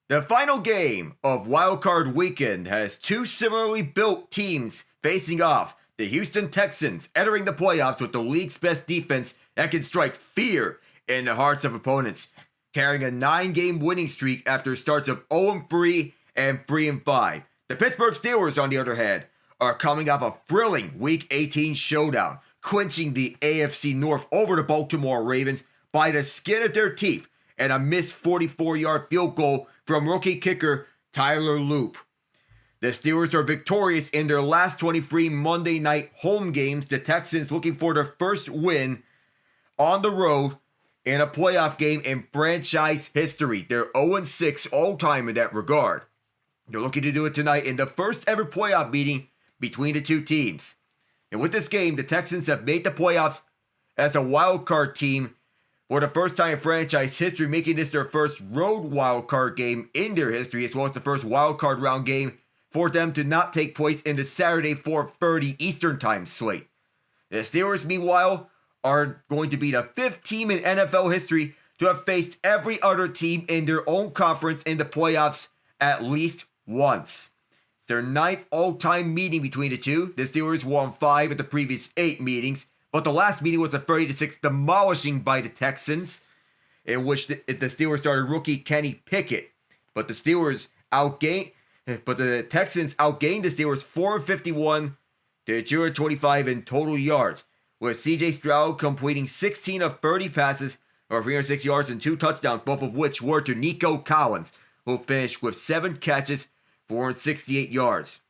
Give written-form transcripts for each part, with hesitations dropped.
The final game of Wild Card Weekend has two similarly built teams facing off. The Houston Texans entering the playoffs with the league's best defense that can strike fear in the hearts of opponents, carrying a 9-game winning streak after starts of 0-3 and 3-5. The Pittsburgh Steelers, on the other hand, are coming off a thrilling Week 18 showdown, clinching the AFC North over the Baltimore Ravens by the skin of their teeth and a missed 44-yard field goal from rookie kicker Tyler Loop. The Steelers are victorious in their last 23 Monday night home games. The Texans looking for their first win on the road in a playoff game in franchise history. They're 0-6 all-time in that regard. They're looking to do it tonight in the first ever playoff meeting between the two teams. And with this game, the Texans have made the playoffs as a wild card team for the first time in franchise history, making this their first road wild card game in their history, as well as the first wild card round game for them to not take place in the Saturday 4:30 Eastern Time slate. The Steelers, meanwhile, are going to be the fifth team in NFL history to have faced every other team in their own conference in the playoffs at least once. It's their 9th all-time meeting between the two. The Steelers won 5 of the previous 8 meetings, but the last meeting was a 30-6 demolishing by the Texans, in which the Steelers started rookie Kenny Pickett. But the Texans outgained the Steelers 451 to 225 in total yards, with CJ Stroud completing 16 of 30 passes for 306 yards and 2 touchdowns, both of which were to Nico Collins, who finished with 7 catches, 468 yards.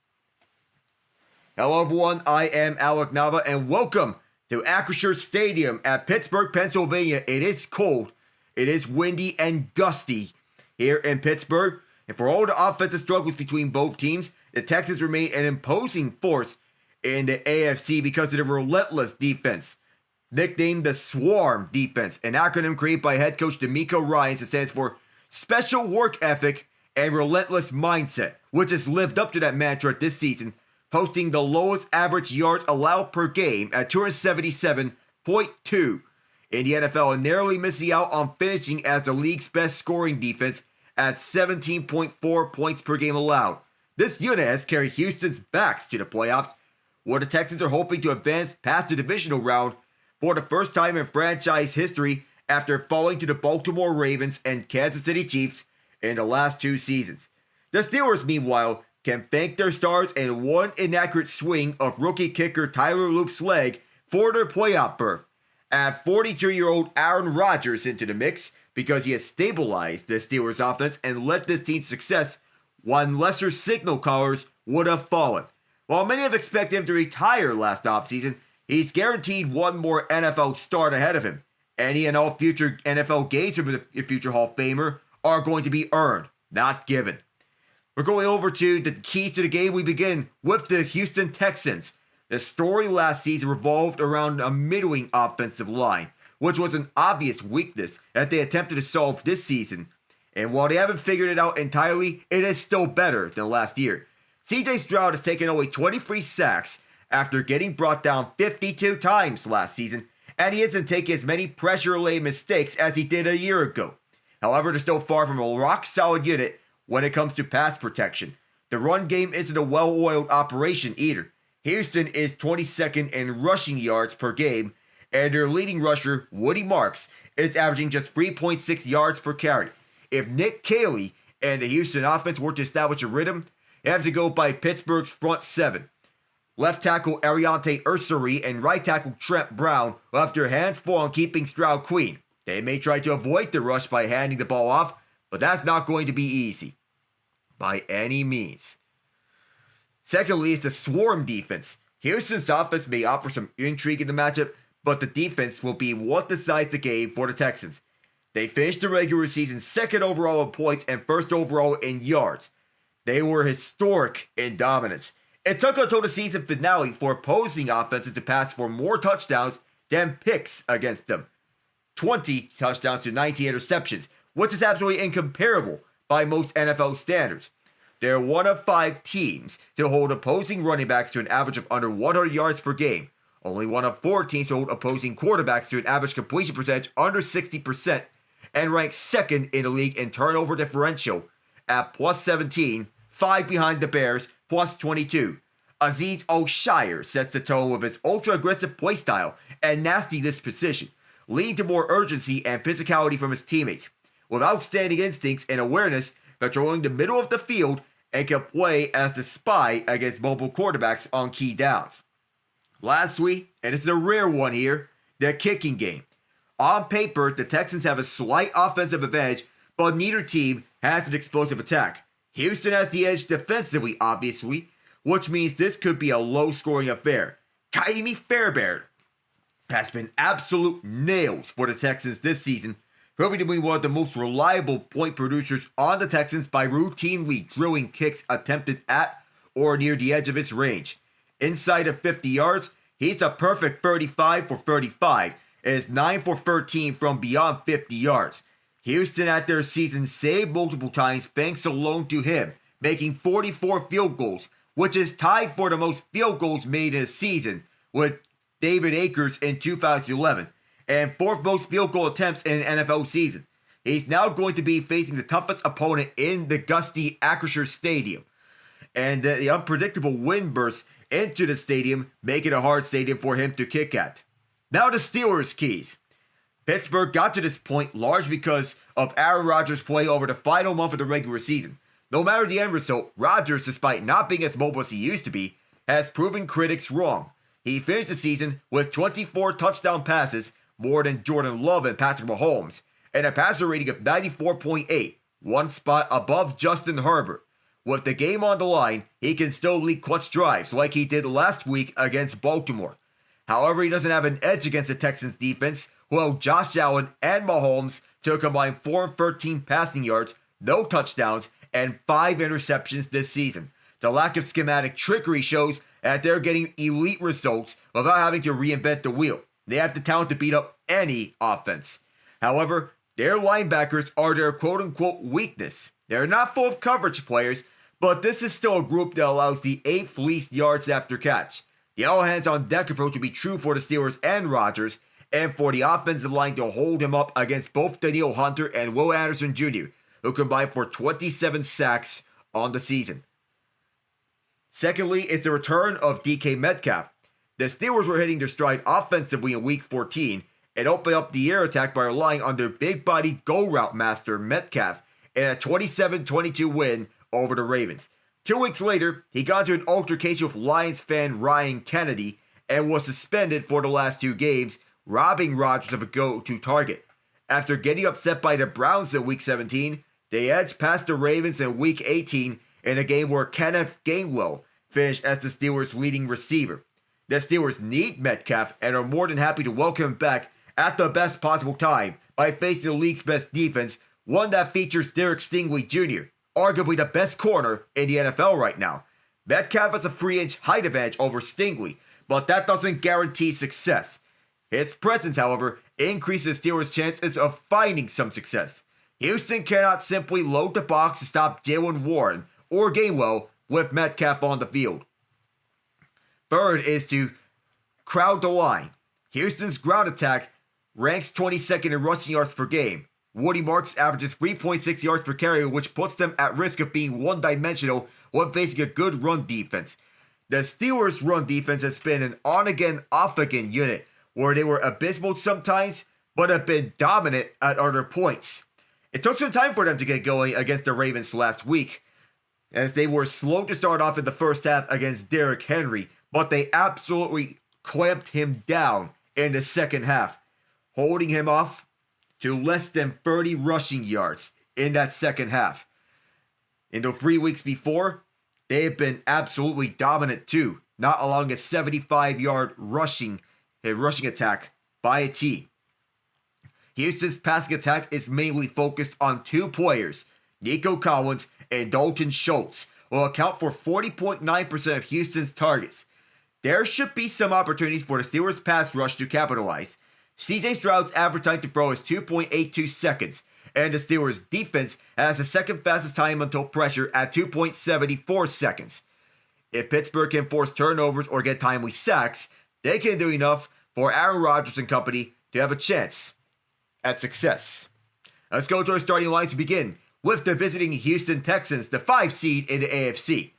Hello everyone, I am Alec Nava, and welcome to Acrisure Stadium at Pittsburgh, Pennsylvania. It is cold, it is windy and gusty here in Pittsburgh, and for all the offensive struggles between both teams, the Texans remain an imposing force in the AFC because of the relentless defense, nicknamed the S.W.A.R.M defense, an acronym created by head coach DeMeco Ryans that stands for Special Work Ethic and Relentless Mindset, which has lived up to that mantra this season, posting the lowest average yards allowed per game at 277.2 in the NFL, and narrowly missing out on finishing as the league's best scoring defense at 17.4 points per game allowed. This unit has carried Houston's backs to the playoffs, where the Texans are hoping to advance past the divisional round for the first time in franchise history after falling to the Baltimore Ravens and Kansas City Chiefs in the last 2 seasons. The Steelers, meanwhile, can thank their stars and one inaccurate swing of rookie kicker Tyler Loop's leg for their playoff berth. Add 42-year-old Aaron Rodgers into the mix because he has stabilized the Steelers' offense and led this team's success when lesser signal callers would have fallen. While many have expected him to retire last offseason, he's guaranteed one more NFL start ahead of him. Any and all future NFL games from the future Hall of Famer are going to be earned, not given. We're going over to the keys to the game. We begin with the Houston Texans. The story last season revolved around a middling offensive line, which was an obvious weakness that they attempted to solve this season. And while they haven't figured it out entirely, it is still better than last year. CJ Stroud has taken only 23 sacks after getting brought down 52 times last season, and he hasn't taken as many pressure-related mistakes as he did a year ago. However, they're still far from a rock-solid unit when it comes to pass protection. The run game isn't a well-oiled operation either. Houston is 22nd in rushing yards per game, and their leading rusher, Woody Marks, is averaging just 3.6 yards per carry. If Nick Caley and the Houston offense were to establish a rhythm, they have to go by Pittsburgh's front 7. Left tackle Ariante Ursary and right tackle Trent Brown will have their hands full on keeping Stroud clean. They may try to avoid the rush by handing the ball off, but that's not going to be easy by any means. Secondly, is the S.W.A.R.M defense. Houston's offense may offer some intrigue in the matchup, but the defense will be what decides the game for the Texans. They finished the regular season 2nd overall in points and 1st overall in yards. They were historic in dominance. It took until the season finale for opposing offenses to pass for more touchdowns than picks against them. 20 touchdowns to 19 interceptions, which is absolutely incomparable by most NFL standards. They're one of 5 teams to hold opposing running backs to an average of under 100 yards per game. Only one of 4 teams to hold opposing quarterbacks to an average completion percentage under 60%, and ranks 2nd in the league in turnover differential at plus 17, 5 behind the Bears, plus 22. Azeez O'Shire sets the tone with his ultra-aggressive play style and nasty disposition, leading to more urgency and physicality from his teammates. With outstanding instincts and awareness, patrolling the middle of the field and can play as the spy against mobile quarterbacks on key downs. Lastly, and it's a rare one here, the kicking game. On paper, the Texans have a slight offensive advantage, but neither team has an explosive attack. Houston has the edge defensively, obviously, which means this could be a low-scoring affair. Kaimi Fairbairn has been absolute nails for the Texans this season, proving to be one of the most reliable point producers on the Texans by routinely drilling kicks attempted at or near the edge of his range. Inside of 50 yards, he's a perfect 35 for 35 and is 9 for 13 from beyond 50 yards. Houston at their season saved multiple times thanks alone to him, making 44 field goals, which is tied for the most field goals made in a season with David Akers in 2011, and fourth most field goal attempts in an NFL season. He's now going to be facing the toughest opponent in the gusty Acrisure Stadium, and the unpredictable wind bursts into the stadium make it a hard stadium for him to kick at. Now the Steelers' keys. Pittsburgh got to this point largely because of Aaron Rodgers' play over the final month of the regular season. No matter the end result, Rodgers, despite not being as mobile as he used to be, has proven critics wrong. He finished the season with 24 touchdown passes, more than Jordan Love and Patrick Mahomes, and a passer rating of 94.8, one spot above Justin Herbert. With the game on the line, he can still lead clutch drives like he did last week against Baltimore. However, he doesn't have an edge against the Texans defense, who held Josh Allen and Mahomes to a combined 4 and 13 passing yards, no touchdowns, and 5 interceptions this season. The lack of schematic trickery shows that they're getting elite results without having to reinvent the wheel. They have the talent to beat up any offense. However, their linebackers are their quote-unquote weakness. They're not full of coverage players, but this is still a group that allows the 8th least yards after catch. The all-hands-on-deck approach will be true for the Steelers and Rodgers, and for the offensive line to hold him up against both Danielle Hunter and Will Anderson Jr., who combined for 27 sacks on the season. Secondly is the return of DK Metcalf. The Steelers were hitting their stride offensively in Week 14 and opened up the air attack by relying on their big-body go-route master Metcalf in a 27-22 win over the Ravens. 2 weeks later, he got into an altercation with Lions fan Ryan Kennedy and was suspended for the last 2 games, robbing Rodgers of a go-to target. After getting upset by the Browns in Week 17, they edged past the Ravens in Week 18 in a game where Kenneth Gainwell finished as the Steelers' leading receiver. The Steelers need Metcalf and are more than happy to welcome him back at the best possible time by facing the league's best defense, one that features Derek Stingley Jr., arguably the best corner in the NFL right now. Metcalf has a 3-inch height advantage over Stingley, but that doesn't guarantee success. His presence, however, increases Steelers' chances of finding some success. Houston cannot simply load the box to stop Jaylen Warren or Gainwell with Metcalf on the field. Third is to crowd the line. Houston's ground attack ranks 22nd in rushing yards per game. Woody Marks averages 3.6 yards per carry, which puts them at risk of being one-dimensional when facing a good run defense. The Steelers' run defense has been an on-again, off-again unit, where they were abysmal sometimes, but have been dominant at other points. It took some time for them to get going against the Ravens last week, as they were slow to start off in the first half against Derrick Henry, but they absolutely clamped him down in the second half, holding him off to less than 30 rushing yards in that second half. In the 3 weeks before, they have been absolutely dominant too, not allowing a 75-yard rushing attack by a team. Houston's passing attack is mainly focused on 2 players, Nico Collins and Dalton Schultz, who will account for 40.9% of Houston's targets. There should be some opportunities for the Steelers' pass rush to capitalize. CJ Stroud's average time to throw is 2.82 seconds, and the Steelers' defense has the second fastest time until pressure at 2.74 seconds. If Pittsburgh can force turnovers or get timely sacks, they can do enough for Aaron Rodgers and company to have a chance at success. Let's go to our starting lines to begin. with the visiting Houston Texans, the 5 seed in the AFC.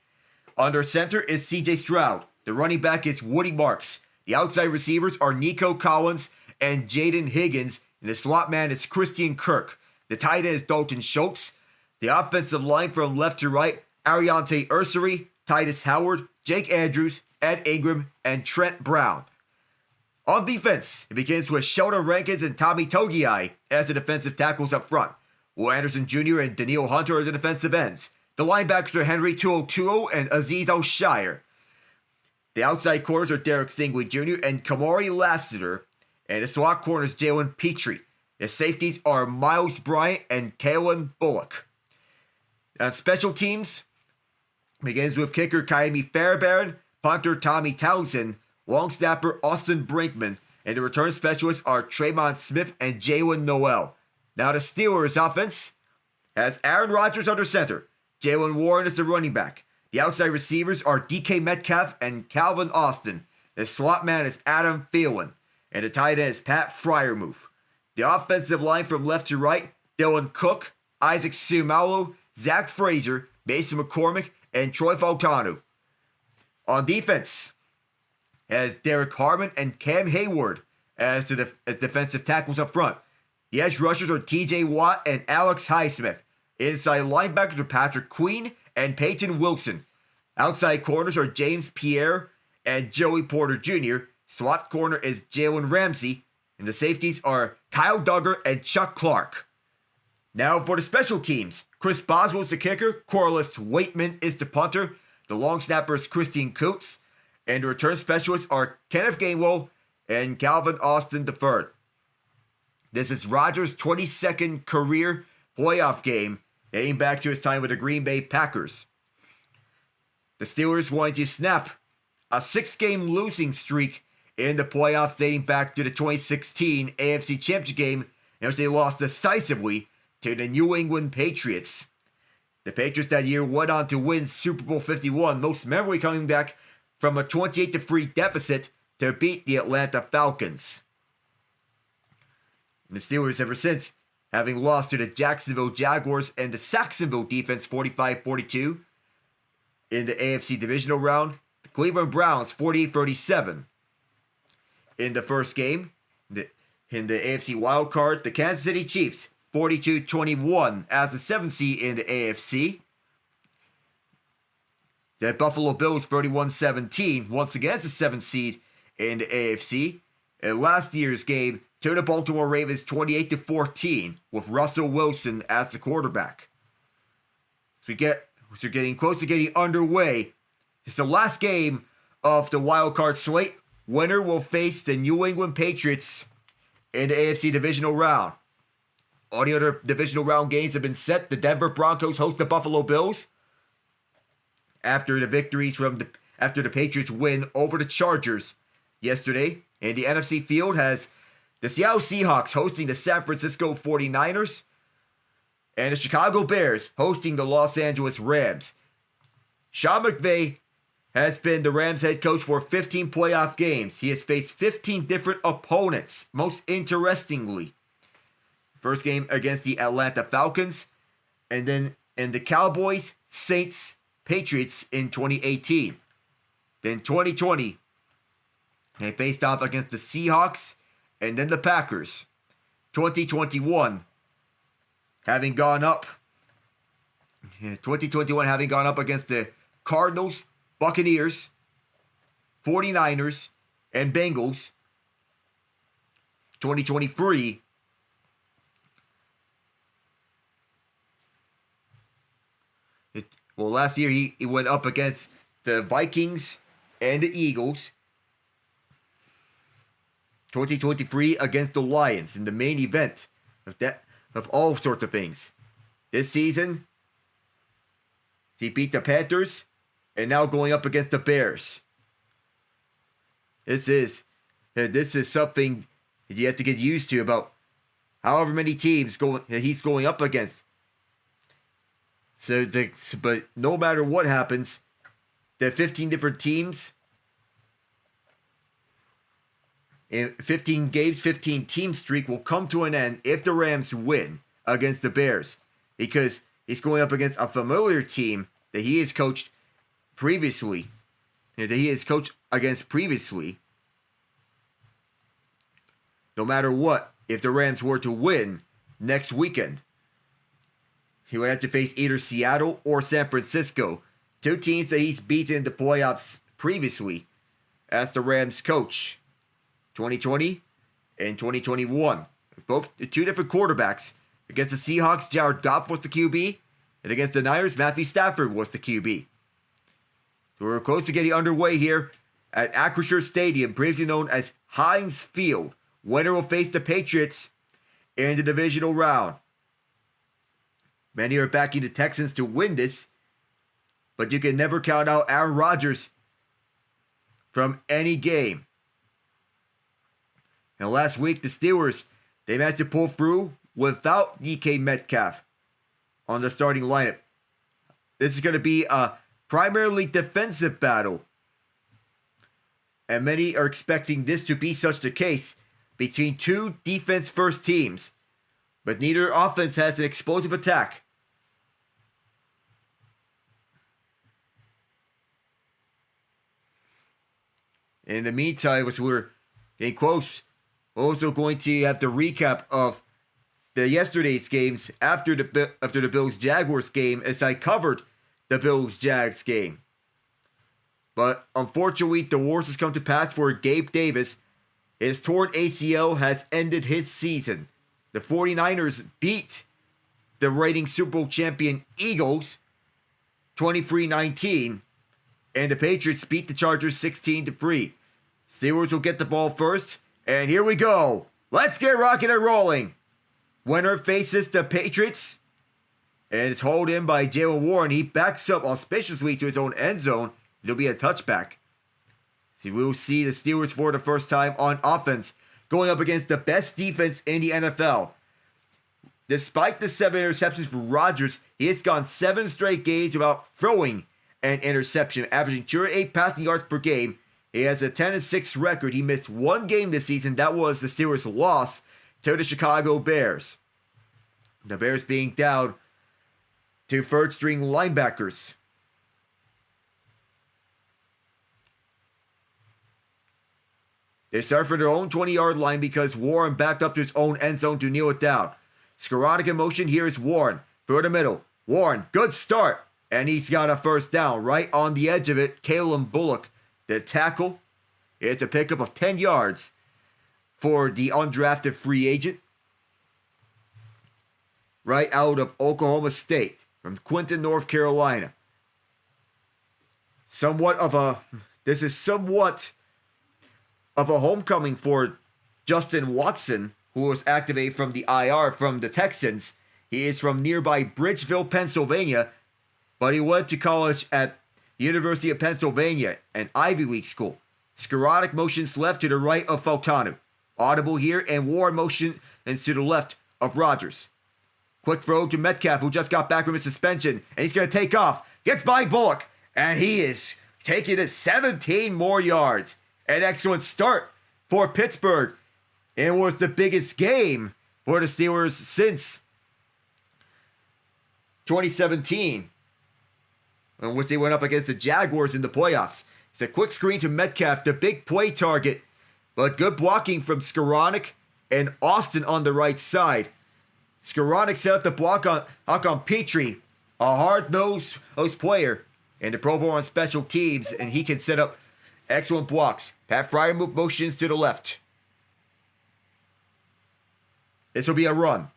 Under center is CJ Stroud. The running back is Woody Marks. The outside receivers are Nico Collins and Jaden Higgins, and the slot man is Christian Kirk. The tight end is Dalton Schultz. The offensive line from left to right, Ariante Ursary, Titus Howard, Jake Andrews, Ed Ingram, and Trent Brown. On defense, it begins with Sheldon Rankins and Tommy Togiai as the defensive tackles up front. Will Anderson Jr. and Daniil Hunter are the defensive ends. The linebackers are Henry Tuo and Aziz O'Shire. The outside corners are Derek Stingley Jr. and Kamari Lassiter. And the slot corner is Jalen Petrie. The safeties are Miles Bryant and Kalen Bullock. On special teams, begins with kicker Kaimi Fairbairn, punter Tommy Townsend, long snapper Austin Brinkman, and the return specialists are Tremont Smith and Jalen Noel. Now the Steelers offense has Aaron Rodgers under center. Jalen Warren is the running back. The outside receivers are DK Metcalf and Calvin Austin. The slot man is Adam Thielen. And the tight end is Pat Freiermuth. The offensive line from left to right, Dylan Cook, Isaac Seumalo, Zach Frazier, Mason McCormick, and Troy Fautanu. On defense, as Derek Harmon and Cam Hayward as the defensive tackles up front. The edge rushers are TJ Watt and Alex Highsmith. Inside linebackers are Patrick Queen and Peyton Wilson. Outside corners are James Pierre and Joey Porter Jr. Slot corner is Jalen Ramsey. And the safeties are Kyle Duggar and Chuck Clark. Now for the special teams. Chris Boswell is the kicker. Corliss Waitman is the punter. The long snapper is Christine Coots. And the return specialists are Kenneth Gainwell and Calvin Austin III. This is Rodgers' 22nd career playoff game, dating back to his time with the Green Bay Packers. The Steelers wanted to snap a 6-game losing streak in the playoffs dating back to the 2016 AFC Championship game, in which they lost decisively to the New England Patriots. The Patriots that year went on to win Super Bowl 51, most memorably coming back from a 28-3 deficit to beat the Atlanta Falcons. And the Steelers ever since, having lost to the Jacksonville Jaguars and the Saxonville defense 45-42 in the AFC divisional round, the Cleveland Browns 48-37. In the first game, in the AFC Wild Card, the Kansas City Chiefs 42-21 as the 7th seed in the AFC. The Buffalo Bills 31-17, once again as the 7th seed in the AFC. In last year's game, to the Baltimore Ravens 28-14 with Russell Wilson as the quarterback. So we're getting close to getting underway. It's the last game of the wild card slate. Winner will face the New England Patriots in the AFC divisional round. All the other divisional round games have been set. The Denver Broncos host the Buffalo Bills after the victories after the Patriots win over the Chargers yesterday. And the NFC field has the Seattle Seahawks hosting the San Francisco 49ers and the Chicago Bears hosting the Los Angeles Rams. Sean McVay has been the Rams head coach for 15 playoff games. He has faced 15 different opponents, most interestingly. First game against the Atlanta Falcons, and then in the Cowboys, Saints, Patriots in 2018. Then 2020, they faced off against the Seahawks and then the Packers. 2021, having gone up against the Cardinals, Buccaneers, 49ers, and Bengals. 2023, last year he went up against the Vikings and the Eagles. 2023 against the Lions in the main event of all sorts of things. This season, he beat the Panthers and now going up against the Bears. This is something that you have to get used to about however many teams he's going up against. But no matter what happens, the 15 different teams, in 15 games, 15 team streak will come to an end if the Rams win against the Bears. Because he's going up against a familiar team that he has coached previously. That he has coached against previously. No matter what, if the Rams were to win next weekend, he would have to face either Seattle or San Francisco, two teams that he's beaten in the playoffs previously as the Rams coach, 2020 and 2021. Both two different quarterbacks. Against the Seahawks, Jared Goff was the QB, and against the Niners, Matthew Stafford was the QB. So we're close to getting underway here at Acrisure Stadium, previously known as Heinz Field. Winner will face the Patriots in the divisional round. Many are backing the Texans to win this, but you can never count out Aaron Rodgers from any game. Now last week, the Steelers, they managed to pull through without DK Metcalf on the starting lineup. This is going to be a primarily defensive battle, and many are expecting this to be such the case between two defense-first teams, but neither offense has an explosive attack. In the meantime, as we're getting close, we're also going to have the recap of the yesterday's games after the Bills-Jaguars game, as I covered the Bills-Jags game. But unfortunately, the worst has come to pass for Gabe Davis. His torn ACL has ended his season. The 49ers beat the reigning Super Bowl champion Eagles 23-19, and the Patriots beat the Chargers 16-3. Steelers will get the ball first, and here we go. Let's get rocking and rolling. Winner faces the Patriots, and it's hauled in by Jaylen Warren. He backs up auspiciously to his own end zone. It'll be a touchback. So we will see the Steelers for the first time on offense, going up against the best defense in the NFL. Despite the 7 interceptions for Rodgers, he has gone 7 straight games without throwing an interception, averaging 208 passing yards per game. He has a 10-6 record. He missed one game this season. That was the Steelers' loss to the Chicago Bears. The Bears being down to third-string linebackers. They start for their own 20-yard line because Warren backed up to his own end zone to kneel it down. Skorotic in motion. Here is Warren through the middle. Warren, good start. And he's got a first down right on the edge of it. Caleb Bullock, the tackle. It's a pickup of 10 yards for the undrafted free agent. Right out of Oklahoma State from Quinton, North Carolina. This is somewhat of a homecoming for Justin Watson, who was activated from the IR from the Texans. He is from nearby Bridgeville, Pennsylvania, but he went to college at University of Pennsylvania, an Ivy League school. Skorotic motions left to the right of Faltanu. Audible here, and Warren motions to the left of Rodgers. Quick throw to Metcalf, who just got back from his suspension, and he's going to take off. Gets by Bullock, and he is taking it 17 more yards. An excellent start for Pittsburgh. It was the biggest game for the Steelers since 2017, in which they went up against the Jaguars in the playoffs. It's a quick screen to Metcalf, the big play target, but good blocking from Skorotic and Austin on the right side. Skorotic set up the block on Petrie, a hard-nosed player, and the Pro Bowl on special teams, and he can set up excellent blocks. Pat Fryer motions to the left. This will be a run.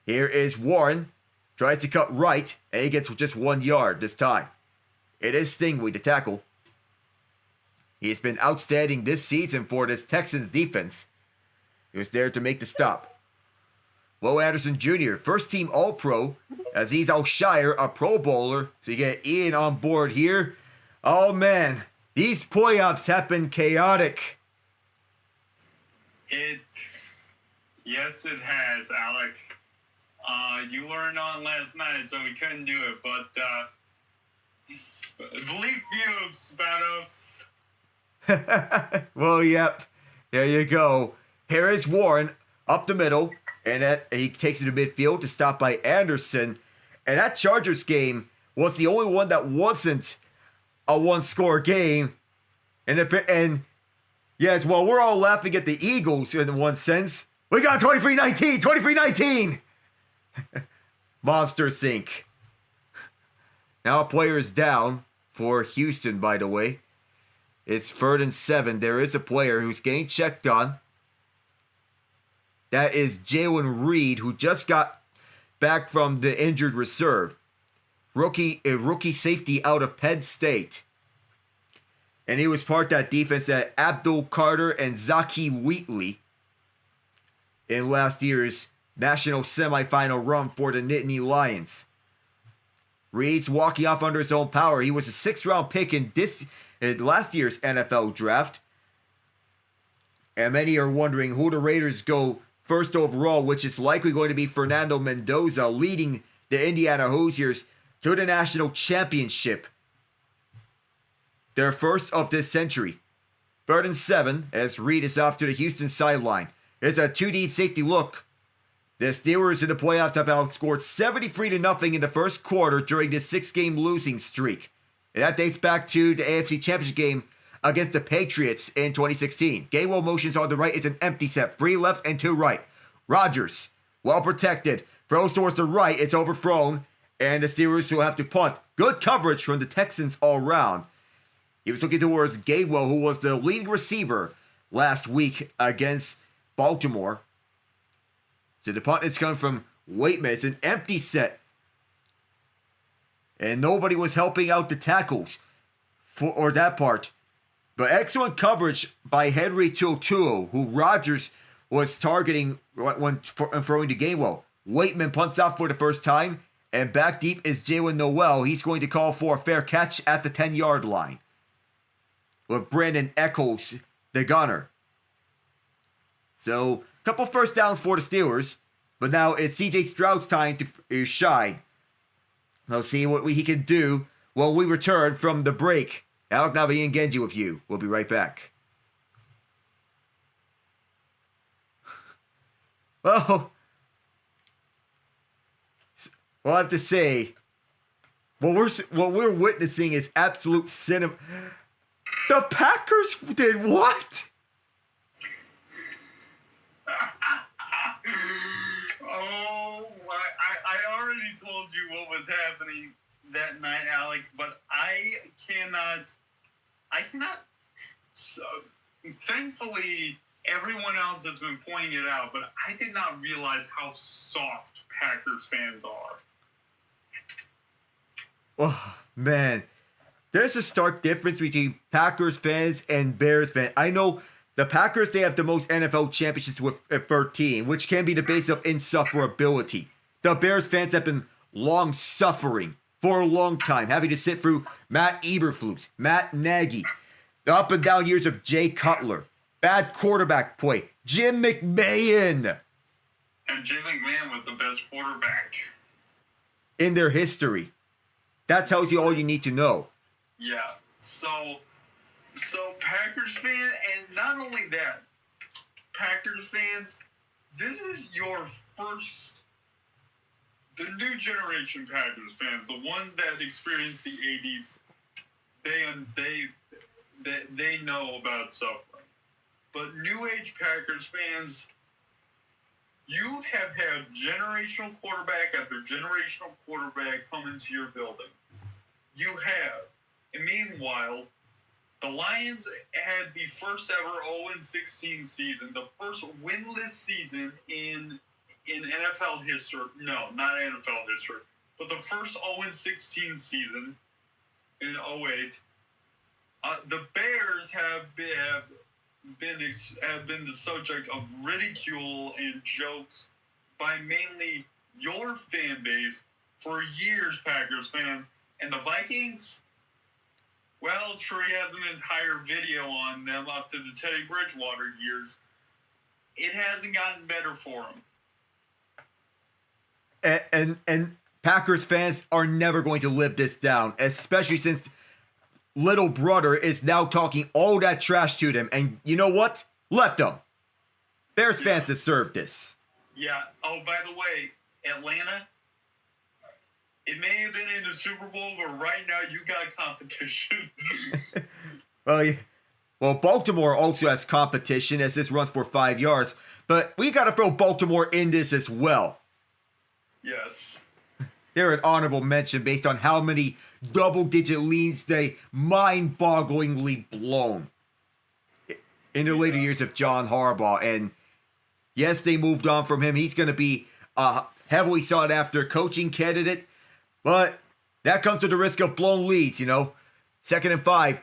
Here is Warren. Tries to cut right, and he gets just 1 yard this time. It is Stingway to tackle. He's been outstanding this season for this Texans defense. He was there to make the stop. Will Anderson Jr., first team All-Pro. Aziz Al-Shire, a Pro Bowler. So you get Ian on board here. Oh man, these playoffs have been chaotic. Yes, it has, Alec. You weren't on last night, so we couldn't do it, but bleak views, Spanos. Well, yep. There you go. Here is Warren up the middle, and he takes it to midfield to stop by Anderson. And that Chargers game was the only one that wasn't a one-score game. And yes, while we're all laughing at the Eagles in one sense, we got 23-19, 23-19. Monster sink. Now a player is down for Houston, by the way. It's 3rd and 7. There is a player who's getting checked on. That is Jalen Reed, who just got back from the injured reserve. Rookie safety out of Penn State. And he was part of that defense that Abdul Carter and Zaki Wheatley in last year's national semifinal run for the Nittany Lions. Reed's walking off under his own power. He was a 6th-round pick in last year's NFL draft. And many are wondering who the Raiders go first overall, which is likely going to be Fernando Mendoza, leading the Indiana Hoosiers to the national championship. Their first of this century. 3rd and 7 as Reed is off to the Houston sideline. It's a 2-deep safety look. The Steelers in the playoffs have outscored 73-0 in the first quarter during this 6-game losing streak. And that dates back to the AFC Championship game against the Patriots in 2016. Gainwell motions on the right is an empty set. 3 left and 2 right. Rodgers, well protected. Throws towards the right. It's overthrown. And the Steelers will have to punt. Good coverage from the Texans all around. He was looking towards Gainwell, who was the leading receiver last week against Baltimore. So the punt is coming from Waitman. It's an empty set. And nobody was helping out the tackles or that part. But excellent coverage by Henry To'oTo'o, who Rodgers was targeting when throwing to Gainwell. Waitman punts out for the first time. And back deep is Jalen Noel. He's going to call for a fair catch at the 10-yard line. With Brandon Echols, the gunner. So, a couple first downs for the Steelers. But now it's CJ Stroud's time to shine. We'll see what he can do when we return from the break. Alec Nava, Ian Genge with you. We'll be right back. Well, I have to say, what we're witnessing is absolute cinema. The Packers did what? Oh, I already told you what was happening that night, Alec, but I cannot, so, thankfully, everyone else has been pointing it out, but I did not realize how soft Packers fans are. Oh, man. There's a stark difference between Packers fans and Bears fans. I know the Packers, they have the most NFL championships with 13, which can be the basis of insufferability. The Bears fans have been long suffering for a long time, having to sit through Matt Eberflus, Matt Nagy, the up and down years of Jay Cutler, bad quarterback play, Jim McMahon. And Jim McMahon was the best quarterback in their history. That tells you all you need to know. Yeah. So Packers fans, and not only that, Packers fans, this is your first, the new generation Packers fans, the ones that experienced the 80s, they know about suffering. But new age Packers fans, you have had generational quarterback after generational quarterback come into your building. You have. And meanwhile, the Lions had the first ever 0-16 season, the first winless season in NFL history. No, not NFL history, but the first 0-16 season in 2008. The Bears have been the subject of ridicule and jokes by mainly your fan base for years, Packers fan. And the Vikings, well, Trey has an entire video on them up to the Teddy Bridgewater years. It hasn't gotten better for them. And Packers fans are never going to live this down, especially since little brother is now talking all that trash to them. And you know what? Let them. Bears fans deserve this. Yeah. Oh, by the way, Atlanta, It may have been in the Super Bowl, but right now you got competition. Well, Baltimore also has competition as this runs for 5 yards, but we got to throw Baltimore in this as well. Yes. They're an honorable mention based on how many double-digit leads they mind-bogglingly blown in the later years of John Harbaugh. And yes, they moved on from him. He's going to be a heavily sought-after coaching candidate, but that comes with the risk of blown leads, 2nd and 5.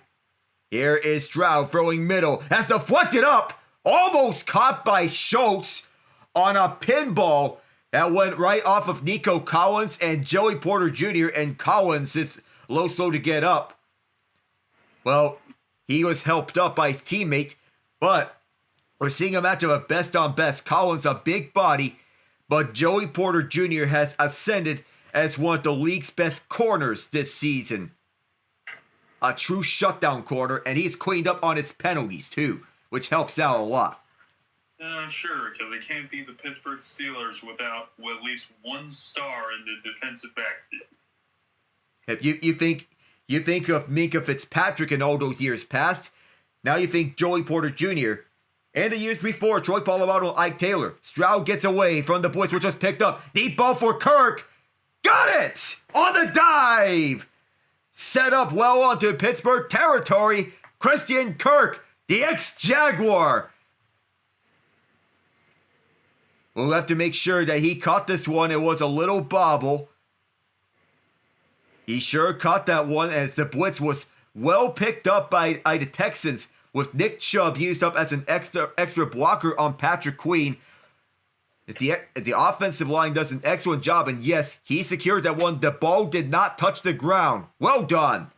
Here is Stroud throwing middle. That's deflected up. Almost caught by Schultz on a pinball that went right off of Nico Collins and Joey Porter Jr. And Collins is slow to get up. Well, he was helped up by his teammate, but we're seeing a matchup of best on best. Collins, a big body, but Joey Porter Jr. has ascended as one of the league's best corners this season. A true shutdown corner, and he's cleaned up on his penalties too, which helps out a lot. Sure, because it can't be the Pittsburgh Steelers without at least one star in the defensive backfield. If you think of Minka Fitzpatrick in all those years past, now you think Joey Porter Jr. And the years before, Troy Polamalu and Ike Taylor. Stroud gets away from the blitz, which was picked up. Deep ball for Kirk. Got it! On the dive! Set up well onto Pittsburgh territory. Christian Kirk, the ex-Jaguar. We'll have to make sure that he caught this one. It was a little bobble. He sure caught that one as the blitz was well picked up by the Texans, with Nick Chubb used up as an extra blocker on Patrick Queen. The offensive line does an excellent job, and yes, he secured that one. The ball did not touch the ground. Well done.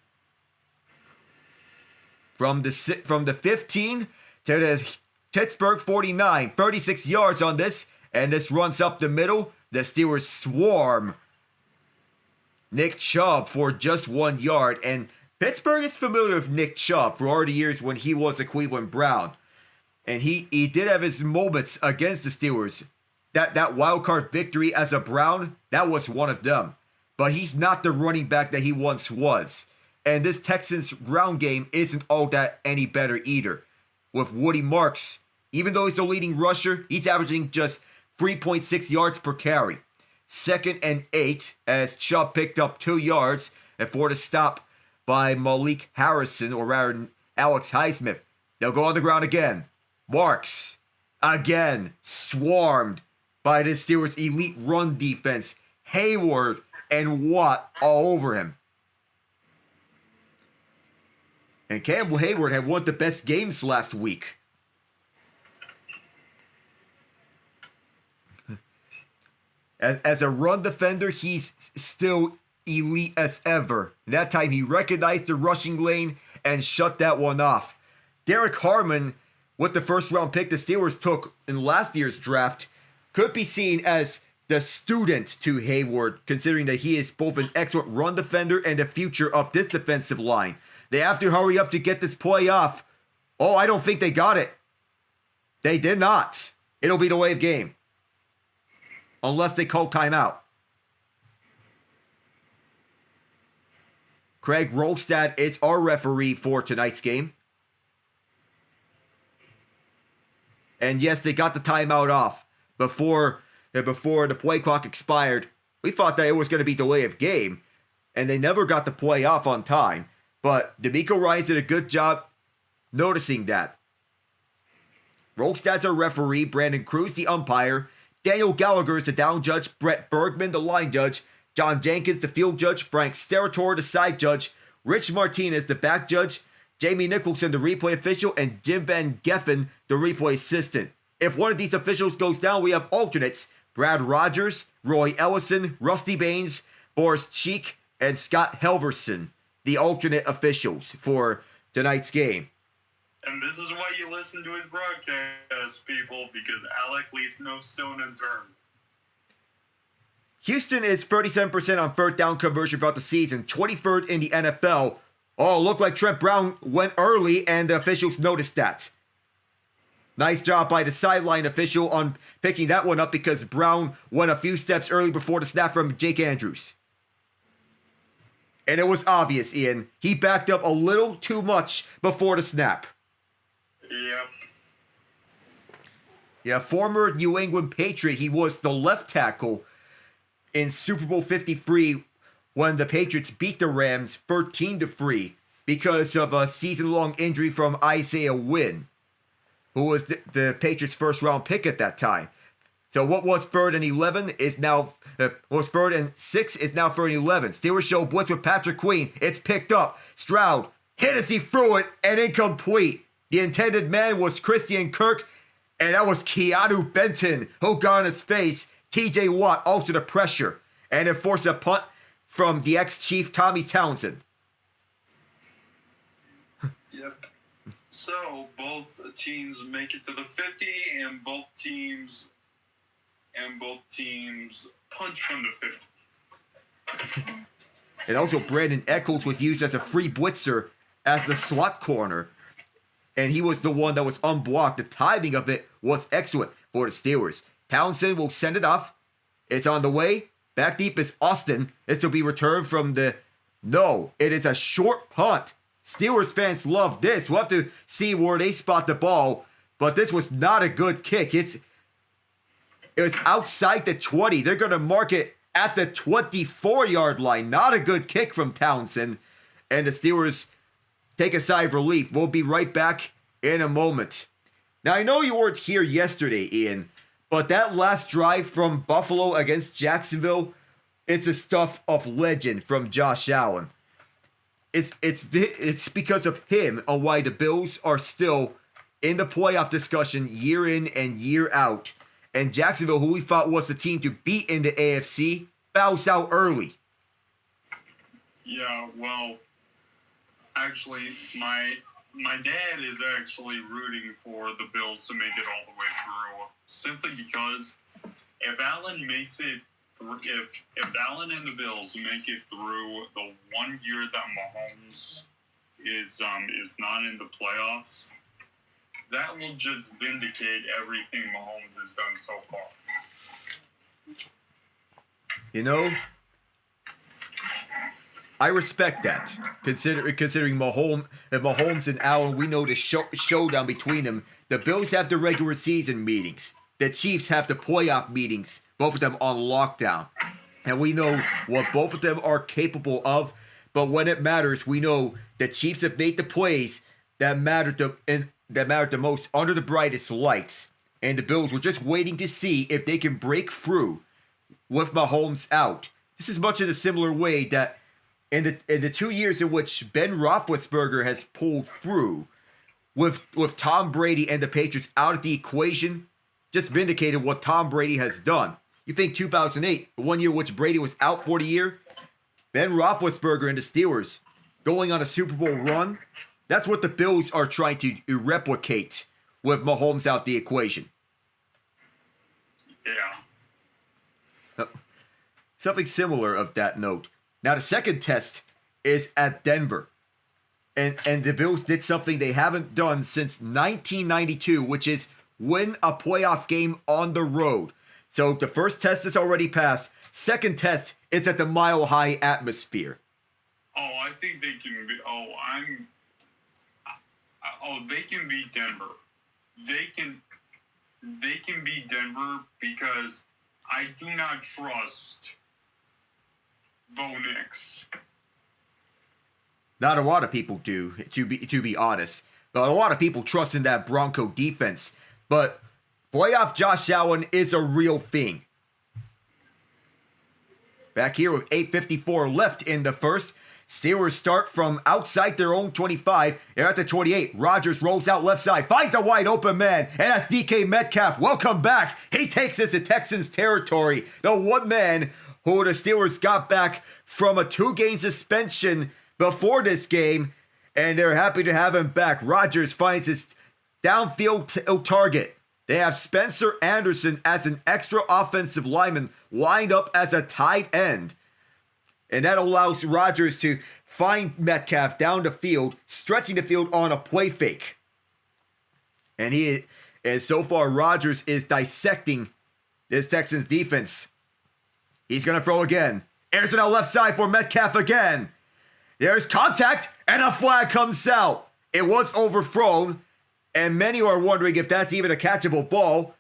From the 15 to the Pittsburgh 49, 36 yards on this, and this runs up the middle. The Steelers swarm Nick Chubb for just 1 yard, and Pittsburgh is familiar with Nick Chubb for all the years when he was a Cleveland Brown, and he did have his moments against the Steelers. That wild card victory as a Brown, that was one of them. But he's not the running back that he once was. And this Texans ground game isn't all that any better either. With Woody Marks, even though he's the leading rusher, he's averaging just 3.6 yards per carry. 2nd and 8 as Chubb picked up 2 yards before the stop by Malik Harrison, or rather Alex Highsmith. They'll go on the ground again. Marks, again, swarmed by the Steelers' elite run defense. Hayward and Watt all over him. And Campbell Hayward had one of the best games last week. As a run defender, he's still elite as ever. That time he recognized the rushing lane and shut that one off. Derek Harmon, with the first round pick the Steelers took in last year's draft, could be seen as the student to Hayward, considering that he is both an excellent run defender and the future of this defensive line. They have to hurry up to get this play off. Oh, I don't think they got it. They did not. It'll be the way of game. Unless they call timeout. Craig Rolstad is our referee for tonight's game. And yes, they got the timeout off before the play clock expired. We thought that it was going to be delay of game, and they never got the play off on time. But D'Amico Ryans did a good job noticing that. Rolstad's our referee, Brandon Cruz the umpire, Daniel Gallagher is the down judge, Brett Bergman the line judge, John Jenkins the field judge, Frank Sterator the side judge, Rich Martinez the back judge, Jamie Nicholson the replay official, and Jim Van Geffen the replay assistant. If one of these officials goes down, we have alternates: Brad Rogers, Roy Ellison, Rusty Baines, Boris Cheek, and Scott Helverson, the alternate officials for tonight's game. And this is why you listen to his broadcast, people, because Alec leaves no stone unturned. Houston is 37% on third down conversion throughout the season, 23rd in the NFL. Oh, looked like Trent Brown went early, and the officials noticed that. Nice job by the sideline official on picking that one up, because Brown went a few steps early before the snap from Jake Andrews. And it was obvious, Ian. He backed up a little too much before the snap. Yep. Yeah, former New England Patriot. He was the left tackle in Super Bowl 53 when the Patriots beat the Rams 13-3 because of a season-long injury from Isaiah Wynn, who was the Patriots' first-round pick at that time. So what was 3rd and 11 is now, was 3rd and 6 is now 3rd and 11. Steelers show blitz with Patrick Queen. It's picked up. Stroud hit as he threw it and incomplete. The intended man was Christian Kirk, and that was Keanu Benton who got on his face. TJ Watt also the pressure, and it forced a punt from the ex-Chief Tommy Townsend. Yep. So both teams make it to the 50, and both teams punch from the 50. And also Brandon Echols was used as a free blitzer as the slot corner, and he was the one that was unblocked. The timing of it was excellent for the Steelers. Townsend will send it off. It's on the way. Back deep is Austin. This will be returned from the... No, it is a short punt. Steelers fans love this. We'll have to see where they spot the ball, but this was not a good kick. It was outside the 20. They're going to mark it at the 24-yard line. Not a good kick from Townsend. And the Steelers take a sigh of relief. We'll be right back in a moment. Now, I know you weren't here yesterday, Ian, but that last drive from Buffalo against Jacksonville is the stuff of legend from Josh Allen. It's because of him on why the Bills are still in the playoff discussion year in and year out. And Jacksonville, who we thought was the team to beat in the AFC, bows out early. Yeah, well, actually, my dad is actually rooting for the Bills to make it all the way through, simply because if Allen makes it, if Allen and the Bills make it through the 1 year that Mahomes is not in the playoffs, that will just vindicate everything Mahomes has done so far. You know, I respect that. Considering Mahomes and Allen, we know the showdown between them. The Bills have the regular season meetings. The Chiefs have the playoff meetings. Both of them on lockdown. And we know what both of them are capable of. But when it matters, we know the Chiefs have made the plays that mattered the most under the brightest lights. And the Bills were just waiting to see if they can break through with Mahomes out. This is much in a similar way that in the 2 years in which Ben Roethlisberger has pulled through, with Tom Brady and the Patriots out of the equation, just vindicated what Tom Brady has done. You think 2008, the 1 year which Brady was out for the year, Ben Roethlisberger and the Steelers going on a Super Bowl run, that's what the Bills are trying to replicate with Mahomes out the equation. Yeah. Something similar of that note. Now the second test is at Denver. And the Bills did something they haven't done since 1992, which is win a playoff game on the road. So the first test is already passed. Second test is at the Mile High atmosphere. Oh, I think they can be. They can beat Denver. They can beat Denver because I do not trust Bo Nix. Not a lot of people do, to be honest. But a lot of people trust in that Bronco defense. But playoff Josh Allen is a real thing. Back here with 8:54 left in the first. Steelers start from outside their own 25. They're at the 28. Rodgers rolls out left side. Finds a wide open man. And that's DK Metcalf. Welcome back. He takes this to Texans territory. The one man who the Steelers got back from a 2-game suspension before this game. And they're happy to have him back. Rodgers finds his downfield target. They have Spencer Anderson as an extra offensive lineman lined up as a tight end. And that allows Rodgers to find Metcalf down the field, stretching the field on a play fake. And so far, Rodgers is dissecting this Texans defense. He's going to throw again. Anderson on left side for Metcalf again. There's contact, and a flag comes out. It was overthrown, and many are wondering if that's even a catchable ball.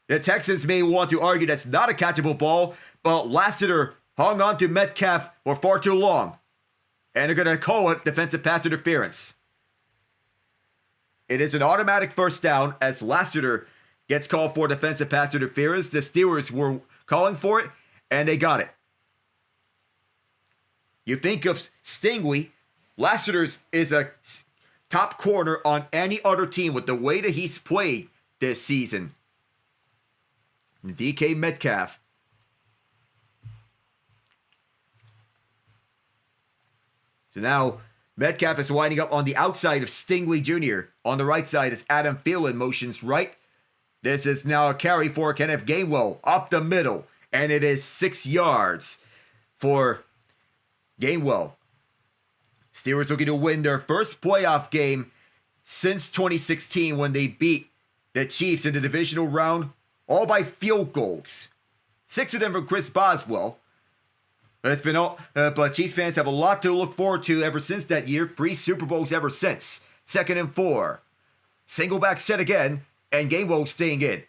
The Texans may want to argue that's not a catchable ball, but Lassiter hung on to Metcalf for far too long, and they're going to call it defensive pass interference. It is an automatic first down as Lassiter gets called for defensive pass interference. The Steelers were calling for it, and they got it. You think of Stingley, Lassiter is a top corner on any other team with the way that he's played this season. DK Metcalf. So now Metcalf is winding up on the outside of Stingley Jr. On the right side is Adam Thielen motions right. This is now a carry for Kenneth Gainwell up the middle. And it is 6 yards for Gainwell. Steelers looking to win their first playoff game since 2016 when they beat the Chiefs in the divisional round, all by field goals. 6 of them from Chris Boswell. It's been but Chiefs fans have a lot to look forward to ever since that year. 3 Super Bowls ever since. 2nd and 4. Single back set again, and Gainwell staying in.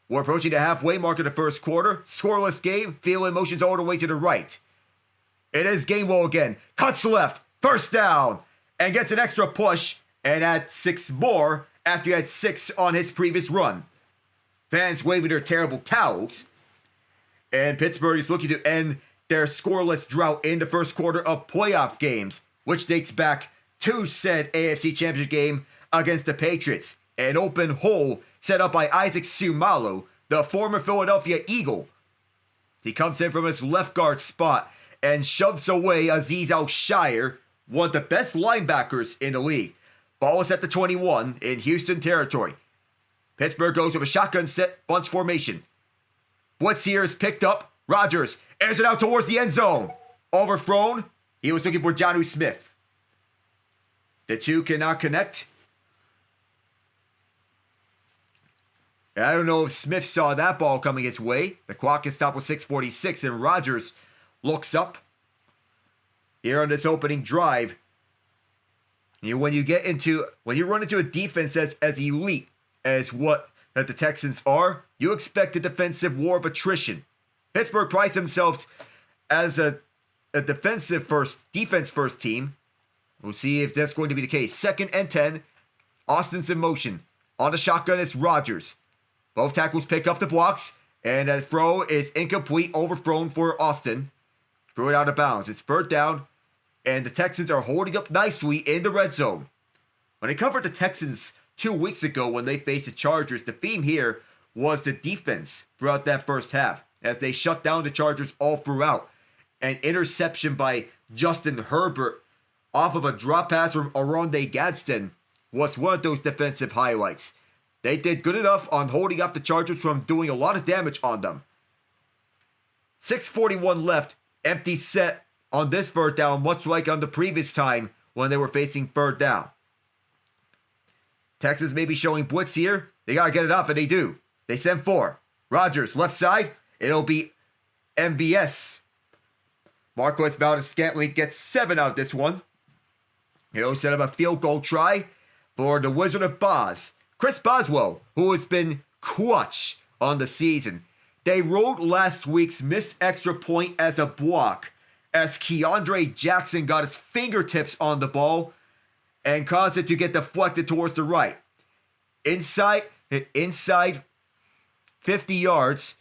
We're approaching the halfway mark of the first quarter. Scoreless game. Thielen motions all the way to the right. It is Gainwell again. Cuts left. First down. And gets an extra push. And adds 6 more after he had 6 on his previous run. Fans waving their terrible towels. And Pittsburgh is looking to end their scoreless drought in the first quarter of playoff games, which dates back to said AFC Championship game against the Patriots. An open hole set up by Isaac Seumalo, the former Philadelphia Eagle. He comes in from his left guard spot and shoves away Azeez Al-Shire, one of the best linebackers in the league. Ball is at the 21 in Houston territory. Pittsburgh goes with a shotgun set bunch formation. Blitz here is picked up. Rodgers airs it out towards the end zone. Overthrown. He was looking for Jonnu Smith. The two cannot connect. I don't know if Smith saw that ball coming his way. The clock is stopped with 6:46, and Rodgers looks up. Here on this opening drive, when you run into a defense as elite as what that the Texans are, you expect a defensive war of attrition. Pittsburgh prides themselves as a defense first team. We'll see if that's going to be the case. 2nd and 10. Austin's in motion. On the shotgun is Rodgers. Both tackles pick up the blocks, and that throw is incomplete, overthrown for Austin. Threw it out of bounds. It's 3rd down, and the Texans are holding up nicely in the red zone. When I covered the Texans 2 weeks ago when they faced the Chargers, the theme here was the defense throughout that first half, as they shut down the Chargers all throughout. An interception by Justin Herbert off of a drop pass from Oronde Gadsden was one of those defensive highlights. They did good enough on holding off the Chargers from doing a lot of damage on them. 6:41 left, empty set on this 3rd down, much like on the previous time when they were facing 3rd down. Texans may be showing blitz here. They got to get it up, and they do. They send 4. Rodgers, left side. It'll be MVS. Marquez Valdez-Scantling gets 7 out of this one. He'll set up a field goal try for the Wizard of Boz. Chris Boswell, who has been clutch on the season. They rolled last week's missed extra point as a block as Keandre Jackson got his fingertips on the ball and caused it to get deflected towards the right. Inside 50 yards.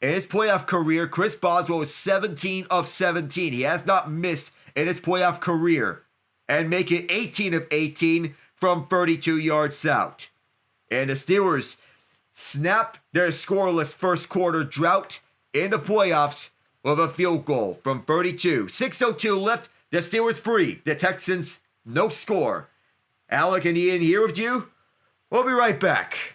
In his playoff career, Chris Boswell is 17 of 17. He has not missed in his playoff career. And make it 18 of 18 from 32 yards out. And the Steelers snap their scoreless first quarter drought in the playoffs with a field goal from 32. 6:02 left. The Steelers free. The Texans no score. Alec and Ian here with you. We'll be right back.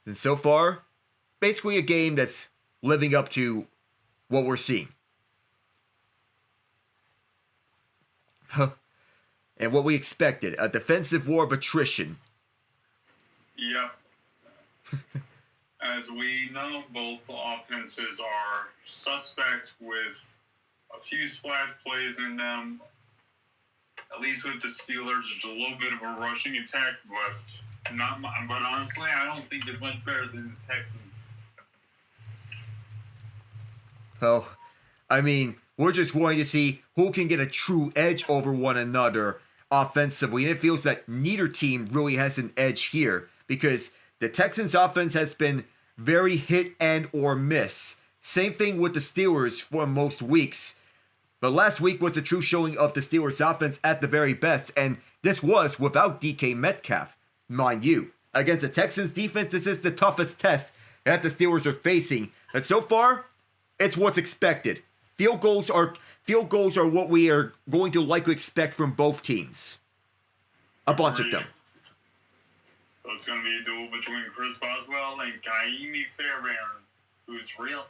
And so far, basically a game that's living up to what we're seeing. And what we expected, a defensive war of attrition. Yep. As we know, both offenses are suspects with a few splash plays in them. At least with the Steelers, there's a little bit of a rushing attack, but honestly, I don't think it's much better than the Texans. Well, I mean, we're just going to see who can get a true edge over one another offensively, and it feels that neither team really has an edge here because the Texans' offense has been very hit and or miss. Same thing with the Steelers for most weeks. But last week was a true showing of the Steelers' offense at the very best, and this was without DK Metcalf, mind you. Against the Texans' defense, this is the toughest test that the Steelers are facing. And so far, it's what's expected. Field goals are what we are going to likely expect from both teams. A bunch of them. So it's going to be a duel between Chris Boswell and Kaimi Fairbairn, whose real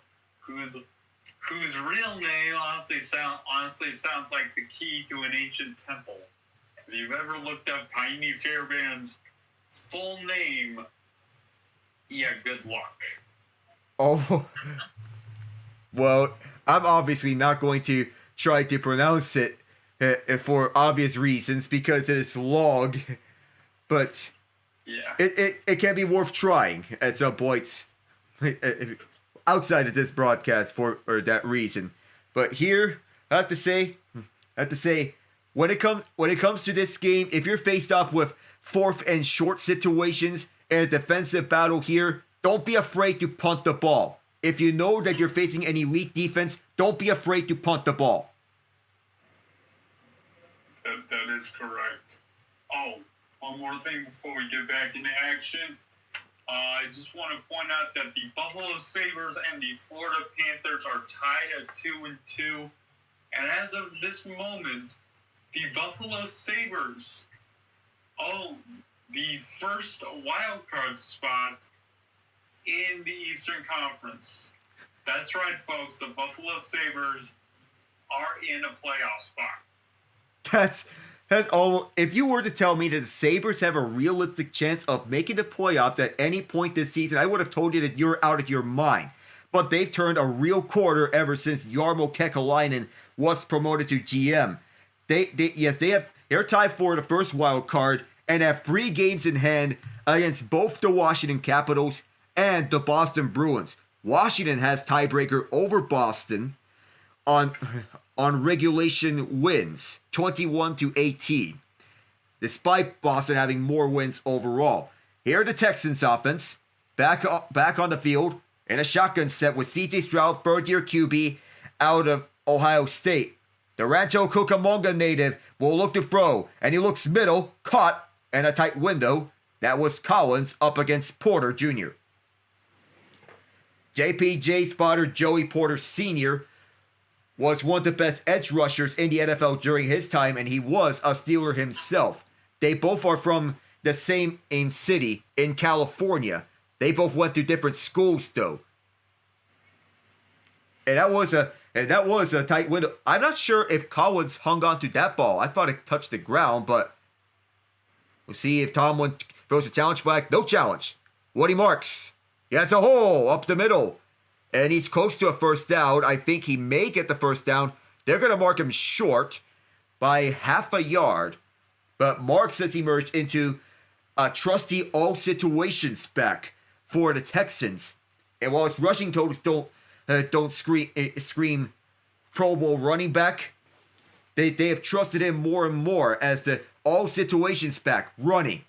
name honestly sounds like the key to an ancient temple. If you've ever looked up Kaimi Fairbairn's full name, yeah, good luck. Oh, well, I'm obviously not going to try to pronounce it for obvious reasons because it is long, but yeah, it can be worth trying at some points outside of this broadcast for that reason. But here, I have to say, when it comes to this game, if you're faced off with fourth and short situations and a defensive battle here, don't be afraid to punt the ball. If you know that you're facing an elite defense, don't be afraid to punt the ball. That is correct. Oh, one more thing before we get back into action. I just want to point out that the Buffalo Sabres and the Florida Panthers are tied at 2-2. And as of this moment, the Buffalo Sabres own the first wild card spot in the Eastern Conference. That's right, folks. The Buffalo Sabres are in a playoff spot. That's all. If you were to tell me that the Sabres have a realistic chance of making the playoffs at any point this season, I would have told you that you're out of your mind. But they've turned a real quarter ever since Jarmo Kekalainen was promoted to GM. They're tied for the first wild card and have 3 games in hand against both the Washington Capitals and the Boston Bruins. Washington has tiebreaker over Boston on regulation wins, 21-18, despite Boston having more wins overall. Here the Texans offense, back on the field in a shotgun set with CJ Stroud, third-year QB out of Ohio State. The Rancho Cucamonga native will look to throw, and he looks middle, caught, and a tight window. That was Collins up against Porter Jr. JPJ spotter Joey Porter Sr. was one of the best edge rushers in the NFL during his time, and he was a Steeler himself. They both are from the same city in California. They both went to different schools, though. And that was a tight window. I'm not sure if Collins hung on to that ball. I thought it touched the ground, but we'll see if Tomlin throws a challenge flag. No challenge. Woody Marks. He has a hole up the middle. And he's close to a first down. I think he may get the first down. They're going to mark him short by half a yard. But Marks has emerged into a trusty all-situations back for the Texans. And while his rushing totals don't scream Pro Bowl running back, they have trusted him more and more as the all-situations back, running,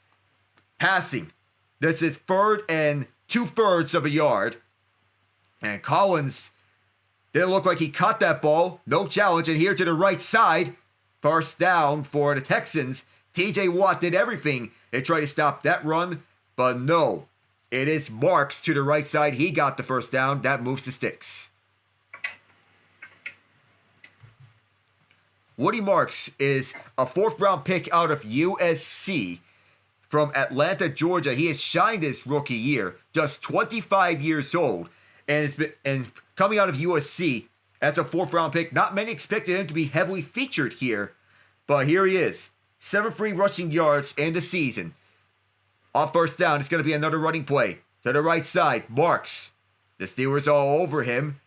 passing. This is 3rd and 2/3 of a yard. And Collins didn't look like he caught that ball. No challenge. And here to the right side, first down for the Texans. TJ Watt did everything to try to stop that run, but no. It is Marks to the right side. He got the first down. That moves the sticks. Woody Marks is a 4th-round pick out of USC from Atlanta, Georgia. He has shined this rookie year, just 25 years old. And coming out of USC as a 4th-round pick, not many expected him to be heavily featured here. But here he is. 7 free rushing yards in the season. On first down, it's going to be another running play. To the right side, Marks. The Steelers all over him.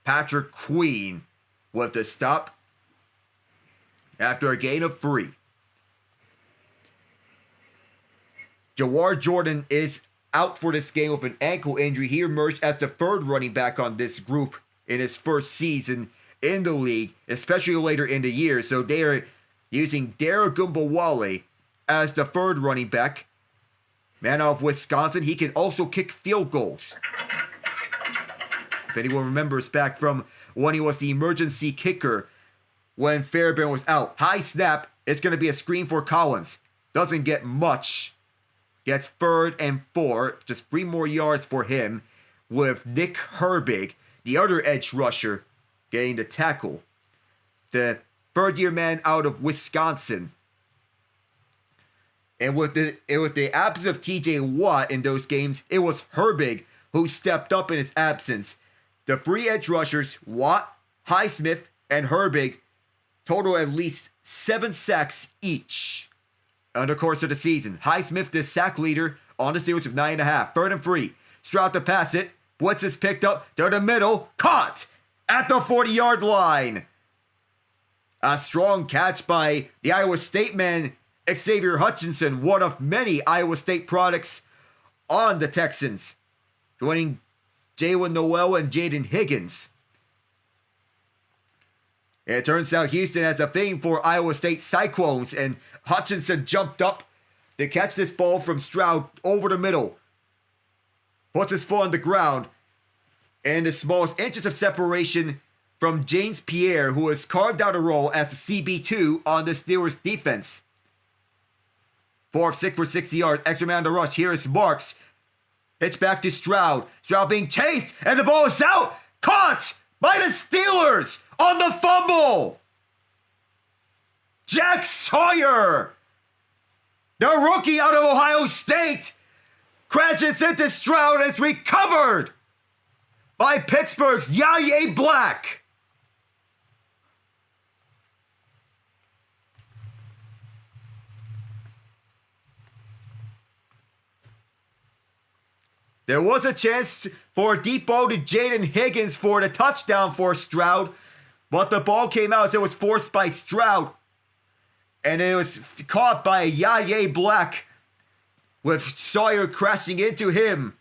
Patrick Queen with the stop after a gain of 3. Jawar Jordan is out for this game with an ankle injury. He emerged as the third running back on this group in his first season in the league, especially later in the year. So they are using Dara Gumbawale as the third running back. Man of Wisconsin, he can also kick field goals. If anyone remembers back from when he was the emergency kicker when Fairbairn was out. High snap, it's going to be a screen for Collins. Doesn't get much. Gets 3rd and 4, just 3 more yards for him, with Nick Herbig, the other edge rusher, getting the tackle. The third-year man out of Wisconsin. And with the absence of TJ Watt in those games, it was Herbig who stepped up in his absence. The 3 edge rushers, Watt, Highsmith, and Herbig, total at least 7 sacks each on the course of the season. Highsmith, the sack leader on the Steelers with 9.5. 3rd and 3. Stroud to pass it. Blitz is picked up to the middle. Caught at the 40-yard line. A strong catch by the Iowa State man, Xavier Hutchinson, one of many Iowa State products on the Texans, joining Jalen Noel and Jaden Higgins. It turns out Houston has a thing for Iowa State Cyclones, and Hutchinson jumped up to catch this ball from Stroud over the middle. Puts his foot on the ground, and the smallest inches of separation from James Pierre, who has carved out a role as the CB2 on the Steelers defense. 4 of 6 for 60 yards, extra man on the rush. Here is Marks. Pitch back to Stroud. Stroud being chased, and the ball is out. Caught by the Steelers on the fumble. Jack Sawyer, the rookie out of Ohio State, crashes into Stroud and is recovered by Pittsburgh's Yaya Black. There was a chance for a deep ball to Jaden Higgins for the touchdown for Stroud, but the ball came out as it was forced by Stroud, and it was caught by Yaya Black, with Sawyer crashing into him.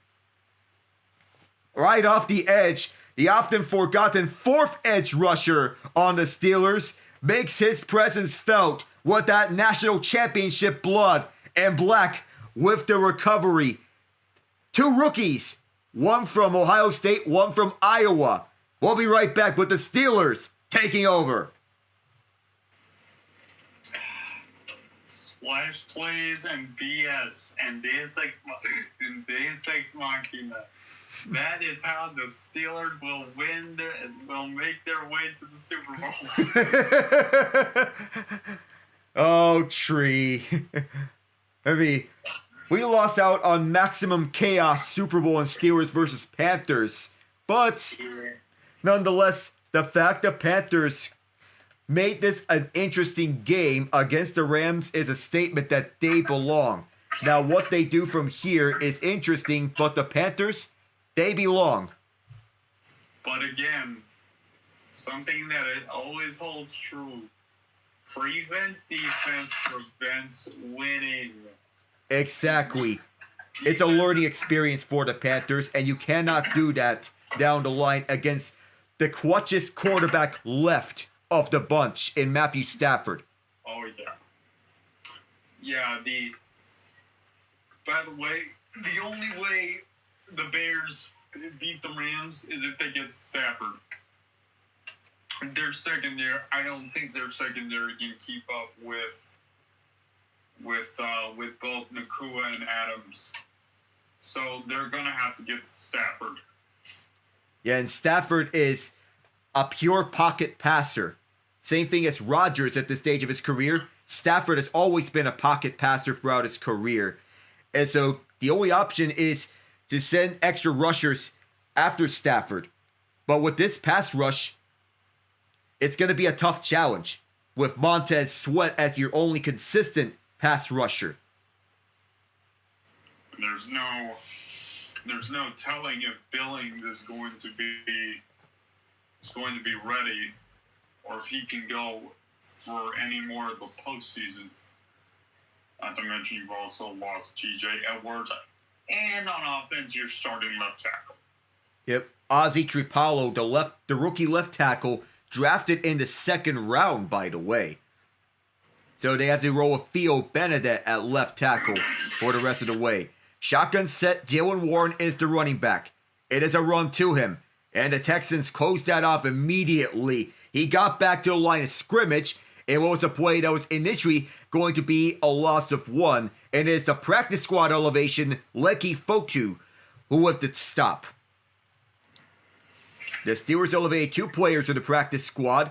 Right off the edge, the often forgotten 4th edge rusher on the Steelers makes his presence felt with that national championship blood, and Black with the recovery. 2 rookies, one from Ohio State, one from Iowa. We'll be right back with the Steelers taking over. Splash plays and BS and Deus Ex Machina. That is how the Steelers will make their way to the Super Bowl. Oh, Tree. We lost out on Maximum Chaos Super Bowl and Steelers versus Panthers. But nonetheless, the fact the Panthers made this an interesting game against the Rams is a statement that they belong. Now, what they do from here is interesting, but the Panthers, they belong. But again, something that it always holds true. Prevent defense prevents winning. Exactly. It's a learning experience for the Panthers, and you cannot do that down the line against the clutchest quarterback left of the bunch in Matthew Stafford. Oh, yeah. Yeah, by the way, the only way the Bears beat the Rams is if they get Stafford. Their secondary, I don't think their secondary can keep up with both Nakua and Adams. So they're going to have to get Stafford. Yeah, and Stafford is a pure pocket passer. Same thing as Rodgers at this stage of his career. Stafford has always been a pocket passer throughout his career. And so the only option is to send extra rushers after Stafford. But with this pass rush, it's going to be a tough challenge with Montez Sweat as your only consistent pass rusher. There's no telling if Billings is going to be ready, or if he can go for any more of the postseason. Not to mention you've also lost TJ Edwards, and on offense you're starting left tackle. Yep, Ozzie Tripalo, the rookie left tackle, drafted in the second round, by the way. So they have to roll with Theo Benedette at left tackle for the rest of the way. Shotgun set, Jaylen Warren is the running back. It is a run to him, and the Texans closed that off immediately. He got back to the line of scrimmage, and what was a play that was initially going to be a loss of 1, and it's a practice squad elevation, Leki Fotu, who with the stop. The Steelers elevated 2 players to the practice squad,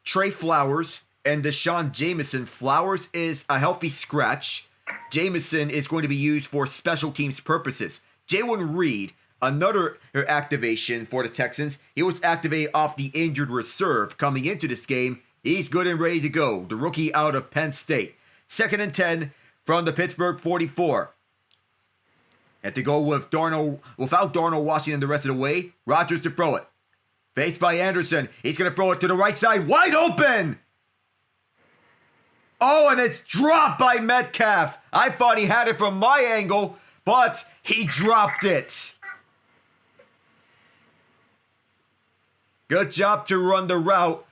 Trey Flowers and Deshaun Jameson. Flowers is a healthy scratch. Jameson is going to be used for special teams purposes. Jalen Reed, another activation for the Texans. He was activated off the injured reserve coming into this game. He's good and ready to go. The rookie out of Penn State. 2nd and 10 from the Pittsburgh 44. And to go with without Darnold Washington the rest of the way, Rodgers to throw it. Faced by Anderson. He's going to throw it to the right side. Wide open! Oh, and it's dropped by Metcalf. I thought he had it from my angle, but he dropped it. Good job to run the route,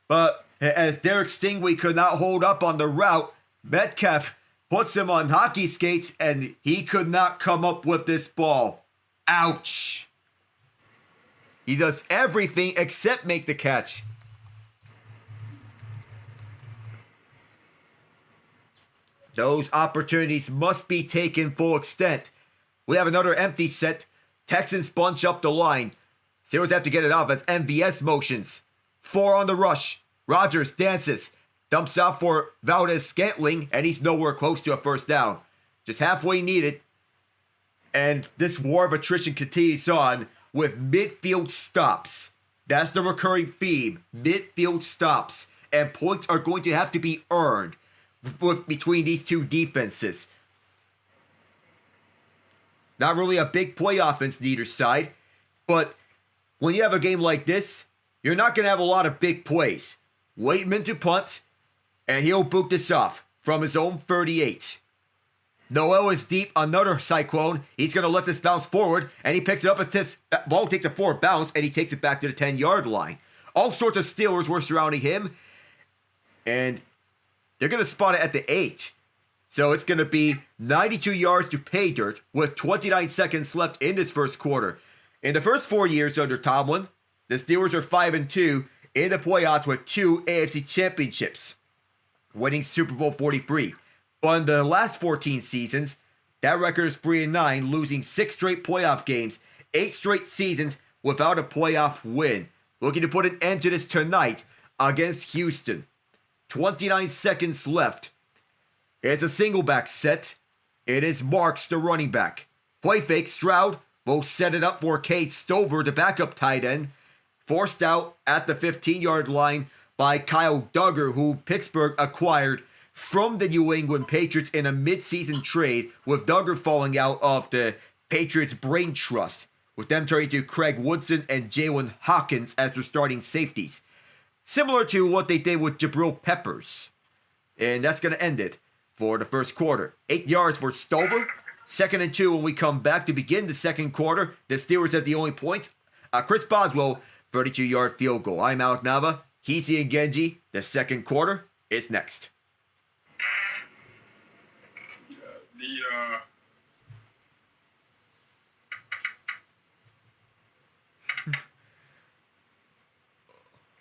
but as Derek Stingley could not hold up on the route, Metcalf puts him on hockey skates, and he could not come up with this ball. Ouch. He does everything except make the catch. Those opportunities must be taken full extent. We have another empty set. Texans bunch up the line. Steelers have to get it off as MVS motions. 4 on the rush. Rodgers dances. Dumps out for Valdez-Scantling, and he's nowhere close to a first down. Just halfway needed. And this war of attrition continues on with midfield stops. That's the recurring theme. Midfield stops. And points are going to have to be earned between these two defenses. Not really a big play offense on either side, but when you have a game like this, you're not going to have a lot of big plays. Waitman to punt, and he'll boot this off from his own 38. Noel is deep, another cyclone. He's going to let this bounce forward, and he picks it up as this ball takes a forward bounce, and he takes it back to the 10-yard line. All sorts of Steelers were surrounding him, and they're going to spot it at the 8. So it's going to be 92 yards to pay dirt with 29 seconds left in this first quarter. In the first 4 years under Tomlin, the Steelers are 5-2 in the playoffs with 2 AFC championships, winning Super Bowl 43. But in the last 14 seasons, that record is 3-9, losing 6 straight playoff games, 8 straight seasons without a playoff win. Looking to put an end to this tonight against Houston. 29 seconds left. It's a single back set. It is Marks, the running back. Play fake, Stroud will set it up for Cade Stover, the backup tight end. Forced out at the 15-yard line by Kyle Duggar, who Pittsburgh acquired from the New England Patriots in a midseason trade, with Duggar falling out of the Patriots' brain trust, with them turning to Craig Woodson and Jalen Hawkins as their starting safeties. Similar to what they did with Jabril Peppers. And that's going to end it for the first quarter. 8 yards for Stover. 2nd and 2 when we come back to begin the second quarter. The Steelers have the only points. Chris Boswell, 32-yard field goal. I'm Alec Nava. He's Ian Genge. The second quarter is next.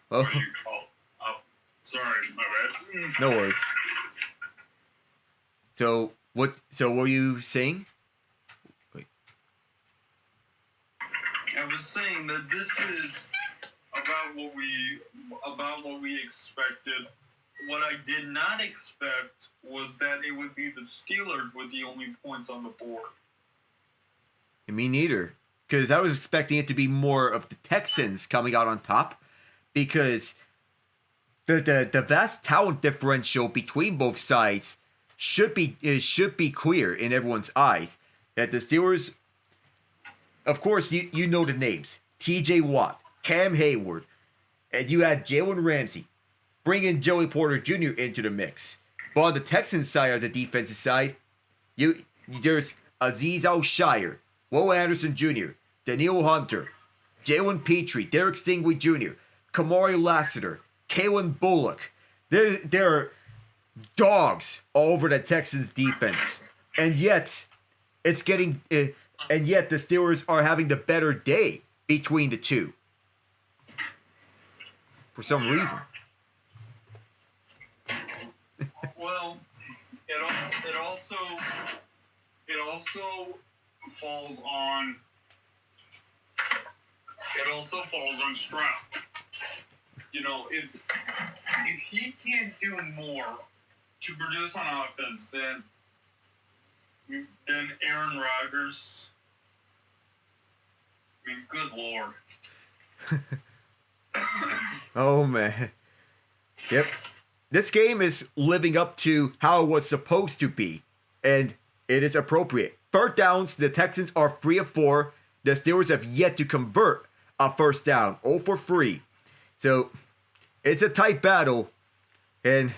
What do you call? Oh, sorry, my bad. No worries. So what were you saying? Wait. I was saying that this is about what we expected. What I did not expect was that it would be the Steelers with the only points on the board. Me neither. Because I was expecting it to be more of the Texans coming out on top. Because the vast talent differential between both sides should be clear in everyone's eyes. that the Steelers, of course, you know the names. TJ Watt, Cam Hayward, and you had Jalen Ramsey. Bring in Joey Porter Jr. into the mix. But on the Texans side, of the defensive side, there's Azeez Al-Shire, Will Anderson Jr., Daniil Hunter, Jalen Petrie, Derek Stingley Jr., Kamari Lassiter, Kalen Bullock. There are dogs all over the Texans defense. And yet, the Steelers are having the better day between the two. For some reason. Well, it also falls on Stroud. You know, if he can't do more to produce on offense than Aaron Rodgers, I mean, good Lord. Oh, man. Yep. This game is living up to how it was supposed to be, and it is appropriate. Third downs, the Texans are 3 of 4. The Steelers have yet to convert a first down, 0 for 3. So, it's a tight battle, and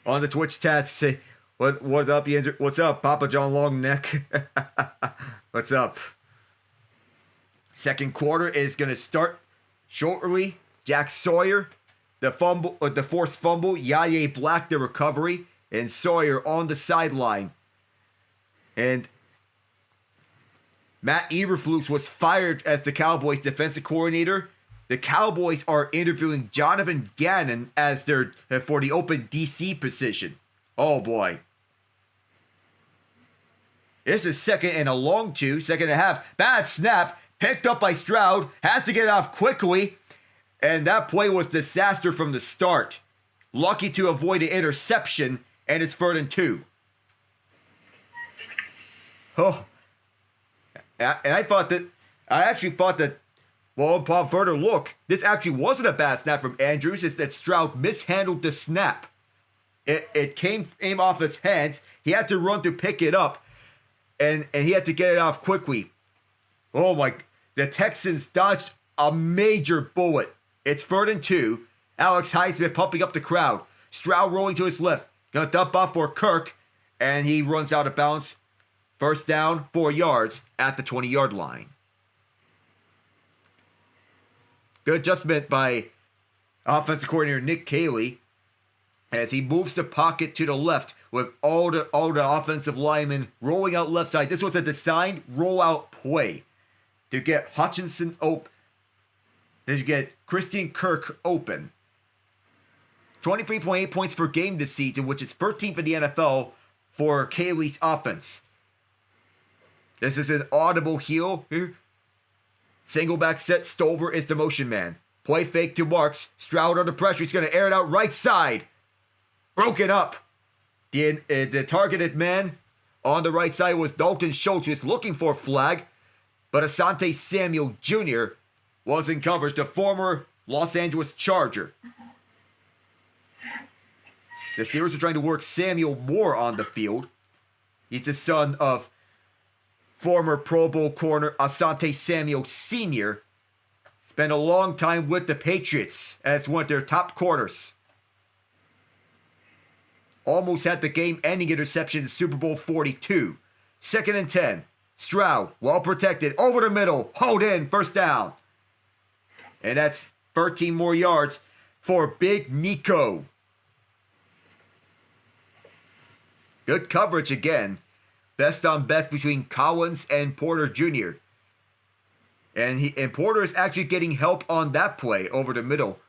on the Twitch chat, say, what's up, Ian? What's up, Papa John Longneck? What's up? Second quarter is going to start shortly. Jack Sawyer, the forced fumble. Yaya Black, the recovery. And Sawyer on the sideline. And Matt Eberflus was fired as the Cowboys defensive coordinator. The Cowboys are interviewing Jonathan Gannon as for the open DC position. Oh boy. This is second and a long two, second and a half. Bad snap, picked up by Stroud, has to get it off quickly. And that play was disaster from the start. Lucky to avoid an interception, and it's 3rd and 2. Oh. And I actually thought that, well, upon further look, this actually wasn't a bad snap from Andrews. It's that Stroud mishandled the snap. It came off his hands. He had to run to pick it up, and he had to get it off quickly. Oh my, the Texans dodged a major bullet. It's 3rd and 2. Alex Highsmith pumping up the crowd. Stroud rolling to his left. Gonna dump off for Kirk, and he runs out of bounds. First down, 4 yards at the 20-yard line. Good adjustment by offensive coordinator Nick Caley as he moves the pocket to the left with all the offensive linemen rolling out left side. This was a designed rollout play to get Hutchinson open. To get Christian Kirk open. 23.8 points per game this season, which is 13th in the NFL for Caley's offense. This is an audible heel here. Single back set, Stover is the motion man. Play fake to Marks. Stroud under pressure. He's going to air it out right side. Broken up. The targeted man on the right side was Dalton Schultz, who was looking for a flag. But Asante Samuel Jr. was in coverage, the former Los Angeles Charger. The Steelers are trying to work Samuel Moore on the field. He's the son of former Pro Bowl corner Asante Samuel Sr. Spent a long time with the Patriots as one of their top corners. Almost had the game-ending interception in Super Bowl 42. 2nd and 10. Stroud, well protected, over the middle, hold in, first down. And that's 13 more yards for Big Nico. Good coverage again. Best on best between Collins and Porter Jr. And Porter is actually getting help on that play over the middle,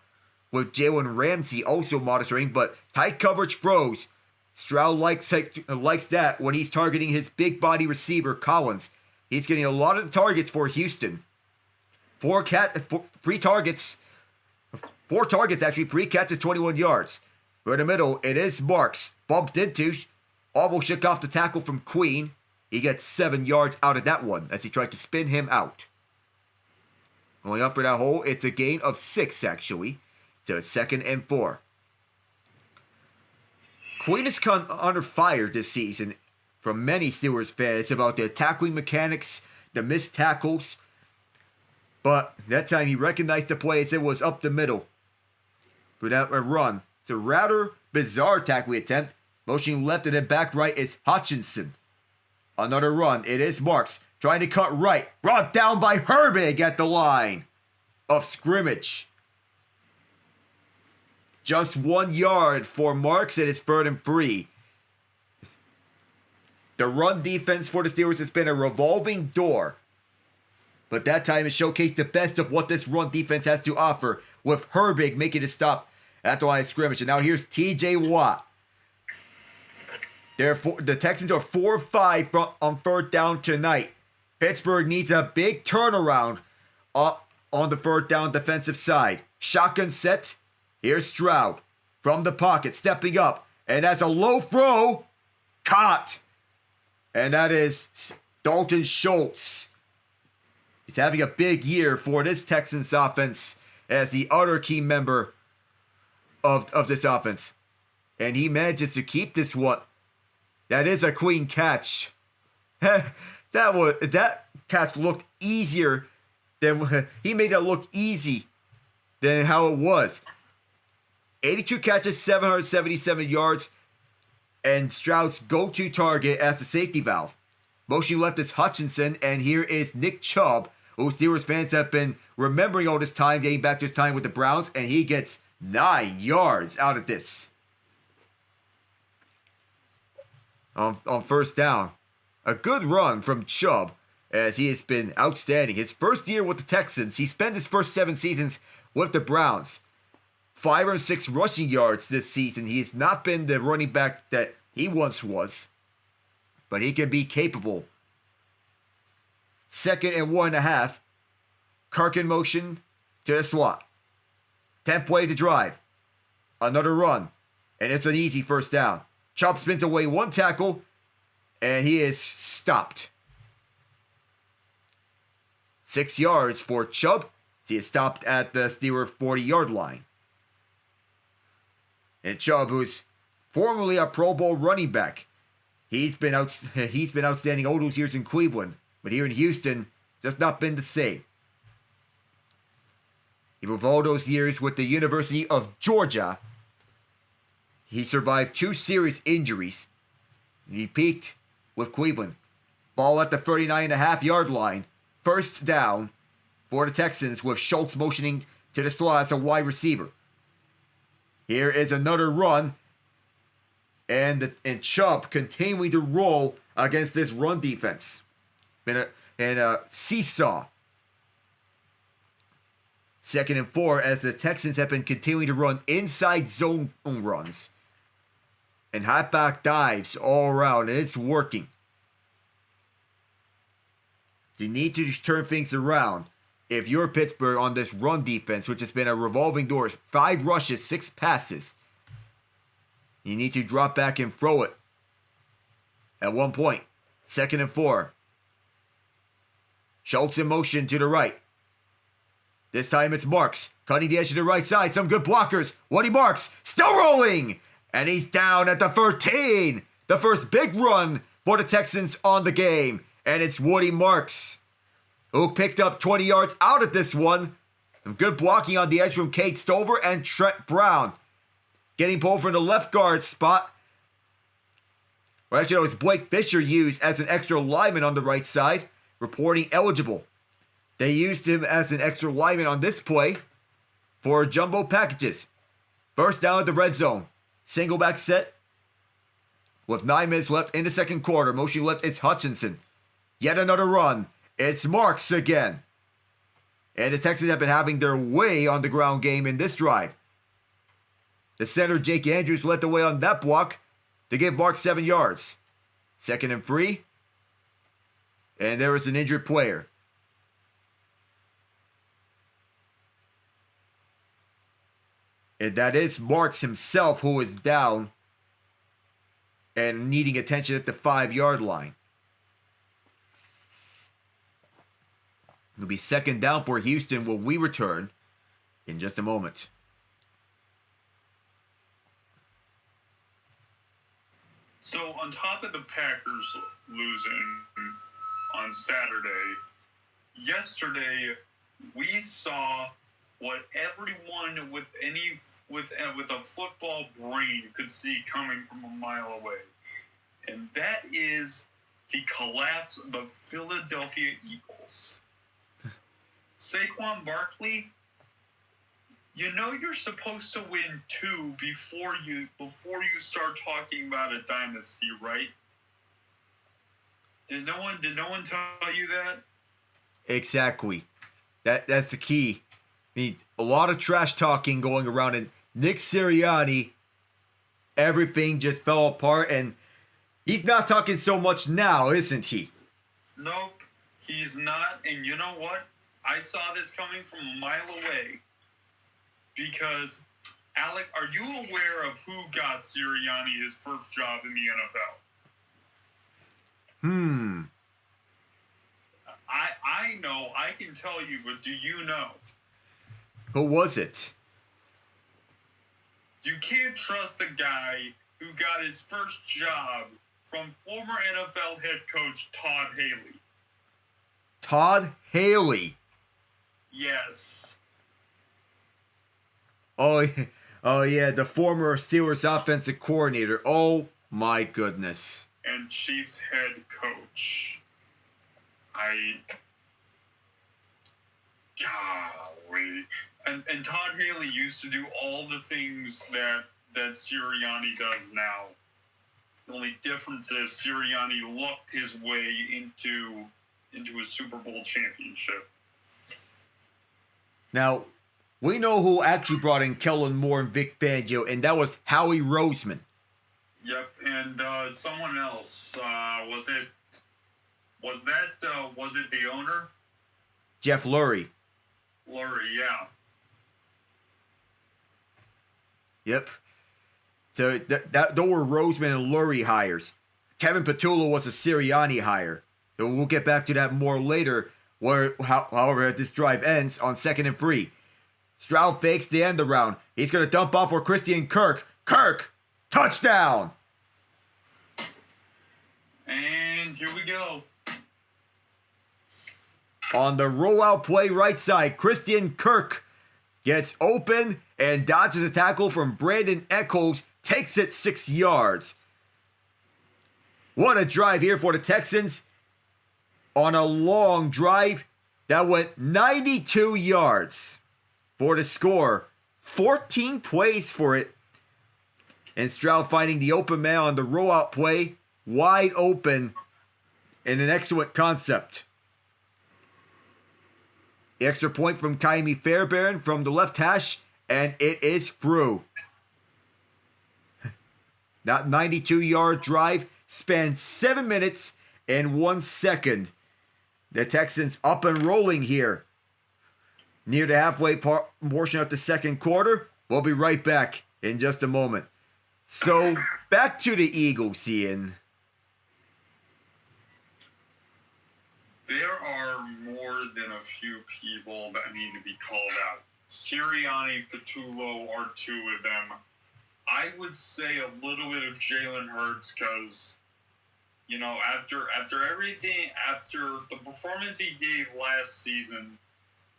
with Jalen Ramsey also monitoring, but tight coverage froze. Stroud likes that when he's targeting his big body receiver, Collins. He's getting a lot of the targets for Houston. 4 targets, actually, 3 catches, 21 yards. But in the middle, it is Marks. Bumped into, almost shook off the tackle from Queen. He gets 7 yards out of that one as he tried to spin him out. Going up for that hole, it's a gain of 6, actually. So it's 2nd and 4. Queen has come under fire this season from many Steelers fans about the tackling mechanics, the missed tackles. But that time he recognized the play as it was up the middle. Without a run. It's a rather bizarre tackling attempt. Motioning left and then back right is Hutchinson. Another run. It is Marks. Trying to cut right. Brought down by Herbig at the line of scrimmage. Just 1 yard for Marks, and it's 3rd and 3. The run defense for the Steelers has been a revolving door. But that time it showcased the best of what this run defense has to offer, with Herbig making a stop at the line of scrimmage. And now here's TJ Watt. The Texans are 4-5 on 3rd down tonight. Pittsburgh needs a big turnaround on the 3rd down defensive side. Shotgun set. Here's Stroud from the pocket, stepping up. And that's a low throw. Caught. And that is Dalton Schultz. He's having a big year for this Texans offense as the other key member of this offense. And he manages to keep this one. That is a clean catch. That catch looked easier than he made it look easy than how it was. 82 catches, 777 yards, and Stroud's go-to target as the safety valve. Motion left is Hutchinson, and here is Nick Chubb, who Steelers fans have been remembering all this time, dating back to his time with the Browns, and he gets 9 yards out of this. On 1st down. A good run from Chubb, as he has been outstanding. His first year with the Texans, he spent his first 7 seasons with the Browns. 506 rushing yards this season. He has not been the running back that he once was, but he can be capable. 2nd and 1.5. Kirk in motion to the slot. 10 play to drive. Another run, and it's an easy 1st down. Chubb spins away 1 tackle, and he is stopped. 6 yards for Chubb. He is stopped at the Steelers 40-yard line. And Chubb, who's formerly a Pro Bowl running back, he's been outstanding all those years in Cleveland, but here in Houston, just not been the same. He with all those years with the University of Georgia, he survived 2 serious injuries. He peaked with Cleveland. Ball at the 39.5-yard line. 1st down for the Texans with Schultz motioning to the slot as a wide receiver. Here is another run. And Chubb continuing to roll against this run defense. And a seesaw. 2nd and 4 as the Texans have been continuing to run inside zone runs. And halfback dives all around, and it's working. You need to turn things around. If you're Pittsburgh on this run defense, which has been a revolving door, 5 rushes, 6 passes, you need to drop back and throw it. At one point, 2nd and 4. Schultz in motion to the right. This time it's Marks, cutting the edge to the right side. Some good blockers. Woody Marks, still rolling! And he's down at the 13. The first big run for the Texans on the game. And it's Woody Marks, who picked up 20 yards out of this one. Some good blocking on the edge from Kate Stover and Trent Brown. Getting pulled from the left guard spot. Well, actually, it was Blake Fisher used as an extra lineman on the right side. Reporting eligible. They used him as an extra lineman on this play for jumbo packages. 1st down at the red zone. Single back set. With 9 minutes left in the 2nd quarter. Motion left, it's Hutchinson. Yet another run. It's Marks again. And the Texans have been having their way on the ground game in this drive. The center, Jake Andrews, led the way on that block to give Marks 7 yards. 2nd and 3. And there is an injured player. And that is Marks himself, who is down and needing attention at the 5-yard line. It'll be 2nd down for Houston when we return in just a moment. So on top of the Packers losing on Saturday, yesterday we saw what everyone with a football brain could see coming from a mile away, and that is the collapse of the Philadelphia Eagles. Saquon Barkley, you know you're supposed to win 2 before you start talking about a dynasty, right? Did no one tell you that? Exactly. That's the key. I mean, a lot of trash talking going around, and Nick Sirianni, everything just fell apart, and he's not talking so much now, isn't he? Nope, he's not. And you know what? I saw this coming from a mile away. Because, Alec, are you aware of who got Sirianni his first job in the NFL? I know, I can tell you, but do you know? Who was it? You can't trust a guy who got his first job from former NFL head coach Todd Haley. Todd Haley? Yes. Oh yeah, the former Steelers offensive coordinator. Oh my goodness. And Chiefs head coach. Golly. And Todd Haley used to do all the things that Sirianni does now. The only difference is Sirianni lucked his way into a Super Bowl championship. Now, we know who actually brought in Kellen Moore and Vic Fangio, and that was Howie Roseman. Yep, and someone else. Was it the owner? Jeff Lurie. Lurie, yeah. Yep. So those were Roseman and Lurie hires. Kevin Petula was a Sirianni hire. So we'll get back to that more later. However, this drive ends on 2nd and 3. Stroud fakes the end around. He's going to dump off for Christian Kirk. Kirk! Touchdown! And here we go. On the rollout play right side, Christian Kirk gets open and dodges a tackle from Brandon Echols. Takes it 6 yards. What a drive here for the Texans. On a long drive that went 92 yards. For the score, 14 plays for it. And Stroud finding the open man on the rollout play, wide open, and an excellent concept. The extra point from Kaimi Fairbairn from the left hash, and it is through. That 92-yard drive spans 7 minutes and 1 second. The Texans up and rolling here. Near the halfway portion of the second quarter. We'll be right back in just a moment. So, back to the Eagles, Ian. There are more than a few people that need to be called out. Sirianni, Petullo are 2 of them. I would say a little bit of Jalen Hurts because, you know, after everything, after the performance he gave last season,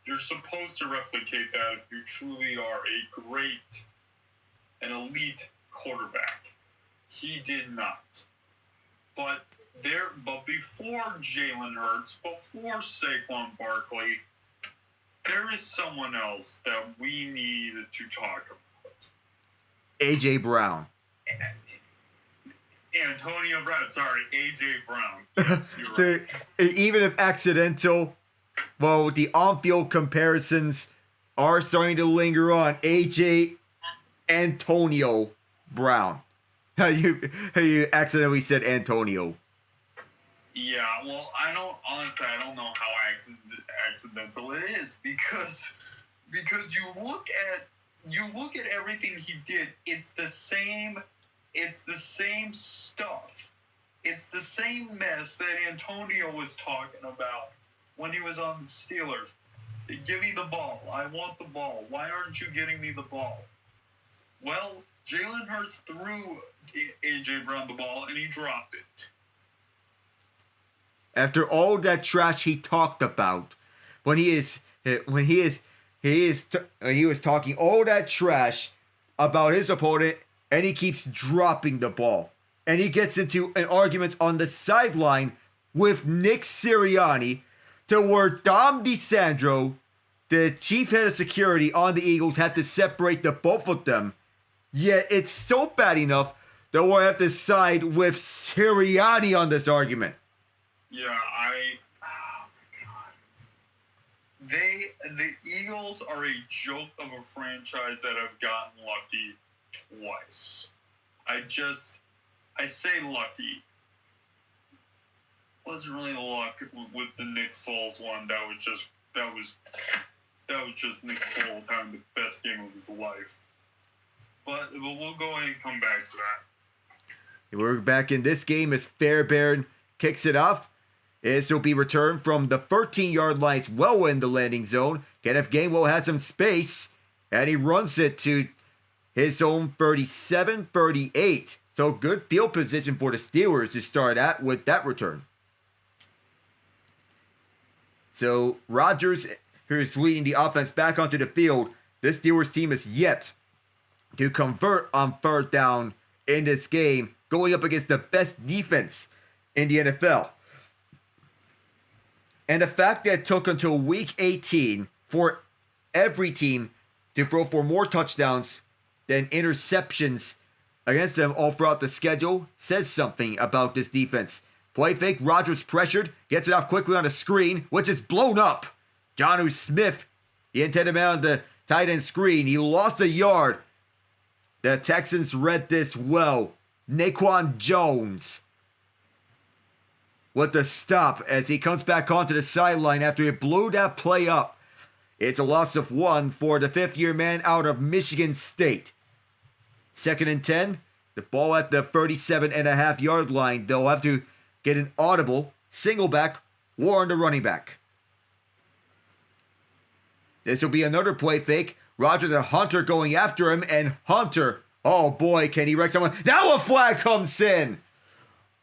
you're supposed to replicate that if you truly are a great and elite quarterback. He did not. But before Jalen Hurts, before Saquon Barkley, there is someone else that we need to talk about. A.J. Brown. Antonio Brown. Sorry, A.J. Brown. Yes, you're right. Even if accidental, well, the on-field comparisons are starting to linger on. A.J. Antonio Brown. You accidentally said Antonio. Yeah, well, I don't know how accidental it is because you look at everything he did. It's the same stuff. It's the same mess that Antonio was talking about when he was on the Steelers. Give me the ball. I want the ball. Why aren't you getting me the ball? Well, Jalen Hurts threw A.J. Brown the ball, and he dropped it. After all that trash he talked about, he was talking all that trash about his opponent, and he keeps dropping the ball. And he gets into an argument on the sideline with Nick Sirianni, to where Dom DeSandro, the chief head of security on the Eagles, had to separate the both of them. Yet it's so bad enough that we'll have to side with Sirianni on this argument. Yeah, oh my God. The Eagles are a joke of a franchise that have gotten lucky twice. I say lucky. Wasn't really luck with the Nick Foles one. That was just Nick Foles having the best game of his life. But we'll go ahead and come back to that. We're back in this game as Fairbairn kicks it off. This will be returned from the 13-yard line, well in the landing zone. Kenneth Gainwell has some space, and he runs it to his own 37-38. So good field position for the Steelers to start at with that return. So Rodgers, who's leading the offense back onto the field, this Steelers team is yet to convert on third down in this game, going up against the best defense in the NFL. And the fact that it took until week 18 for every team to throw for more touchdowns than interceptions against them all throughout the schedule says something about this defense. Play fake, Rodgers pressured, gets it off quickly on the screen, which is blown up. Jonnu Smith, the intended man on the tight end screen, he lost a yard. The Texans read this well. Naquan Jones with the stop as he comes back onto the sideline after he blew that play up. It's a loss of 1 for the fifth-year man out of Michigan State. 2nd and 10. The ball at the 37.5-yard line. They'll have to get an audible, single back, or on the running back. This will be another play fake. Rodgers and Hunter going after him, and Hunter, oh boy, can he wreck someone. Now a flag comes in.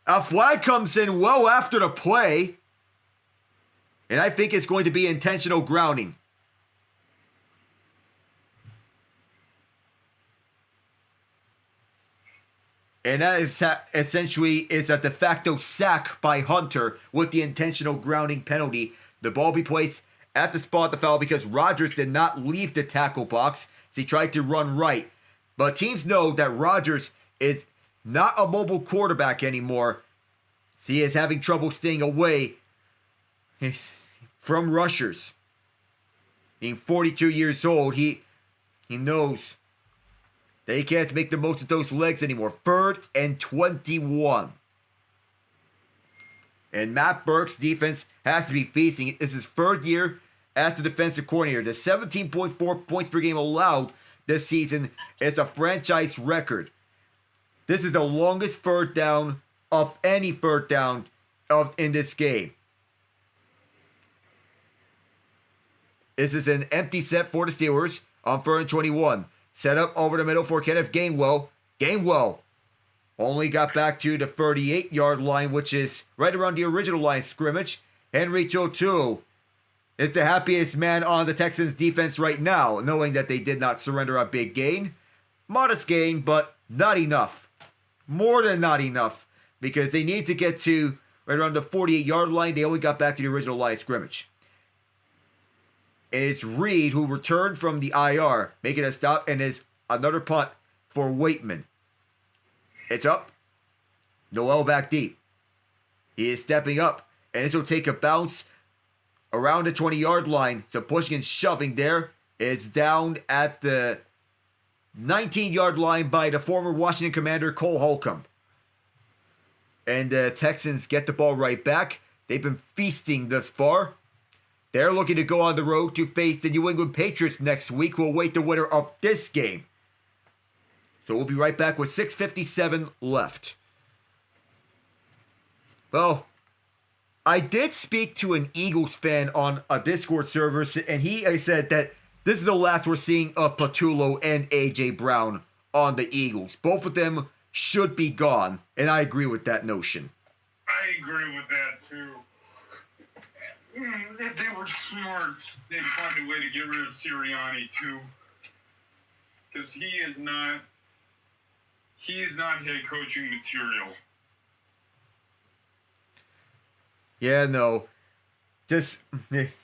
A flag comes in well after the play. And I think it's going to be intentional grounding. And that is essentially is a de facto sack by Hunter with the intentional grounding penalty. The ball be placed at the spot the foul because Rodgers did not leave the tackle box as he tried to run right. But teams know that Rodgers is not a mobile quarterback anymore. He is having trouble staying away from rushers. Being 42 years old, he knows that he can't make the most of those legs anymore. 3rd and 21. And Matt Burke's defense has to be feasting. This is his 3rd year as the defensive coordinator. The 17.4 points per game allowed this season is a franchise record. This is the longest third down of any third down in this game. This is an empty set for the Steelers on 3rd and 21. Set up over the middle for Kenneth Gainwell. Gainwell only got back to the 38-yard line, which is right around the original line of scrimmage. Henry To'oTo'o is the happiest man on the Texans defense right now, knowing that they did not surrender a big gain. Modest gain, but not enough. More than not enough, because they need to get to right around the 48-yard line. They only got back to the original line of scrimmage. And it's Reed who returned from the IR, making a stop, and is another punt for Waitman. It's up. Noel back deep. He is stepping up, and this will take a bounce around the 20-yard line. So pushing and shoving there. It's down at the 19-yard line by the former Washington Commander Cole Holcomb. And the Texans get the ball right back. They've been feasting thus far. They're looking to go on the road to face the New England Patriots next week, who will await the winner of this game. So we'll be right back with 6:57 left. Well, I did speak to an Eagles fan on a Discord server, and he said that this is the last we're seeing of Patullo and A.J. Brown on the Eagles. Both of them should be gone, and I agree with that notion. I agree with that too. If they were smart, they'd find a way to get rid of Sirianni too, because he is not head coaching material. Yeah, no,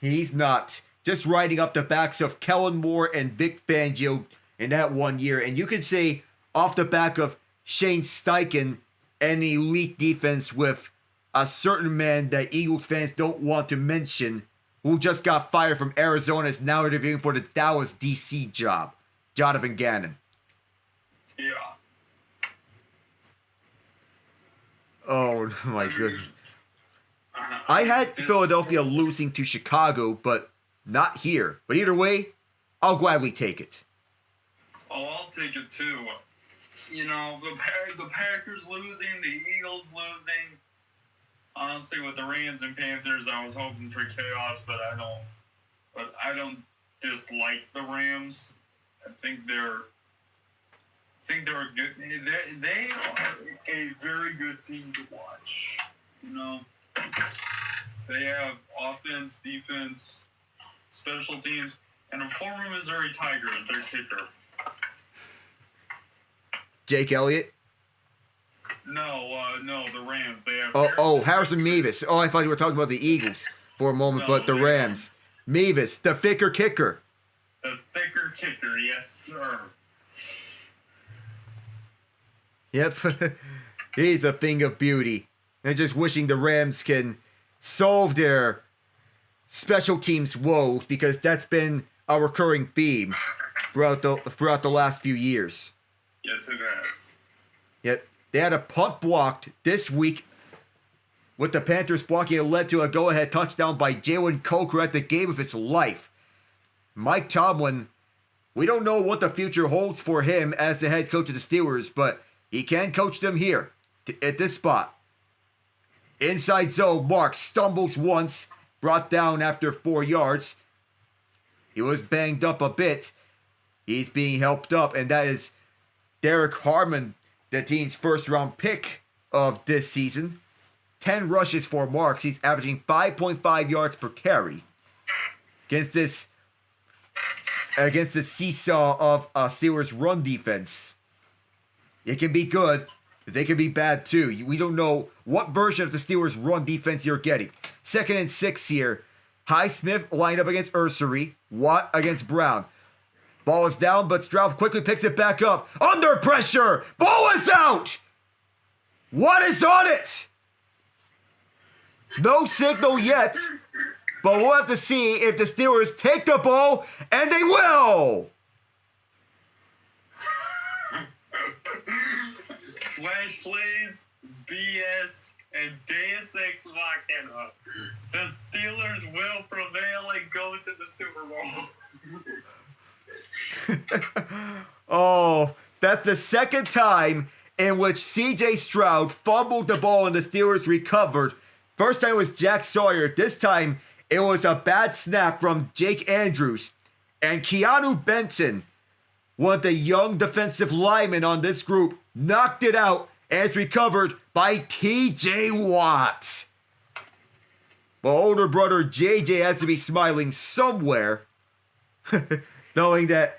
he's not. Just riding up the backs of Kellen Moore and Vic Fangio in that 1 year, and you can say off the back of Shane Steichen, an elite defense with a certain man that Eagles fans don't want to mention, who just got fired from Arizona, is now interviewing for the Dallas DC job, Jonathan Gannon. Yeah. Oh my goodness. I had Philadelphia losing to Chicago, but not here. But either way, I'll gladly take it. Oh, I'll take it too. You know, the Packers losing, the Eagles losing. Honestly, with the Rams and Panthers, I was hoping for chaos, but I don't dislike the Rams. I think they're a good. They are a very good team to watch. You know, they have offense, defense, special teams, and a former Missouri Tiger as their kicker. Jake Elliott? No, the Rams. They have. Harrison Mevis. Oh, I thought you were talking about the Eagles for a moment, but the Rams. Mevis, the thicker kicker. The thicker kicker, yes, sir. Yep, he's a thing of beauty. And just wishing the Rams can solve their special teams woes, because that's been a recurring theme throughout the last few years. Yes, it has. Yet they had a punt blocked this week, with the Panthers blocking. It led to a go-ahead touchdown by Jalen Coker at the game of his life. Mike Tomlin, we don't know what the future holds for him as the head coach of the Steelers, but he can coach them here at this spot. Inside zone, Mark stumbles once, brought down after 4 yards. He was banged up a bit. He's being helped up, and that is Derek Harmon, the team's first-round pick of this season. 10 rushes for Marks. He's averaging 5.5 yards per carry. Against the seesaw of Steelers' run defense. It can be good, but they can be bad too. We don't know what version of the Steelers' run defense you're getting. 2nd and 6 here. Highsmith lined up against Ursary. Watt against Brown. Ball is down, but Stroud quickly picks it back up. Under pressure! Ball is out! What is on it? No signal yet, but we'll have to see if the Steelers take the ball, and they will! Slash plays, BS, and Deus Ex Machina. The Steelers will prevail and go to the Super Bowl. Oh, that's the second time in which CJ Stroud fumbled the ball and the Steelers recovered. First time it was Jack Sawyer. This time it was a bad snap from Jake Andrews. And Keanu Benson, one of the young defensive linemen on this group, knocked it out as recovered by TJ Watt. But older brother JJ has to be smiling somewhere, knowing that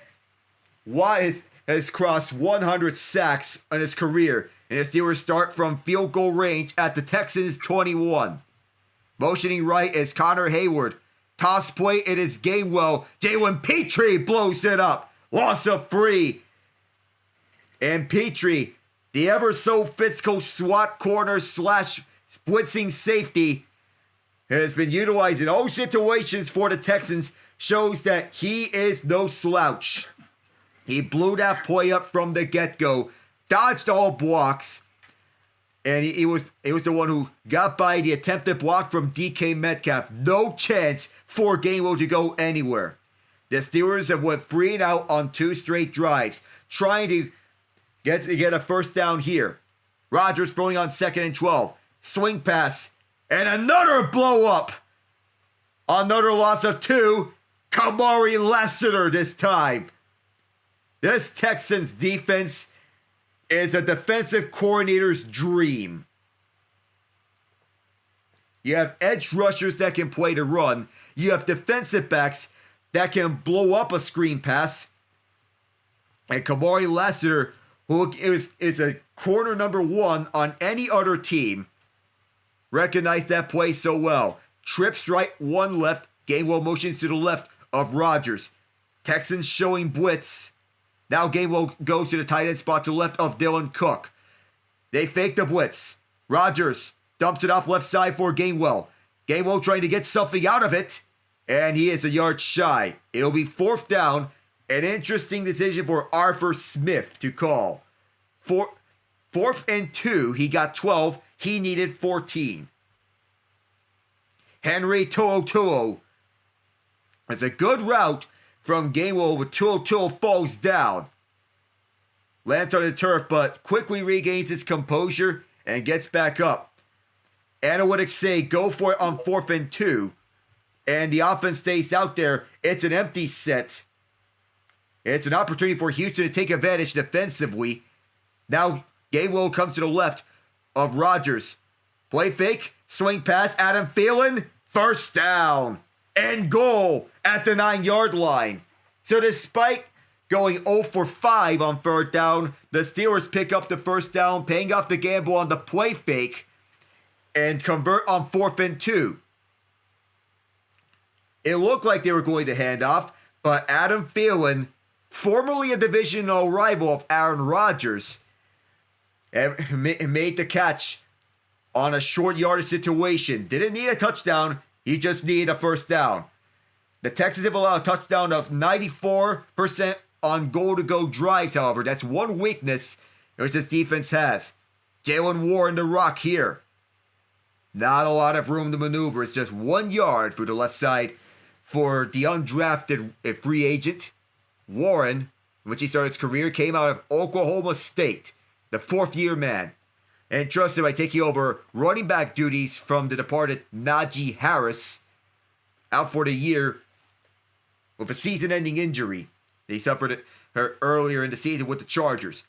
Watt has crossed 100 sacks in his career, and the Steelers start from field goal range at the Texans' 21. Motioning right is Connor Hayward. Toss play, it is Gainwell. Jalen Petrie blows it up. Loss of 3. And Petrie, the ever so physical SWAT corner / blitzing safety, has been utilized in all situations for the Texans, shows that he is no slouch. He blew that play up from the get-go, dodged all blocks, and he was the one who got by the attempted block from DK Metcalf. No chance for Gainwell to go anywhere. The Steelers have went 3 and out on 2 straight drives, trying to get a first down here. Rodgers throwing on 2nd and 12. Swing pass, and another blow up. Another loss of 2. Kamari Lassiter this time. This Texans defense is a defensive coordinator's dream. You have edge rushers that can play the run. You have defensive backs that can blow up a screen pass. And Kamari Lassiter, who is a corner number one on any other team, recognized that play so well. Trips right, one left. Gainwell motions to the left of Rodgers. Texans showing blitz. Now Gainwell goes to the tight end spot to the left of Dylan Cook. They fake the blitz. Rodgers dumps it off left side for Gainwell. Gainwell trying to get something out of it. And he is a yard shy. It'll be 4th down. An interesting decision for Arthur Smith to call. 4th and 2. He got 12. He needed 14. Henry To'oTo'o. It's a good route from Gainwell, but To'oTo'o falls down. Lands on the turf, but quickly regains his composure and gets back up. Analytics say go for it on 4th and 2. And the offense stays out there. It's an empty set. It's an opportunity for Houston to take advantage defensively. Now Gainwell comes to the left of Rodgers. Play fake, swing pass, Adam Thielen, 1st down. And goal at the 9-yard line. So despite going 0 for 5 on 3rd down, the Steelers pick up the 1st down, paying off the gamble on the play fake, and convert on 4th and 2. It looked like they were going to hand off, but Adam Thielen, formerly a divisional rival of Aaron Rodgers, made the catch on a short yardage situation. Didn't need a touchdown. He just needed a 1st down. The Texans have allowed a touchdown of 94% on goal-to-go drives, however. That's one weakness which this defense has. Jalen Warren the rock here. Not a lot of room to maneuver. It's just 1 yard for the left side for the undrafted free agent. Warren, in which he started his career, came out of Oklahoma State, the 4th-year man, and trusted by taking over running back duties from the departed Najee Harris, out for the year with a season-ending injury. They suffered it earlier in the season with the Chargers.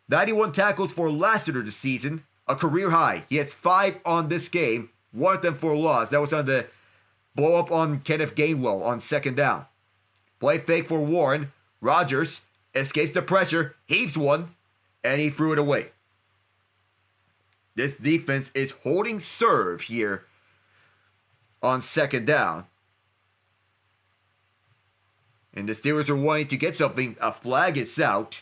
91 tackles for Lassiter this season, a career high. He has 5 on this game, 1 of them for loss. That was on the blow up on Kenneth Gainwell on 2nd down. Play fake for Warren. Rodgers escapes the pressure, heaves one, and he threw it away. This defense is holding serve here on 2nd down. And the Steelers are wanting to get something. A flag is out.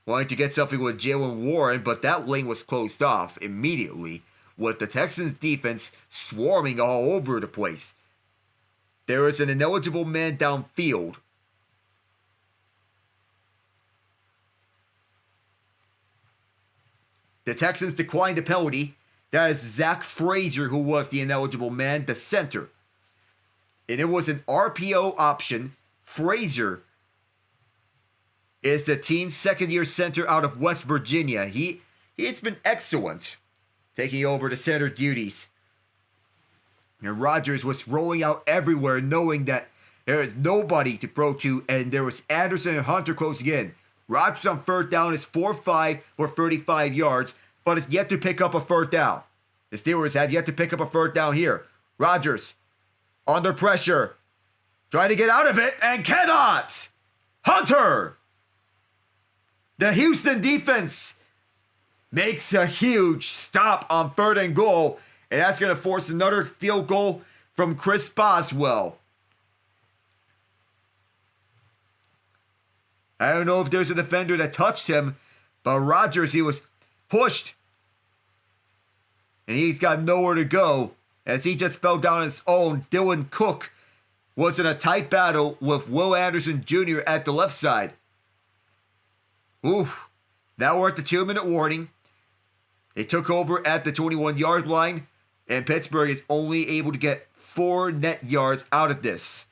Wanting to get something with Jalen Warren, but that lane was closed off immediately, with the Texans defense swarming all over the place. There is an ineligible man downfield. The Texans declined the penalty. That is Zach Frazier, who was the ineligible man, the center. And it was an RPO option. Frazier is the team's 2nd-year center out of West Virginia. He's been excellent, taking over the center duties. And Rodgers was rolling out everywhere, knowing that there is nobody to throw to, and there was Anderson and Hunter closing in. Rodgers on 3rd down is 4-5 for 35 yards, but is yet to pick up a 3rd down. The Steelers have yet to pick up a 3rd down here. Rodgers, under pressure, trying to get out of it, and cannot! Hunter! The Houston defense makes a huge stop on 3rd and goal, and that's going to force another field goal from Chris Boswell. I don't know if there's a defender that touched him, but Rodgers, he was pushed. And he's got nowhere to go as he just fell down on his own. Dylan Cook was in a tight battle with Will Anderson Jr. at the left side. Oof. Now we're at the 2-minute warning. They took over at the 21-yard line, and Pittsburgh is only able to get 4 net yards out of this.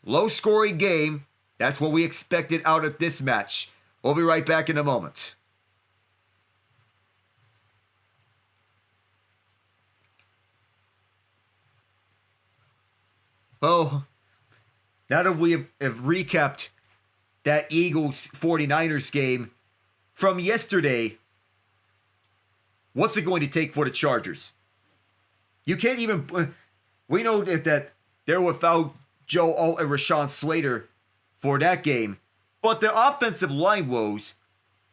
Low-scoring game. That's what we expected out of this match. We'll be right back in a moment. Well, now that we have recapped that Eagles 49ers game from yesterday, what's it going to take for the Chargers? You can't even... We know that they're without Joe Alt and Rashawn Slater for that game, but the offensive line woes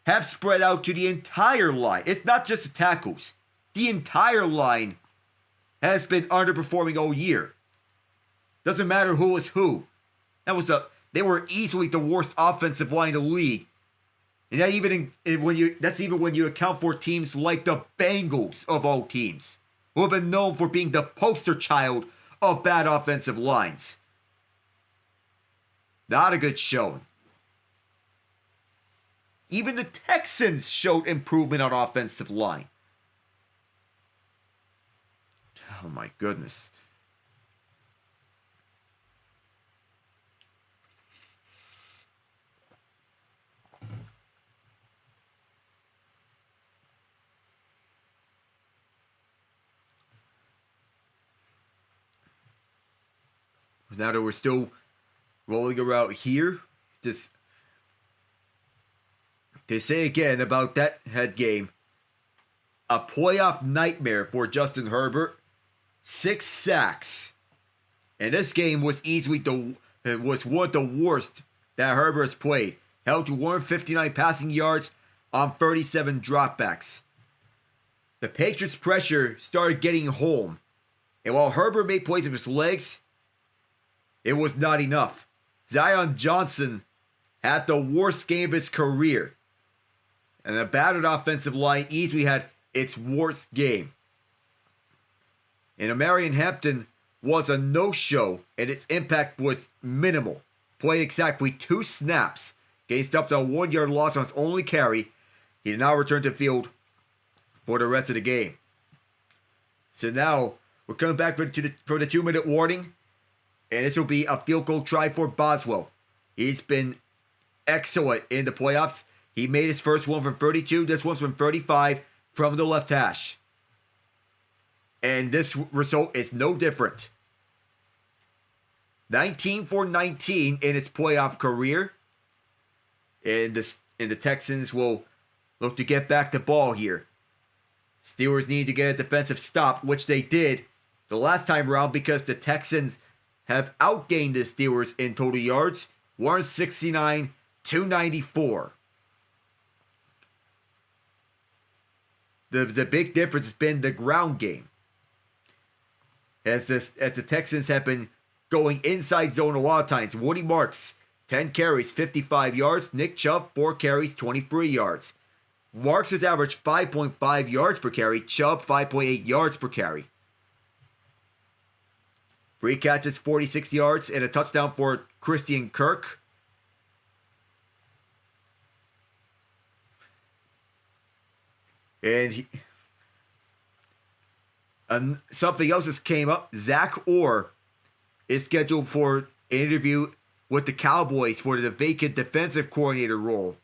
have spread out to the entire line. It's not just the tackles. The entire line has been underperforming all year. Doesn't matter who was who. They were easily the worst offensive line in the league. And that's even when you account for teams like the Bengals of all teams, who have been known for being the poster child of bad offensive lines. Not a good showing. Even the Texans showed improvement on offensive line. Oh my goodness. Now that we're still rolling around here, just to say again about that head game, a playoff nightmare for Justin Herbert, 6 sacks, and this game was one of the worst that Herbert has played. Held to 159 passing yards on 37 dropbacks. The Patriots' pressure started getting home, and while Herbert made plays with his legs, it was not enough. Zion Johnson had the worst game of his career. And the battered offensive line easily had its worst game. And Marion Hampton was a no-show, and its impact was minimal. Played exactly 2 snaps. Getting stuffed on a 1-yard loss on his only carry. He did not return to the field for the rest of the game. So now, we're coming back for the 2-minute warning. And this will be a field goal try for Boswell. He's been excellent in the playoffs. He made his first one from 32. This one's from 35 from the left hash. And this result is no different. 19 for 19 in his playoff career. And the Texans will look to get back the ball here. Steelers need to get a defensive stop, which they did the last time around because the Texans have outgained the Steelers in total yards, 169 to 94. The big difference has been the ground game. As the Texans have been going inside zone a lot of times. Woody Marks, 10 carries, 55 yards. Nick Chubb, 4 carries, 23 yards. Marks has averaged 5.5 yards per carry. Chubb, 5.8 yards per carry. 3 catches, 46 yards, and a touchdown for Christian Kirk. And something else just came up. S.W.A.R.M is scheduled for an interview with the Cowboys for the vacant defensive coordinator role.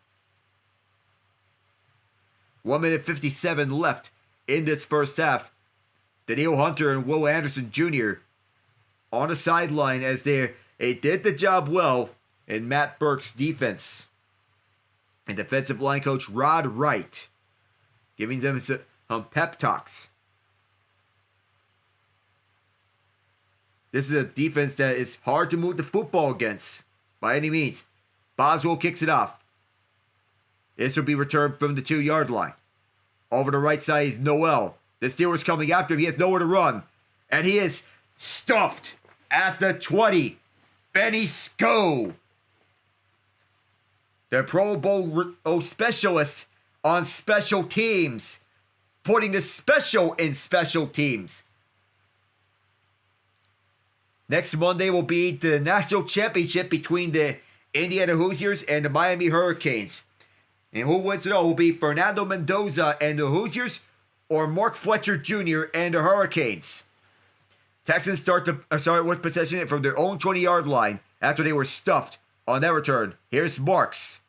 1 minute 57 left in this first half. Danielle Hunter and Will Anderson Jr. on the sideline as they did the job well in Matt Burke's defense. And defensive line coach Rod Wright giving them some pep talks. This is a defense that is hard to move the football against by any means. Boswell kicks it off. This will be returned from the 2-yard line. Over the right side is Noel. The Steelers coming after him. He has nowhere to run. And he is stuffed at the 20. Benny Sko, the Pro Bowl specialist on special teams, putting the special in special teams. Next Monday will be the national championship between the Indiana Hoosiers and the Miami Hurricanes. And who wins it all will be Fernando Mendoza and the Hoosiers or Mark Fletcher Jr. and the Hurricanes. Texans start with possession from their own 20-yard line after they were stuffed on that return. Here's Marks.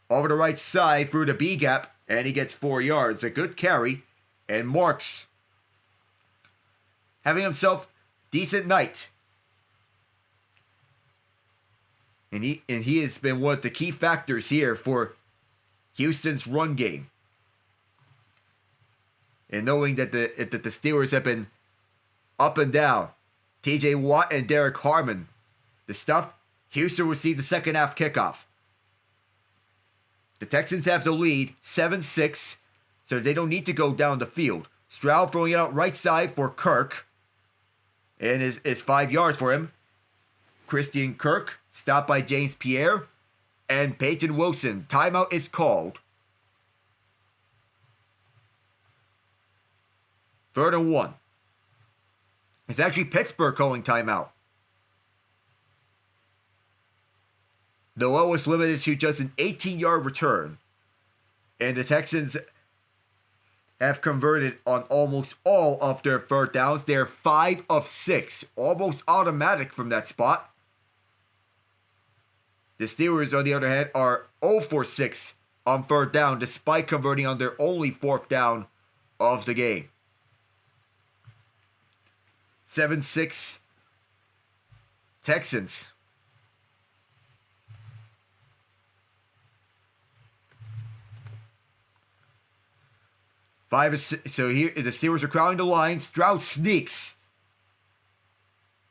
Over the right side through the B gap, and he gets 4 yards. A good carry. And Marks having himself decent night. And he has been one of the key factors here for Houston's run game. And knowing that the Steelers have been up and down, T.J. Watt and Derek Harmon, the stuff, Houston received the second half kickoff. The Texans have the lead, 7-6, so they don't need to go down the field. Stroud throwing it out right side for Kirk, and is 5 yards for him. Christian Kirk, stopped by James Pierre, and Peyton Wilson. Timeout is called. 3rd and 1. It's actually Pittsburgh calling timeout. The low was limited to just an 18-yard return. And the Texans have converted on almost all of their 3rd downs. They're 5 of 6. Almost automatic from that spot. The Steelers, on the other hand, are 0 for 6 on 3rd down, despite converting on their only 4th down of the game. 7-6 Texans. So here the Steelers are crowding the line. Stroud sneaks.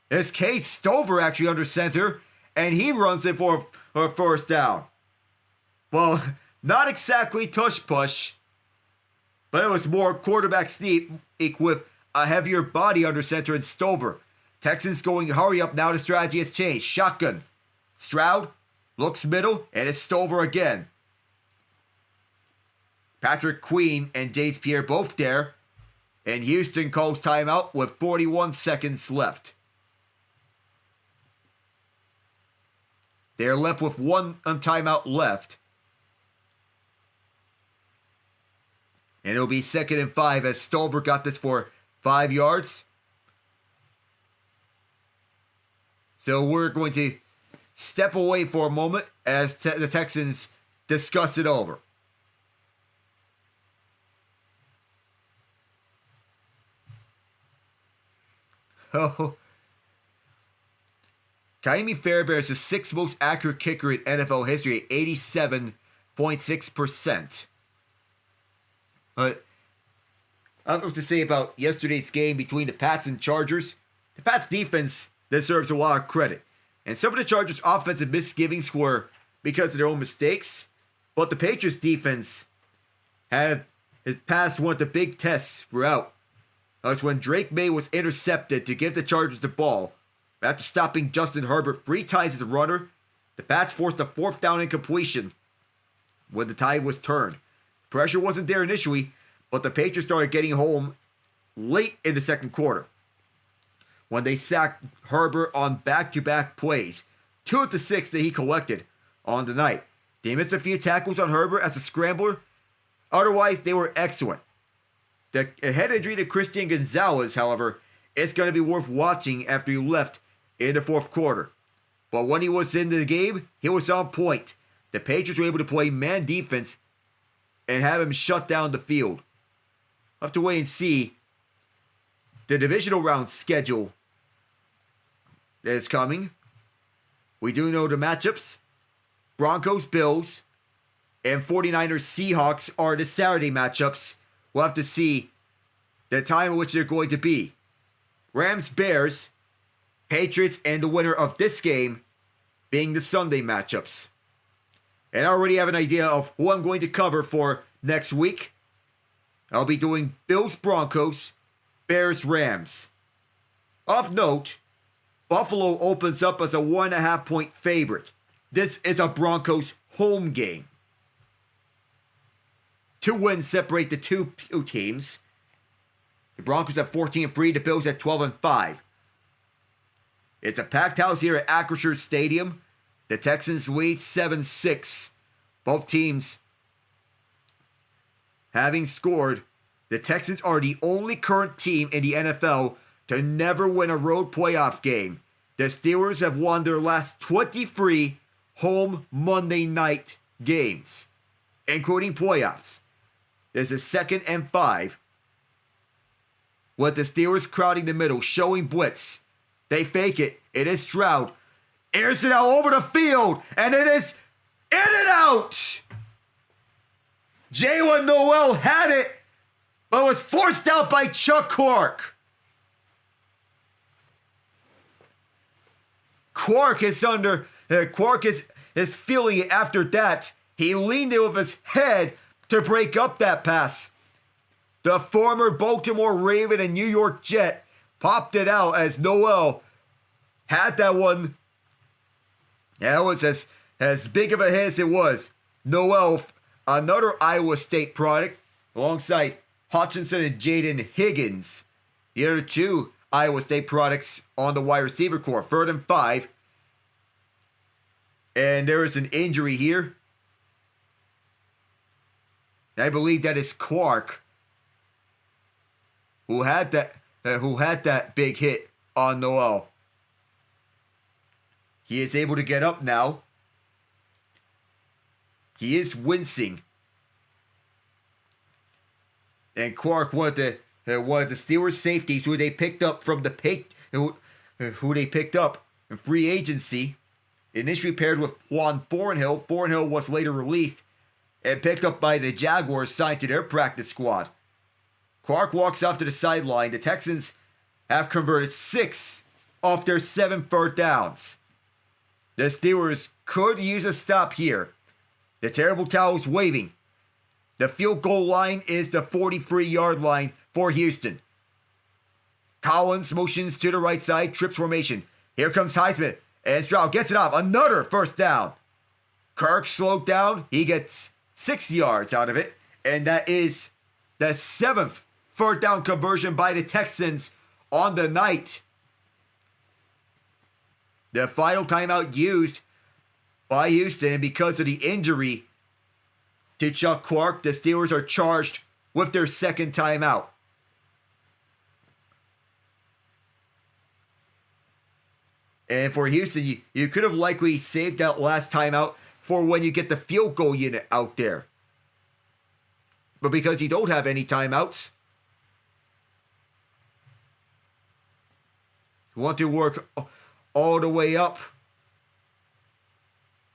There's Cade Stover actually under center, and he runs it for a 1st down. Well, not exactly tush push, but it was more quarterback sneak with a heavier body under center and Stover. Texans going hurry up now. The strategy has changed. Shotgun. Stroud looks middle, and it's Stover again. Patrick Queen and James Pierre both there. And Houston calls timeout with 41 seconds left. They're left with one timeout left. And it'll be 2nd and 5 as Stover got this for 5 yards. So we're going to step away for a moment as the Texans discuss it over. Oh, Kaimi Fairbairn is the 6th most accurate kicker in NFL history at 87.6%. I don't know what to say about yesterday's game between the Pats and Chargers. The Pats defense deserves a lot of credit. And some of the Chargers' offensive misgivings were because of their own mistakes. But the Patriots defense has passed one of the big tests throughout. That's when Drake May was intercepted to give the Chargers the ball. After stopping Justin Herbert 3 times as a runner, the Pats forced a 4th down incompletion when the tide was turned. Pressure wasn't there initially, but the Patriots started getting home late in the 2nd quarter when they sacked Herbert on back-to-back plays. 2 of the 6 that he collected on the night. They missed a few tackles on Herbert as a scrambler. Otherwise, they were excellent. The head injury to Christian Gonzalez, however, is going to be worth watching after he left in the 4th quarter. But when he was in the game, he was on point. The Patriots were able to play man defense and have him shut down the field. We'll have to wait and see the divisional round schedule that is coming. We do know the matchups. Broncos, Bills, and 49ers, Seahawks are the Saturday matchups. We'll have to see the time in which they're going to be. Rams, Bears, Patriots, and the winner of this game being the Sunday matchups. And I already have an idea of who I'm going to cover for next week. I'll be doing Bills, Broncos, Bears, Rams. Of note, Buffalo opens up as a 1.5 point favorite. This is a Broncos home game. 2 wins separate the two teams. The Broncos at 14-3, the Bills at 12-5. It's a packed house here at Acrisure Stadium. The Texans lead 7-6. Both teams having scored. The Texans are the only current team in the NFL to never win a road playoff game. The Steelers have won their last 23 home Monday night games, including playoffs. This is 2nd and 5. With the Steelers crowding the middle, showing blitz. They fake it. It is Stroud. Airs it out over the field, and it is in and out. Jalen Noel had it, but was forced out by Chuck Clark. Clark is feeling it after that. He leaned in with his head to break up that pass. The former Baltimore Raven and New York Jet popped it out as Noel had that one. That was as big of a hit as it was. Noel, another Iowa State product, alongside Hutchinson and Jaden Higgins. The other two Iowa State products on the wide receiver core. 3rd and 5. And there is an injury here. I believe that is Clark who had that big hit on Noel. He is able to get up now. He is wincing. And Clark, one of the Steelers safeties who they picked up from who they picked up in free agency, initially paired with Juan Thornhill. Thornhill was later released and picked up by the Jaguars, signed to their practice squad. Clark walks off to the sideline. The Texans have converted 6 of their 7 third downs. The Steelers could use a stop here. The terrible towel is waving. The field goal line is the 43-yard line for Houston. Collins motions to the right side, trips formation. Here comes Highsmith, and Stroud gets it off. Another first down. Kirk slowed down. He gets 6 yards out of it, and that is the 7th third down conversion by the Texans on the night. The final timeout used by Houston, and because of the injury to Chuck Clark, the Steelers are charged with their second timeout. And for Houston, you could have likely saved that last timeout for when you get the field goal unit out there. But because you don't have any timeouts, you want to work all the way up.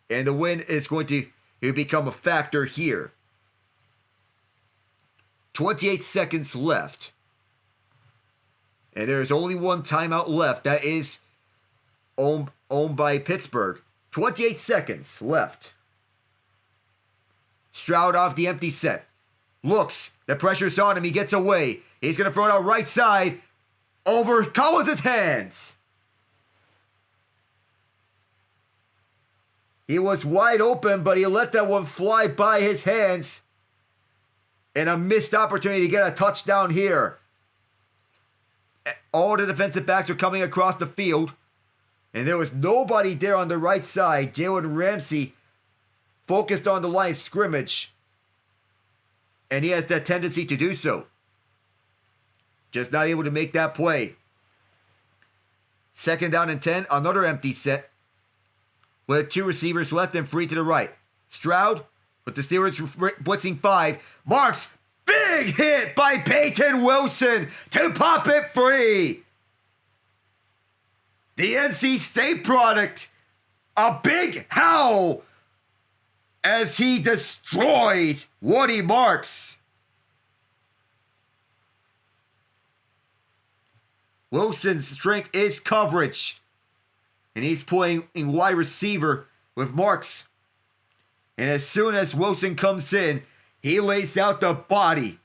And the win is going to become a factor here. 28 seconds left. And there's only one timeout left. That is owned by Pittsburgh. 28 seconds left. Stroud off the empty set. Looks. The pressure's on him. He gets away. He's going to throw it out right side. Over Collins' hands. He was wide open, but he let that one fly by his hands. And a missed opportunity to get a touchdown here. All the defensive backs are coming across the field. And there was nobody there on the right side. Jalen Ramsey focused on the line of scrimmage. And he has that tendency to do so. Just not able to make that play. 2nd down and 10. Another empty set. With 2 receivers left and 3 to the right. Stroud, with the Steelers blitzing 5. Marks, big hit by Peyton Wilson to pop it free. The NC State product, a big howl as he destroys Woody Marks. Wilson's strength is coverage. And he's playing in wide receiver with Marks. And as soon as Wilson comes in, he lays out the body.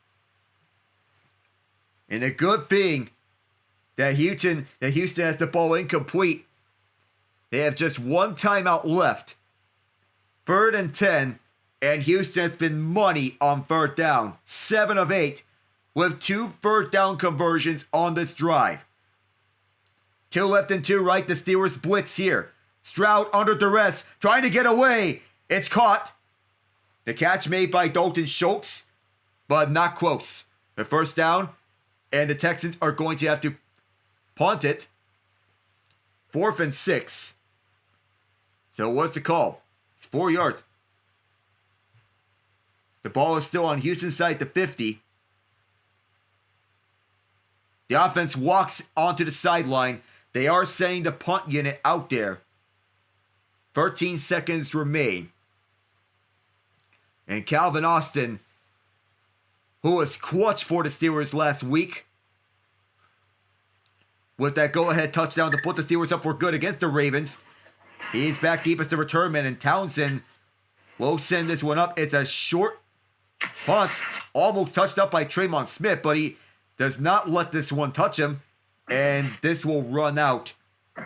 And a good thing that Houston has the ball incomplete. They have just one timeout left. 3rd and 10. And Houston has been money on 3rd down. 7 of 8 with 2 third down conversions on this drive. 2 left and 2 right. The Steelers blitz here. Stroud under duress, trying to get away. It's caught. The catch made by Dalton Schultz, but not close. The first down, and the Texans are going to have to punt it. 4th and 6. So what's the call? It's 4 yards. The ball is still on Houston's side, the 50. The offense walks onto the sideline. They are sending the punt unit out there. 13 seconds remain. And Calvin Austin, who was clutch for the Steelers last week, with that go-ahead touchdown to put the Steelers up for good against the Ravens. He's back deep as the return man, and Townsend will send this one up. It's a short punt, almost touched up by Tremont Smith, but he does not let this one touch him, and this will run out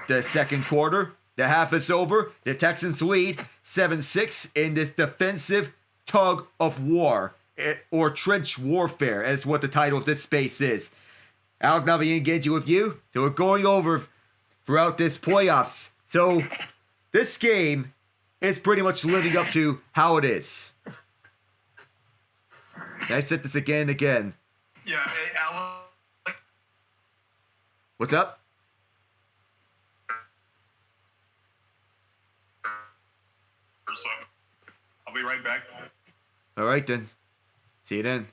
the second quarter. The half is over. The Texans lead 7-6 in this defensive tug of war, or trench warfare, as what the title of this space is. Alec Nava, Ian Genge with you. So we're going over throughout this playoffs. So this game is pretty much living up to how it is. Can I set this again and again? Yeah, hey, Alec. What's up? I'll be right back. All right, then. See you then.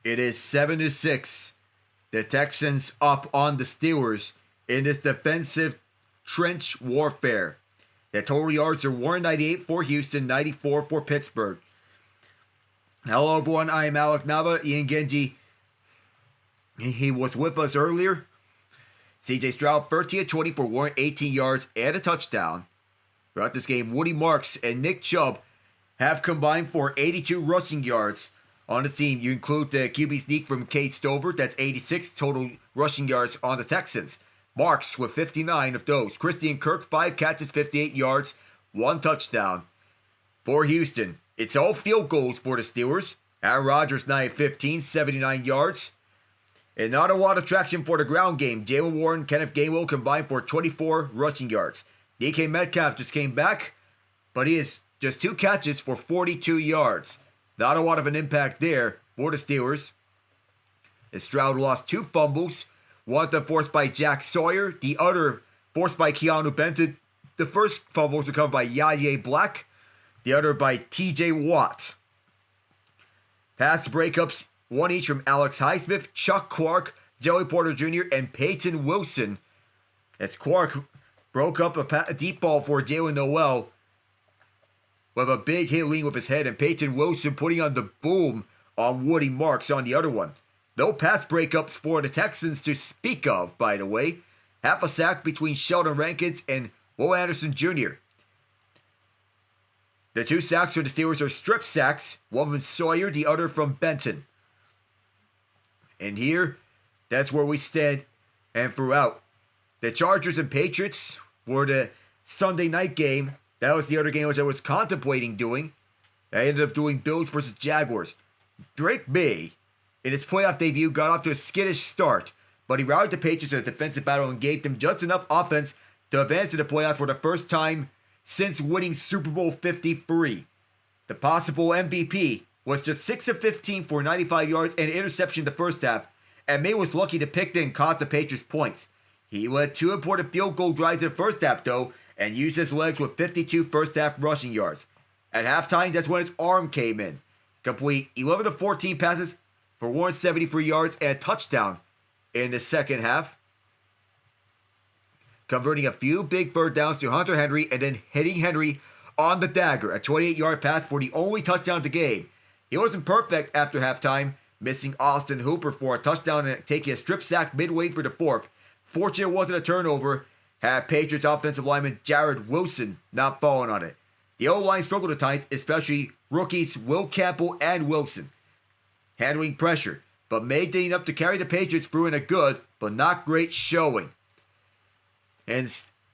It is 7-6. The Texans up on the Steelers in this defensive trench warfare. The total yards are 198 for Houston, 94 for Pittsburgh. Hello, everyone. I am Alec Nava. Ian Genge, he was with us earlier. CJ Stroud, 13-20 for 118 yards and a touchdown. Throughout this game, Woody Marks and Nick Chubb have combined for 82 rushing yards. On the team, you include the QB sneak from Cade Stover. That's 86 total rushing yards on the Texans. Marks with 59 of those. Christian Kirk, 5 catches, 58 yards, 1 touchdown. For Houston, it's all field goals for the Steelers. Aaron Rodgers, 9-15, 79 yards. And not a lot of traction for the ground game. Jaylen Warren, Kenneth Gainwell combined for 24 rushing yards. DK Metcalf just came back, but he has just 2 catches for 42 yards. Not a lot of an impact there for the Steelers. As Stroud lost 2 fumbles. One of them forced by Jack Sawyer. The other forced by Keanu Benton. The first fumble was recovered by Yahya Black. The other by TJ Watt. Pass breakups, 1 each from Alex Highsmith, Chuck Clark, Joey Porter Jr., and Peyton Wilson. As Clark broke up a deep ball for Jalen Noel with a big hit lean with his head, and Peyton Wilson putting on the boom on Woody Marks on the other one. No pass breakups for the Texans to speak of, by the way. Half a sack between Sheldon Rankins and Will Anderson Jr. The 2 sacks for the Steelers are strip sacks, one from Sawyer, the other from Benton. And here, that's where we stand and throughout. The Chargers and Patriots were the Sunday night game, that was the other game which I was contemplating doing. I ended up doing Bills versus Jaguars. Drake May, in his playoff debut, got off to a skittish start, but he rallied the Patriots in a defensive battle and gave them just enough offense to advance to the playoffs for the first time since winning Super Bowl 53. The possible MVP was just 6 of 15 for 95 yards and an interception in the first half, and May was lucky to pick and cost the Patriots points. He led 2 important field goal drives in the first half, though, and used his legs with 52 first half rushing yards. At halftime, that's when his arm came in. Complete 11 of 14 passes for 173 yards and a touchdown in the second half, converting a few big third downs to Hunter Henry and then hitting Henry on the dagger, a 28-yard pass for the only touchdown of the game. He wasn't perfect after halftime, missing Austin Hooper for a touchdown and taking a strip sack midway for the fourth. Fortunate it wasn't a turnover, had Patriots offensive lineman Jared Wilson not fallen on it. The O-line struggled at times, especially rookies Will Campbell and Wilson, handling pressure, but made it enough to carry the Patriots through in a good but not great showing. And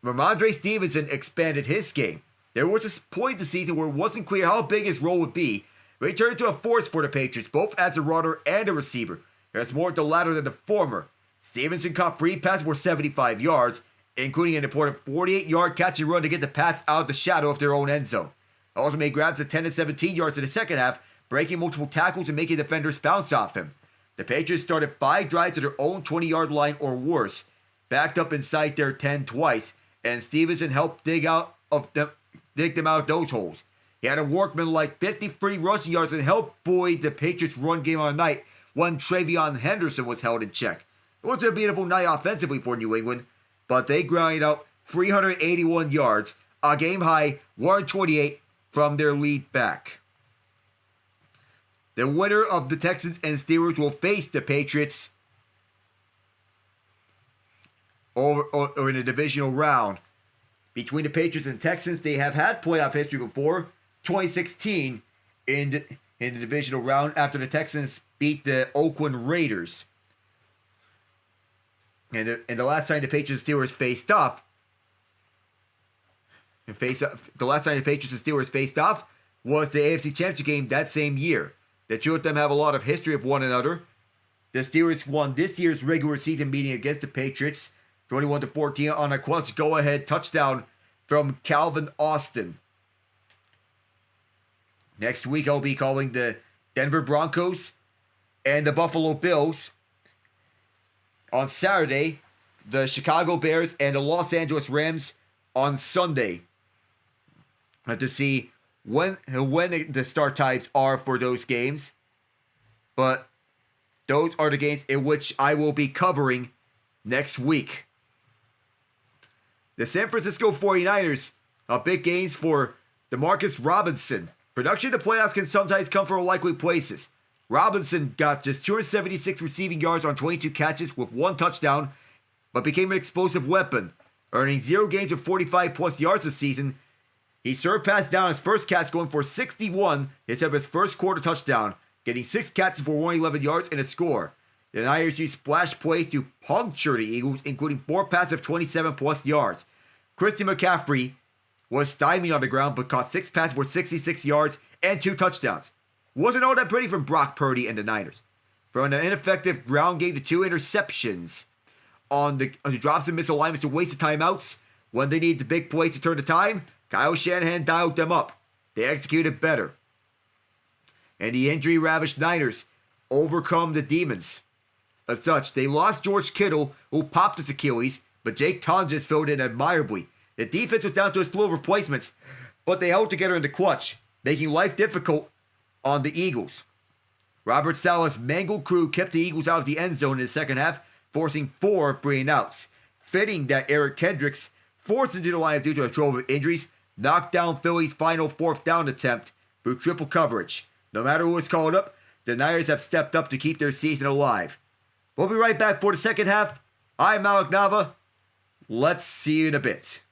Ramondre Stevenson expanded his game. There was a point in the season where it wasn't clear how big his role would be, but he turned into a force for the Patriots, both as a runner and a receiver. There's more the latter than the former. Stevenson caught 3 passes for 75 yards, including an important 48-yard catch and run to get the Pats out of the shadow of their own end zone. Also made grabs of 10 and 17 yards in the second half, breaking multiple tackles and making defenders bounce off him. The Patriots started 5 drives at their own 20-yard line or worse, backed up inside their 10 twice, and Stevenson helped dig them out of those holes. He had a workman-like 53 rushing yards and helped buoy the Patriots' run game on the night when Travion Henderson was held in check. It was a beautiful night offensively for New England, but they grinded out 381 yards, a game-high 128 from their lead back. The winner of the Texans and Steelers will face the Patriots or in a divisional round. Between the Patriots and Texans, they have had playoff history before. 2016 in the divisional round after the Texans beat the Oakland Raiders. And the last time the Patriots and Steelers faced off, the last time the Patriots and Steelers faced off was the AFC Championship game that same year. The two of them have a lot of history of one another. The Steelers won this year's regular season meeting against the Patriots 21-14 on a clutch go-ahead touchdown from Calvin Austin. Next week, I'll be calling the Denver Broncos and the Buffalo Bills. On Saturday, the Chicago Bears and the Los Angeles Rams on Sunday. To see when the start times are for those games. But those are the games in which I will be covering next week. The San Francisco 49ers are big gains for Demarcus Robinson. Production in the playoffs can sometimes come from unlikely places. Robinson got just 276 receiving yards on 22 catches with 1 touchdown, but became an explosive weapon, earning 0 games with 45-plus yards this season. He surpassed down his first catch, going for 61 instead of his first quarter touchdown, getting 6 catches for 111 yards and a score. The Niners used splash plays to puncture the Eagles, including 4 passes of 27-plus yards. Christian McCaffrey was stymied on the ground, but caught 6 passes for 66 yards and 2 touchdowns. Wasn't all that pretty from Brock Purdy and the Niners. From an ineffective ground game to 2 interceptions on the drops and misalignments to waste of timeouts. When they needed the big plays to turn the time, Kyle Shanahan dialed them up. They executed better. And the injury-ravished Niners overcome the demons. As such, they lost George Kittle, who popped his Achilles, but Jake Tonjes filled in admirably. The defense was down to a slew of replacements, but they held together in the clutch, making life difficult on the Eagles. Robert Saleh's mangled crew kept the Eagles out of the end zone in the second half, forcing 4 brilliant outs. Fitting that Eric Kendricks, forced into the lineup due to a trove of injuries, knocked down Philly's final 4th down attempt through triple coverage. No matter who was called up, the Niners have stepped up to keep their season alive. We'll be right back for the second half. I'm Malik Nava. Let's see you in a bit.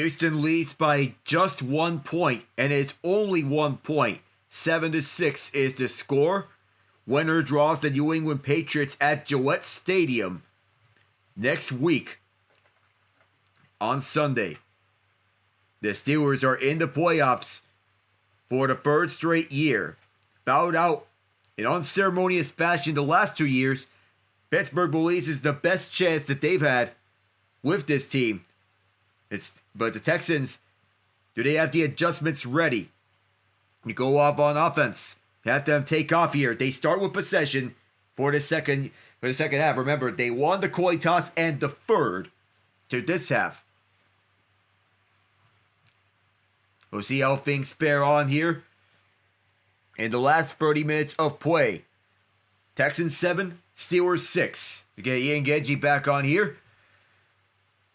Houston leads by just 1 point, and it's only 1 point. 7-6 is the score. Winner draws the New England Patriots at Gillette Stadium next week on Sunday. The Steelers are in the playoffs for the third straight year. Bowed out in unceremonious fashion the last 2 years, Pittsburgh believes is the best chance that they've had with this team. But the Texans, do they have the adjustments ready? You go off on offense. Have them take off here. They start with possession for the second half. Remember, they won the coin toss and deferred to this half. We'll see how things fare on here in the last 30 minutes of play. Texans 7, Steelers 6. We get Ian Genge back on here.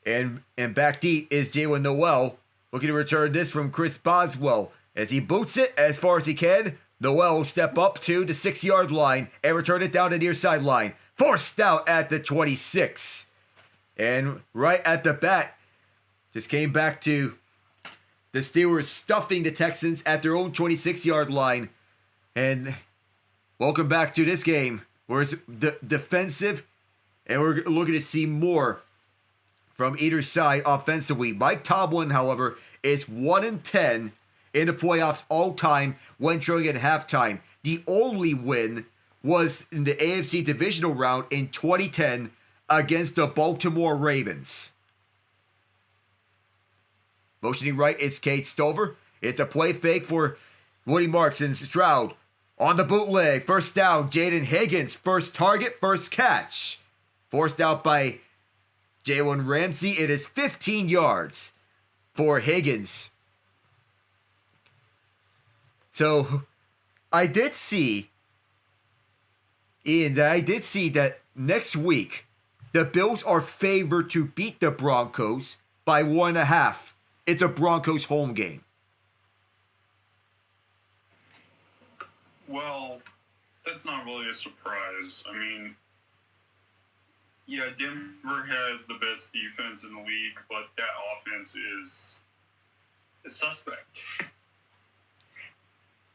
And back deep is Jalen Noel, looking to return this from Chris Boswell. As he boots it as far as he can, Noel will step up to the 6-yard line and return it down the near sideline. Forced out at the 26. And right at the bat, just came back to the Steelers stuffing the Texans at their own 26-yard line. And welcome back to this game, where it's defensive, and we're looking to see more from either side offensively. Mike Tomlin, however, is 1-10 in the playoffs all time when trailing at halftime. The only win was in the AFC divisional round in 2010 against the Baltimore Ravens. Motioning right is Kate Stover. It's a play fake for Woody Marks and Stroud. On the bootleg, first down, Jaden Higgins. First target, first catch. Forced out by Jalen Ramsey. It is 15 yards for Higgins. So, I did see, Ian, that next week, the Bills are favored to beat the Broncos by 1.5. It's a Broncos home game. Well, that's not really a surprise. I mean, yeah, Denver has the best defense in the league, but that offense is suspect.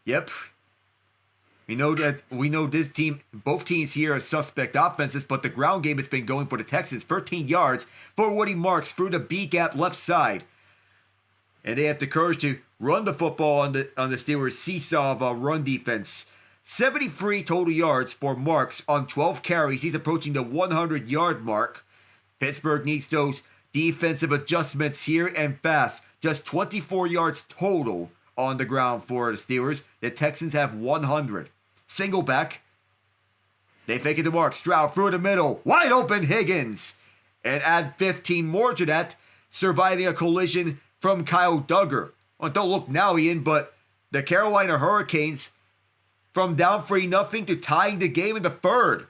Yep. We know this team, both teams here are suspect offenses, but the ground game has been going for the Texans. 13 yards for Woody Marks through the B-gap left side. And they have the courage to run the football on the Steelers' seesaw of a run defense. 73 total yards for Marks on 12 carries. He's approaching the 100-yard mark. Pittsburgh needs those defensive adjustments here and fast. Just 24 yards total on the ground for the Steelers. The Texans have 100. Single back. They fake it to Marks. Stroud through the middle. Wide open Higgins. And add 15 more to that. Surviving a collision from Kyle Duggar. Well, don't look now, Ian, but the Carolina Hurricanes from down 3-0 to tying the game in the third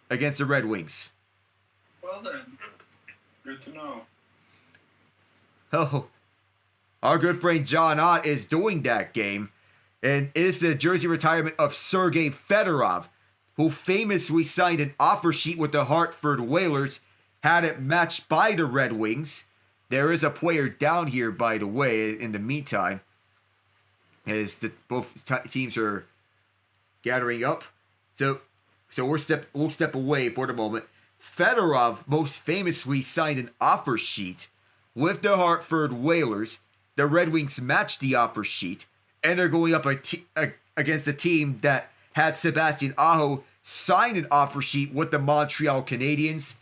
against the Red Wings. Well then, good to know. Oh, our good friend John Ott is doing that game. And it is the jersey retirement of Sergei Fedorov, who famously signed an offer sheet with the Hartford Whalers, had it matched by the Red Wings. There is a player down here, by the way, in the meantime, as both teams are gathering up. So we'll step away for the moment. Fedorov most famously signed an offer sheet with the Hartford Whalers. The Red Wings matched the offer sheet, and they're going up against a team that had Sebastian Aho sign an offer sheet with the Montreal Canadiens,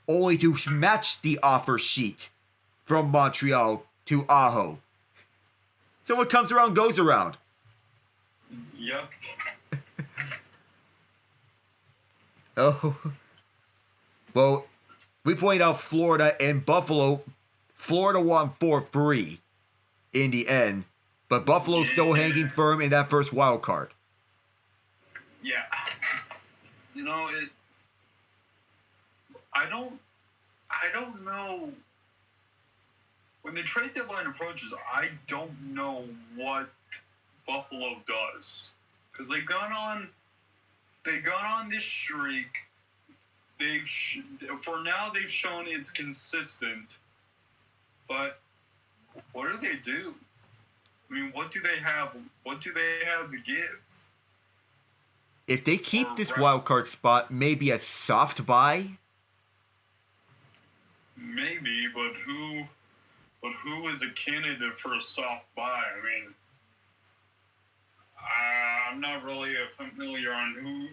only to match the offer sheet from Montreal to Aho. So what comes around goes around. Yep. Oh. Well, we pointed out Florida and Buffalo. Florida won 4-3 in the end, but Buffalo's still hanging firm in that first wild card. Yeah. You know, I don't know. When the trade deadline approaches, I don't know what Buffalo does, because they've gone on this streak. For now they've shown it's consistent, but what do they do? I mean, what do they have? What do they have to give? If they keep this wild card spot, maybe a soft bye. Maybe, but who? But who is a candidate for a soft bye? I mean, I'm not really familiar on who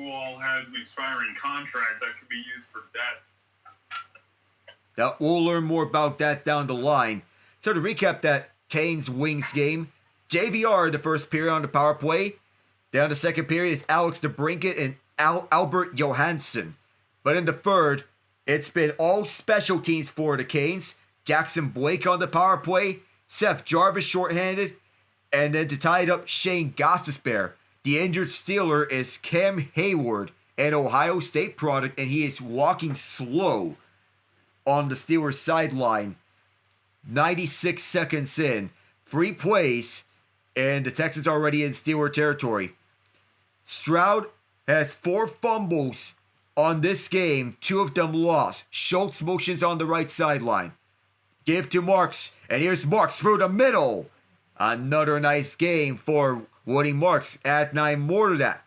all has an expiring contract that could be used for depth. Now, we'll learn more about that down the line. So to recap that Canes-Wings game, JVR in the first period on the power play. Down the second period is Alex DeBrincat and Albert Johansson. But in the third, it's been all special teams for the Canes. Jackson Blake on the power play, Seth Jarvis shorthanded, and then to tie it up, Shane Gostisbehere. The injured Steeler is Cam Hayward, an Ohio State product, and he is walking slow on the Steelers sideline. 96 seconds in, 3 plays, and the Texans are already in Steeler territory. Stroud has 4 fumbles on this game, 2 of them lost. Schultz motions on the right sideline. Give to Marks, and here's Marks through the middle. Another nice game for Woody Marks. Add 9 more to that.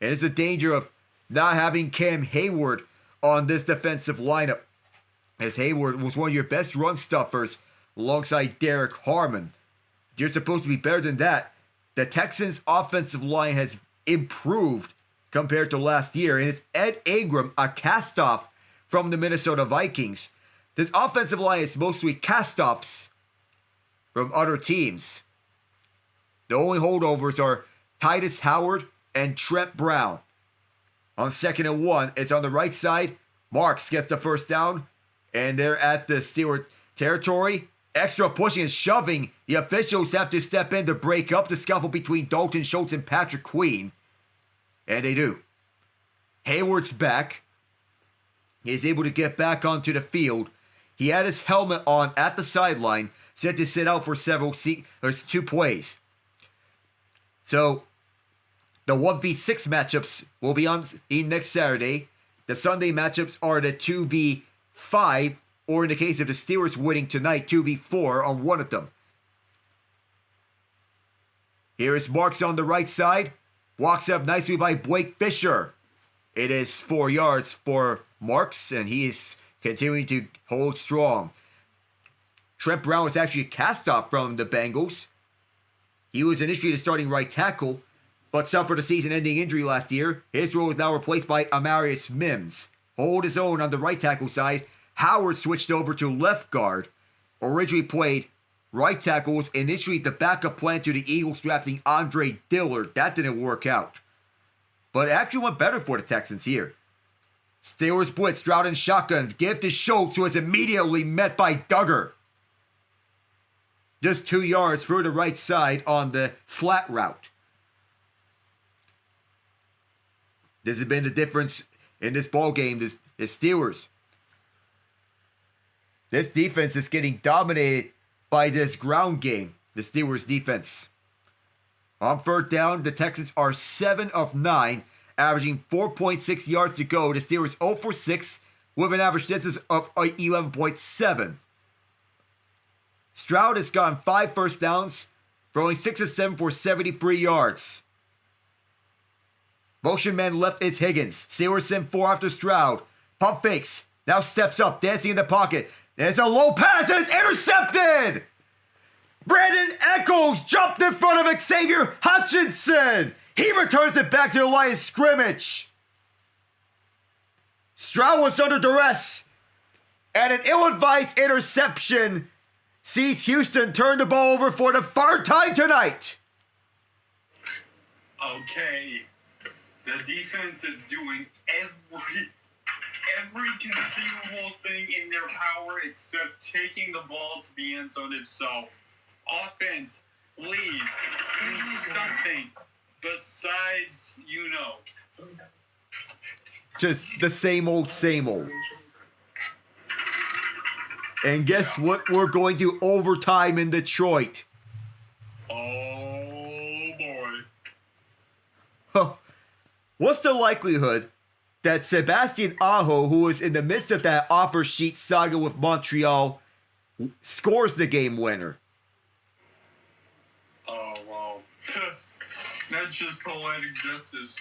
And it's a danger of not having Cam Hayward on this defensive lineup, as Hayward was one of your best run stuffers alongside Derek Harmon. You're supposed to be better than that. The Texans' offensive line has improved compared to last year, and it's Ed Ingram, a cast-off from the Minnesota Vikings. This offensive line is mostly cast-offs from other teams. The only holdovers are Titus Howard and Trent Brown. On 2nd and 1, it's on the right side. Marks gets the first down, and they're at the Steelers territory. Extra pushing and shoving. The officials have to step in to break up the scuffle between Dalton Schultz and Patrick Queen. And they do. Hayward's back. He's able to get back onto the field. He had his helmet on at the sideline, set to sit out for 2 plays. So, the 1v6 matchups will be on next Saturday. The Sunday matchups are the 2v5, or in the case of the Steelers winning tonight, 2v4 on one of them. Here is Marks on the right side. Walks up nicely by Blake Fisher. It is 4 yards for Marks, and he is continuing to hold strong. Trent Brown was actually a cast-off from the Bengals. He was initially the starting right tackle, but suffered a season-ending injury last year. His role is now replaced by Amarius Mims. Hold his own on the right tackle side. Howard switched over to left guard. Originally played right tackle, was initially the backup plan to the Eagles drafting Andre Dillard. That didn't work out. But it actually went better for the Texans here. Steelers blitz, Stroud in shotgun. Give to Schultz, who is immediately met by Duggar. Just 2 yards through the right side on the flat route. This has been the difference in this ball game. The Steelers. This defense is getting dominated by this ground game. The Steelers defense. On 3rd down, the Texans are 7 of 9, averaging 4.6 yards to go. The Steelers 0 for 6 with an average distance of 11.7. Stroud has gotten 5 first downs, throwing 6 of 7 for 73 yards. Motion man left is Higgins. Steelers send 4 after Stroud. Pump fakes. Now steps up, dancing in the pocket. There's a low pass and it's intercepted! Brandon Echols jumped in front of Xavier Hutchinson. He returns it back to the line of scrimmage. Stroud was under duress. And an ill-advised interception sees Houston turn the ball over for the 3rd time tonight. Okay. The defense is doing every conceivable thing in their power except taking the ball to the end zone itself. Offense, please do something besides, Just the same old, same old. And guess what? We're going to overtime in Detroit. Oh, boy. Huh. What's the likelihood that Sebastian Aho, who was in the midst of that offer sheet saga with Montreal, scores the game winner. Oh, wow. That's just poetic justice.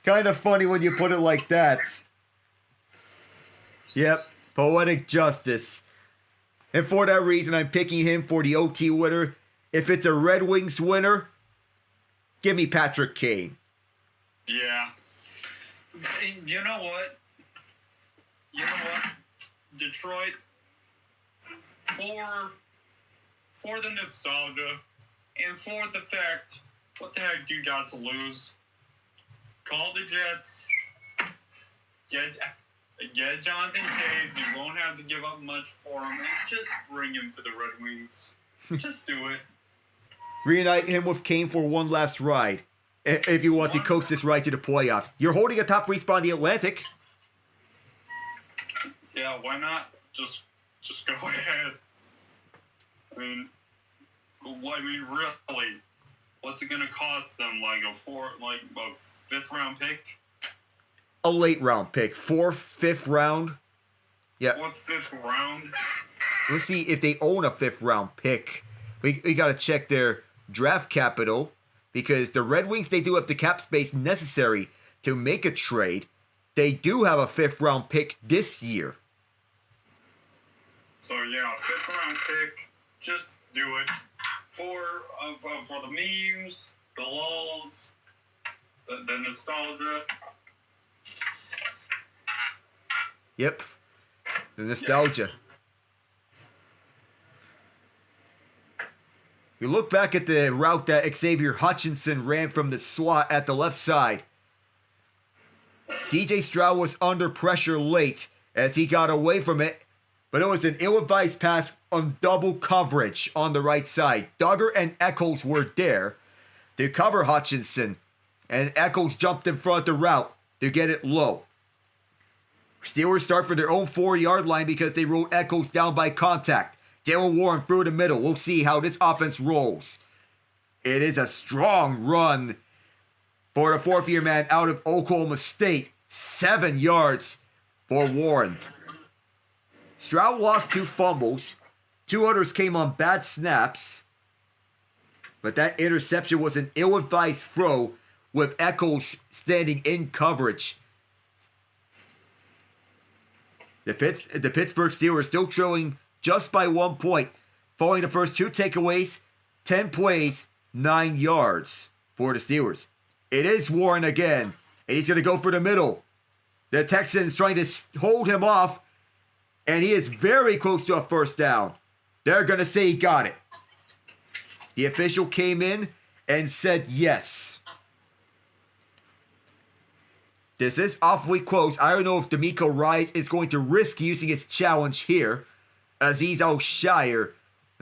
Kind of funny when you put it like that. Yep, poetic justice. And for that reason, I'm picking him for the OT winner. If it's a Red Wings winner, give me Patrick Kane. Yeah. And you know what? Detroit, for the nostalgia and for the fact, what the heck do you got to lose? Call the Jets. Get Jonathan Taves. You won't have to give up much for him. And just bring him to the Red Wings. Just do it. Reunite him with Kane for one last ride. If you want to coax this ride to the playoffs. You're holding a top 3 spot in the Atlantic. Yeah, why not? Just go ahead. I mean, really, what's it gonna cost them? Like a 5th round pick? A late round pick. 4th, 5th round. Yeah. What 5th round? Let's see if they own a 5th round pick. We got to check their draft capital because the Red Wings, they do have the cap space necessary to make a trade. They do have a 5th round pick this year. So yeah, 5th round pick. Just do it for the memes, the lulz, the nostalgia. Yep, the nostalgia. Yeah. You look back at the route that Xavier Hutchinson ran from the slot at the left side. CJ Stroud was under pressure late as he got away from it, but it was an ill-advised pass on double coverage on the right side. Duggar and Echols were there to cover Hutchinson, and Echols jumped in front of the route to get it low. Steelers start for their own 4-yard line because they rolled Echols down by contact. Jaylen Warren through the middle. We'll see how this offense rolls. It is a strong run for the 4th-year man out of Oklahoma State. 7 yards for Warren. Stroud lost 2 fumbles. 2 others came on bad snaps. But that interception was an ill-advised throw with Echols standing in coverage. The Pittsburgh Steelers still trailing just by 1 point. Following the first 2 takeaways, 10 plays, 9 yards for the Steelers. It is Warren again, and he's going to go for the middle. The Texans trying to hold him off, and he is very close to a first down. They're going to say he got it. The official came in and said yes. This is awfully close. I don't know if D'Amico Ryans is going to risk using his challenge here. Azeez Al-Shire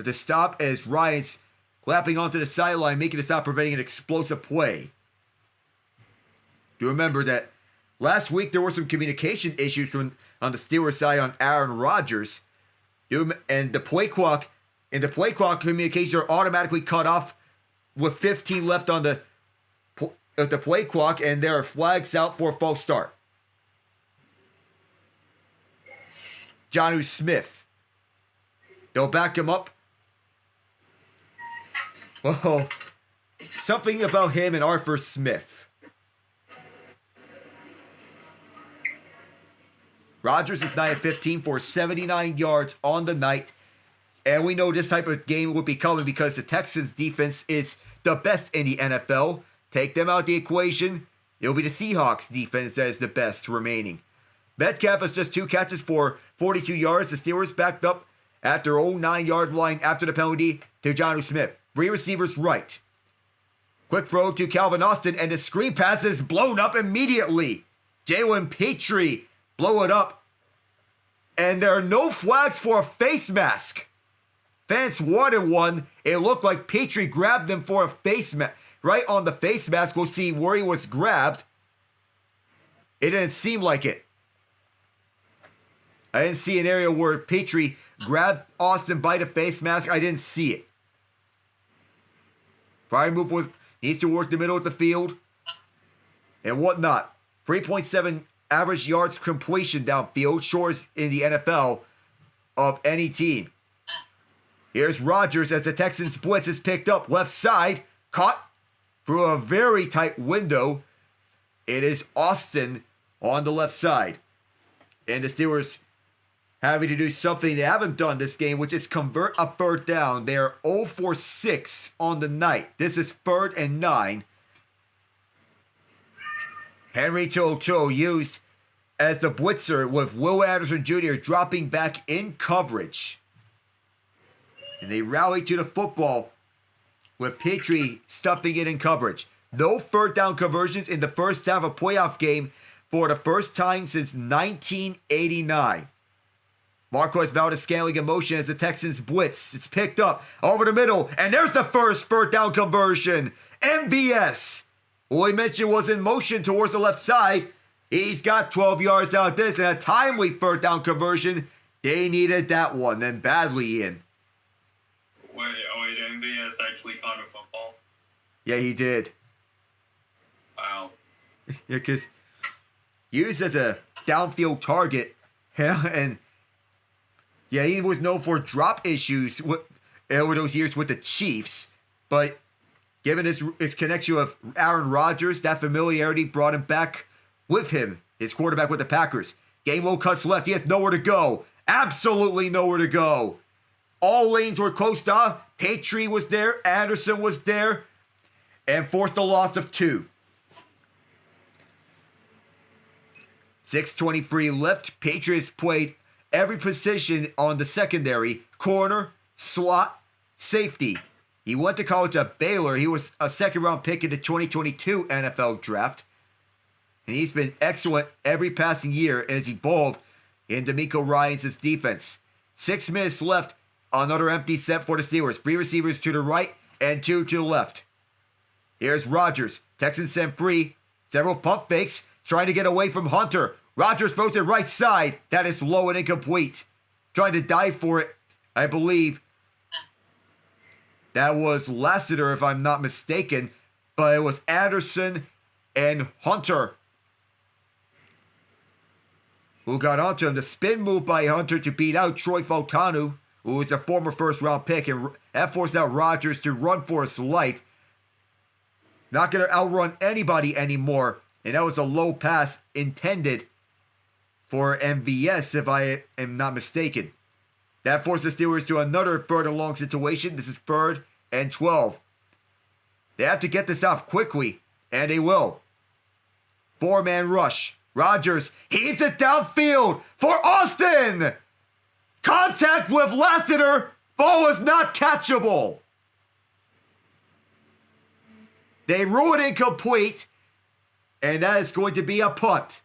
to stop as Ryans clapping onto the sideline, making a stop, preventing an explosive play. Do remember that last week there were some communication issues on the Steelers side on Aaron Rodgers. And the play clock communications are automatically cut off with 15 left on the play clock, and there are flags out for a false start. Jonnu Smith. They'll back him up. Whoa. Something about him and Arthur Smith. Rodgers is 9-15 for 79 yards on the night. And we know this type of game will be coming because the Texans defense is the best in the NFL. Take them out of the equation, it'll be the Seahawks defense that is the best remaining. Metcalf has just 2 catches for 42 yards. The Steelers backed up at their own 9-yard line after the penalty to Jonnu Smith. 3 receivers right. Quick throw to Calvin Austin, and the screen pass is blown up immediately. Jalen Petrie blow it up. And there are no flags for a face mask. Fans wanted one. It looked like Petrie grabbed him for a face mask. Right on the face mask, we'll see where he was grabbed. It didn't seem like it. I didn't see an area where Petrie grabbed Austin by the face mask. I didn't see it. Prior move needs to work the middle of the field and whatnot. 3.7 average yards completion downfield, shortest in the NFL. of any team. Here's Rodgers as the Texans blitz is picked up left side, caught through a very tight window. It is Austin on the left side. And the Steelers having to do something they haven't done this game, which is convert a third down. They are 0 for 6 on the night. This is 3rd and 9. Henry To'o used as the blitzer with Will Anderson Jr. dropping back in coverage. And they rally to the football with Petrie stuffing it in coverage. No third down conversions in the first half of a playoff game for the first time since 1989. Marquez Valdez-Scantling in motion as the Texans blitz. It's picked up over the middle, and there's the first third down conversion. MVS, who we mentioned was in motion towards the left side. He's got 12 yards out of this, and a timely third down conversion. They needed that one, and badly, Ian. Wait, MVS actually caught a football? Yeah, he did. Wow. Yeah, because used as a downfield target, and yeah, he was known for drop issues over those years with the Chiefs, but given his connection with Aaron Rodgers, that familiarity brought him back with him, his quarterback with the Packers. Gainwell cuts left. He has nowhere to go. Absolutely nowhere to go. All lanes were closed off. Petrie was there. Anderson was there. And forced a loss of 2. 6:23 left. Patriots played every position on the secondary. Corner, slot, safety. He went to college at Baylor. He was a second-round pick in the 2022 NFL Draft. And he's been excellent every passing year and has evolved in D'Amico Ryans' defense. 6 minutes left. Another empty set for the Steelers. 3 receivers to the right and 2 to the left. Here's Rodgers. Texans send free. Several pump fakes. Trying to get away from Hunter. Rodgers throws it right side. That is low and incomplete. Trying to dive for it. I believe that was Lassiter, if I'm not mistaken. But it was Anderson and Hunter who got onto him. The spin move by Hunter to beat out Troy Fautanu, who was a former first-round pick, and that forced out Rodgers to run for his life. Not going to outrun anybody anymore, and that was a low pass intended for MVS, if I am not mistaken. That forced the Steelers to another 3rd and long situation. This is 3rd and 12. They have to get this off quickly, and they will. 4-man rush. Rodgers heaves it downfield for Austin! Contact with Lassiter. Ball is not catchable. They rule it incomplete, and that is going to be a punt.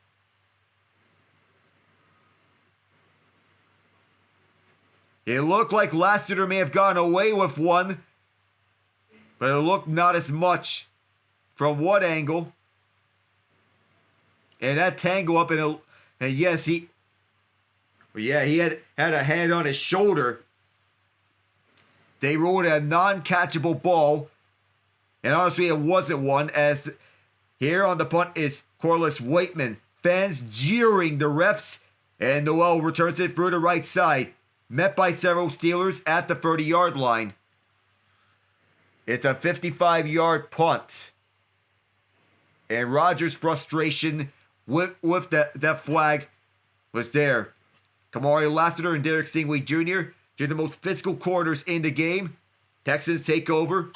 It looked like Lassiter may have gone away with one, but it looked not as much from one angle. And that tangle up, and yes, he had a hand on his shoulder. They ruled it a non-catchable ball. And honestly, it wasn't one, as here on the punt is Corliss Waitman. Fans jeering the refs, and Noel returns it through the right side. Met by several Steelers at the 30-yard line. It's a 55-yard punt. And Rodgers' frustration with that flag was there. Kamari Lassiter and Derek Stingley Jr., they're the most physical corners in the game. Texans take over.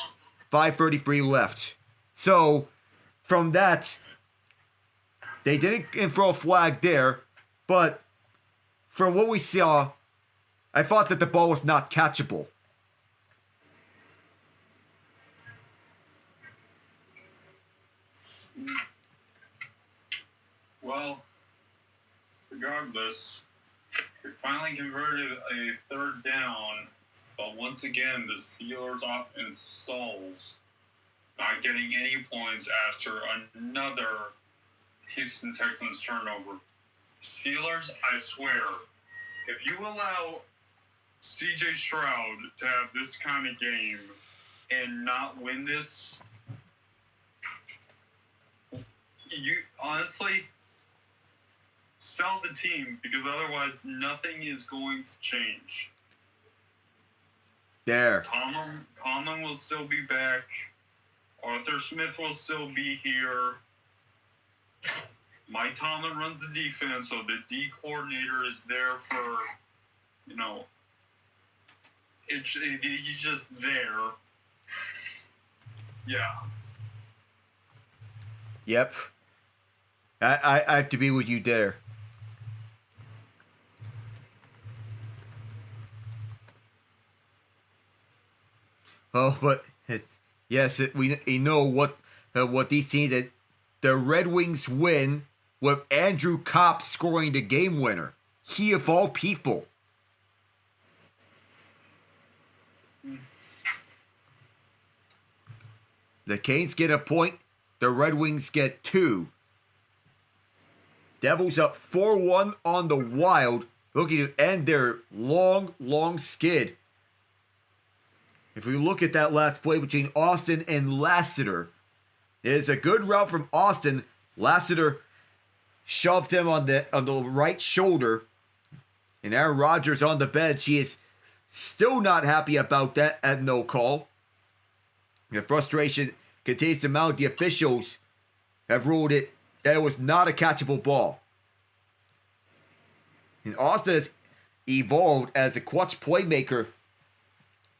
5:33 left. So, from that, they didn't throw a flag there, but from what we saw, I thought that the ball was not catchable. Well, regardless, we finally converted a 3rd down, but once again, the Steelers offense stalls, not getting any points after another Houston Texans turnover. Steelers, I swear, if you allow CJ Stroud to have this kind of game and not win this, you honestly, Sell the team, because otherwise nothing is going to change. There. Tomlin will still be back. Arthur Smith will still be here. Mike Tomlin runs the defense, so the D coordinator is there for, he's just there. Yeah. Yep. I have to be with you there. Oh, but yes, we know what these teams that the Red Wings win with Andrew Kopp scoring the game winner. He of all people. The Canes get a point. The Red Wings get 2. Devils up 4-1 on the Wild, looking to end their long skid. If we look at that last play between Austin and Lassiter, it is a good route from Austin. Lassiter shoved him on the right shoulder. And Aaron Rodgers on the bench. He is still not happy about that at no call. The frustration continues to mount. The officials have ruled that it was not a catchable ball. And Austin has evolved as a clutch playmaker,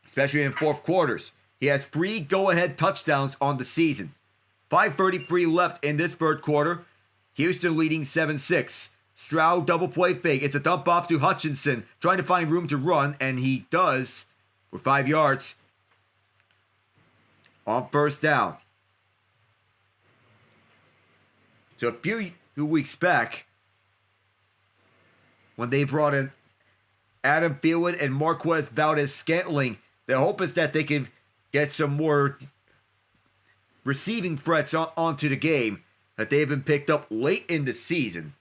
especially in fourth quarters. He has 3 go-ahead touchdowns on the season. 5:33 left in this third quarter. Houston leading 7-6. Stroud double play fake. It's a dump off to Hutchinson, trying to find room to run, and he does for 5 yards on first down. So a few weeks back, when they brought in Adam Thielen and Marquez Valdez-Scantling, the hope is that they can get some more receiving threats onto the game, that they've been picked up late in the season.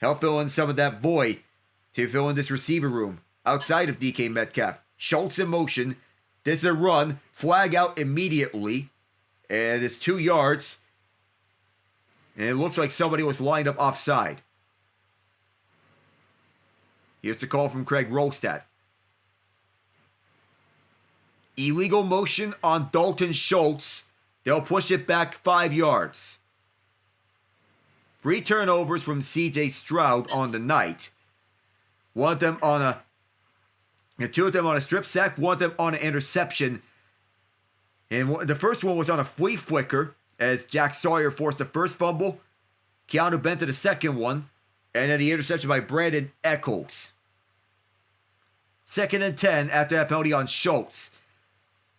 Help fill in some of that void to fill in this receiver room outside of DK Metcalf. Schultz in motion. This is a run. Flag out immediately. And it's 2 yards. And it looks like somebody was lined up offside. Here's the call from Craig Rolstad. Illegal motion on Dalton Schultz. They'll push it back 5 yards. 3 turnovers from CJ Stroud on the night. One of them on two of them on a strip sack, one of them on an interception. And the first one was on a flea flicker as Jack Sawyer forced the first fumble. Keanu Benton the second one. And then the interception by Brandon Echols. 2nd and 10 after that penalty on Schultz.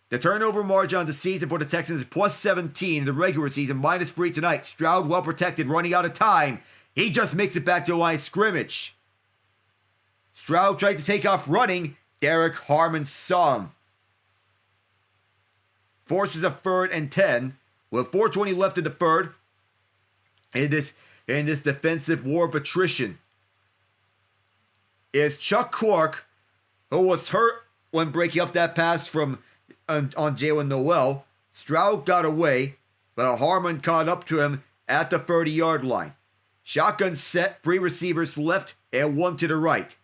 The turnover margin on the season for the Texans is plus 17 in the regular season, minus 3 tonight. Stroud well protected, running out of time. He just makes it back to the line of scrimmage. Stroud tried to take off running. Derek Harmon saw him. Forces a 3rd and 10 with 4:20 left in the third. In this defensive war of attrition is Chuck Clark, who was hurt when breaking up that pass from on Jalen Noel. Stroud got away, but Harmon caught up to him at the 30-yard line. Shotgun set, 3 receivers left and 1 to the right.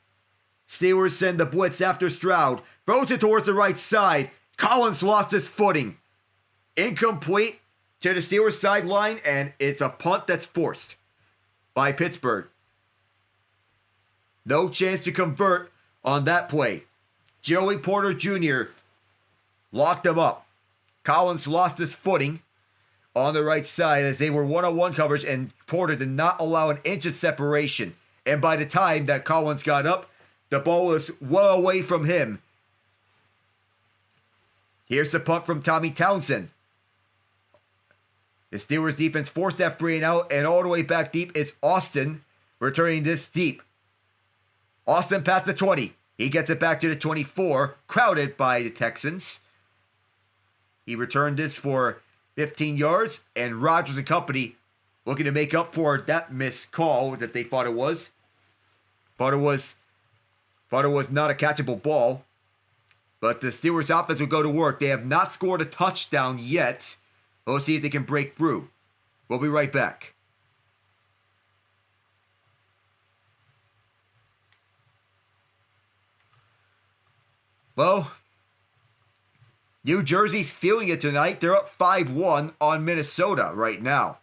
Steelers send the blitz after Stroud. Throws it towards the right side. Collins lost his footing. Incomplete to the Steelers sideline, and it's a punt that's forced by Pittsburgh. No chance to convert on that play. Joey Porter Jr. locked him up. Collins lost his footing on the right side as they were one-on-one coverage, and Porter did not allow an inch of separation. And by the time that Collins got up, the ball was well away from him. Here's the punt from Tommy Townsend. The Steelers defense forced that 3 and out, and all the way back deep is Austin, returning this deep. Austin past the 20. He gets it back to the 24, crowded by the Texans. He returned this for 15 yards, and Rodgers and company looking to make up for that missed call that they thought it was. Thought it was not a catchable ball. But the Steelers offense will go to work. They have not scored a touchdown yet. We'll see if they can break through. We'll be right back. Well, New Jersey's feeling it tonight. They're up 5-1 on Minnesota right now.